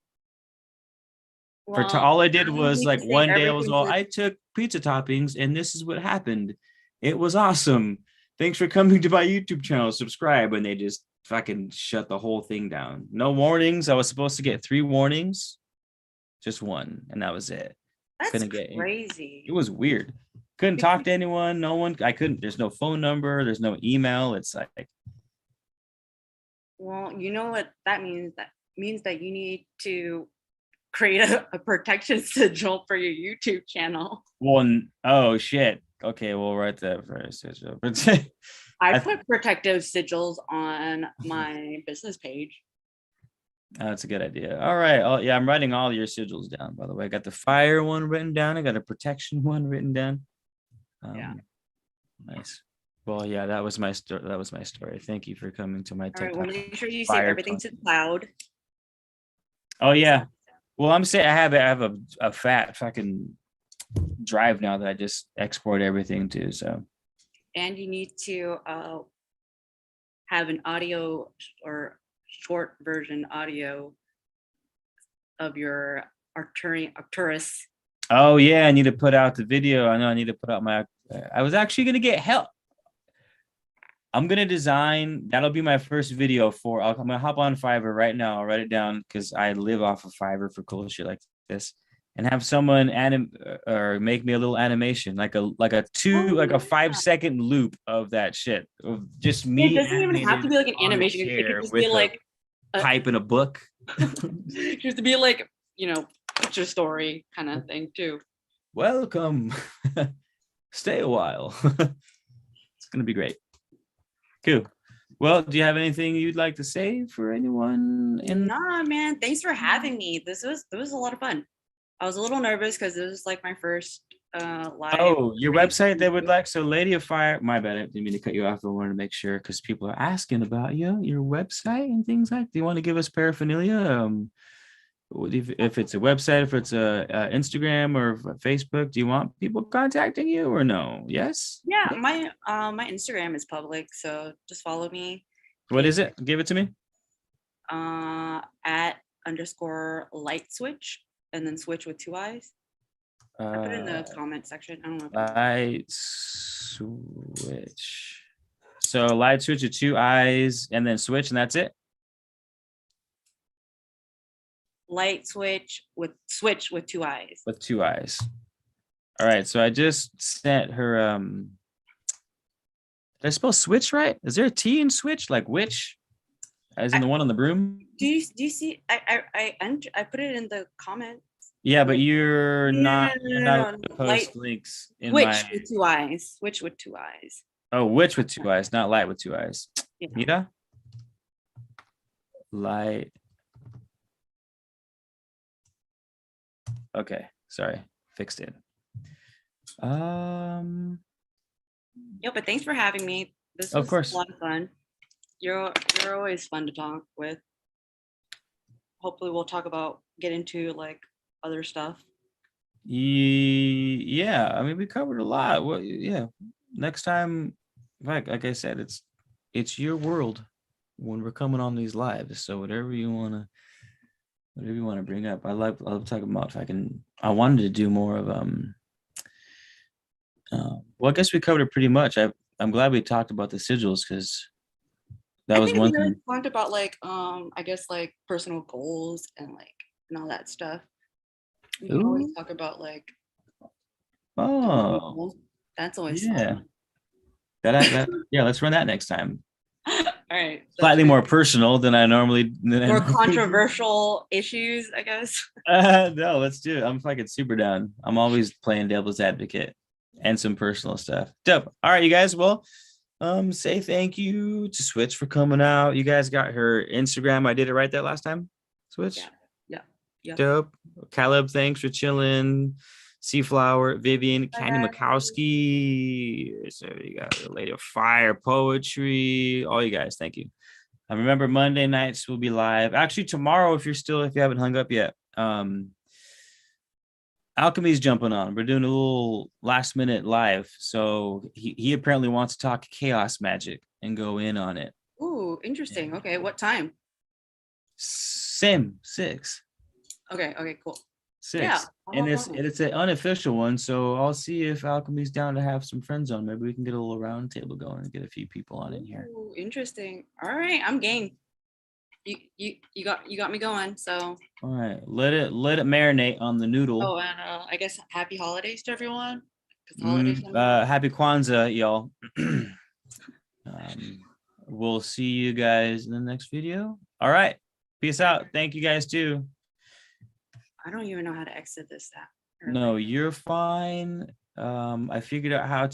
Well, all I did was like one day I took pizza toppings and this is what happened. It was awesome. Thanks for coming to my YouTube channel. Subscribe. And they just fucking shut the whole thing down. No warnings. I was supposed to get 3 warnings. Just 1. And that was it. That's crazy. It was weird. Couldn't talk to anyone. No one. I couldn't. There's no phone number. There's no email. It's like. Well, you know what that means? That means that you need to create a protection sigil for your YouTube channel. Well, oh shit. Okay, we'll write that for a sigil. I put protective sigils on my business page. That's a good idea. All right. I'm writing all your sigils down, by the way. I got the fire one written down. I got a protection one written down. Yeah. Nice. Well, yeah, that was my story. Thank you for coming to my TikTok. All right, well, make sure you save everything to the cloud. Oh yeah. Well, I'm saying I have a fat fucking drive now that I just export everything to. So. And you need to have an audio or short version audio of your Arcturus. Oh yeah, I need to put out the video. I know I need to put out I was actually gonna get help. I'm gonna design. That'll be my first video I'm gonna hop on Fiverr right now. I'll write it down because I live off of Fiverr for cool shit like this, and have someone or make me a little animation, like a 5-second loop of that shit, of just me. It doesn't even have to be like an animation. It could just be like a pipe in a book. Just to be like, picture story kind of thing too. Welcome. Stay a while. It's gonna be great. Cool. Well, do you have anything you'd like to say for anyone? Nah, man. Thanks for having me. This was a lot of fun. I was a little nervous because it was like my first live. Oh, your website they would like. So Lady of Fire, my bad, I didn't mean to cut you off. I wanted to make sure because people are asking about your website and things like. Do you want to give us paraphernalia? If it's a website, if it's a Instagram or Facebook, do you want people contacting you or no? Yes. Yeah, my Instagram is public, so just follow me. What is it? Give it to me. At _ Lightswitch, and then switch with 2 eyes. I put it in the comment section. I don't know. Lightswitch. So Lightswitch with 2 eyes, and then switch, and that's it. Lightswitch with switch with 2 eyes. With 2 eyes. All right. So I just sent her. Did I spell switch right? Is there a T in switch, like witch, as in the one on the broom? Do you see? I put it in the comments. Yeah, but you're not going to post links in Witch with 2 eyes. Witch with 2 eyes. Oh, witch with 2 eyes, not light with 2 eyes. Yeah. Nita? Light. Okay, sorry, fixed it. Yeah, but thanks for having me. This was of course. a lot of fun. You're always fun to talk with. Hopefully we'll get into like other stuff. Yeah, I mean we covered a lot. Well, yeah, next time, like I said, it's your world when we're coming on these lives. So whatever you want to bring up, I love talking about. I wanted to do more of well, I guess we covered it pretty much. I'm glad we talked about the sigils because that was one thing. We talked about like I guess like personal goals and all that stuff. We can always talk about like that's always fun. Yeah, let's run that next time. All right. Slightly more personal than I normally. More controversial issues, I guess. No, let's do it. I'm fucking super down. I'm always playing devil's advocate and some personal stuff. Dope. All right, you guys. Well, say thank you to Switch for coming out. You guys got her Instagram. I did it right that last time. Switch. Yeah. Dope. Caleb, thanks for chilling. Seaflower, Vivian, Candy Makowski. So you got Lady of Fire, Poetry. All you guys, thank you. Remember, Monday nights will be live. Actually, tomorrow, if you haven't hung up yet, Alchemy's jumping on. We're doing a little last minute live. So he apparently wants to talk chaos magic and go in on it. Ooh, interesting. Okay, what time? Same 6. Okay, cool. 6. Yeah, and it's an unofficial one, so I'll see if Alchemy's down to have some friends on. Maybe we can get a little round table going and get a few people on in here. Ooh, interesting. All right, I'm game. You got me going. So all right, let it marinate on the noodle. Oh, and I guess happy holidays to everyone. Happy Kwanzaa, y'all. We'll see you guys in the next video. All right, peace out. Thank you guys too. I don't even know how to exit this app. No, you're fine. I figured out how to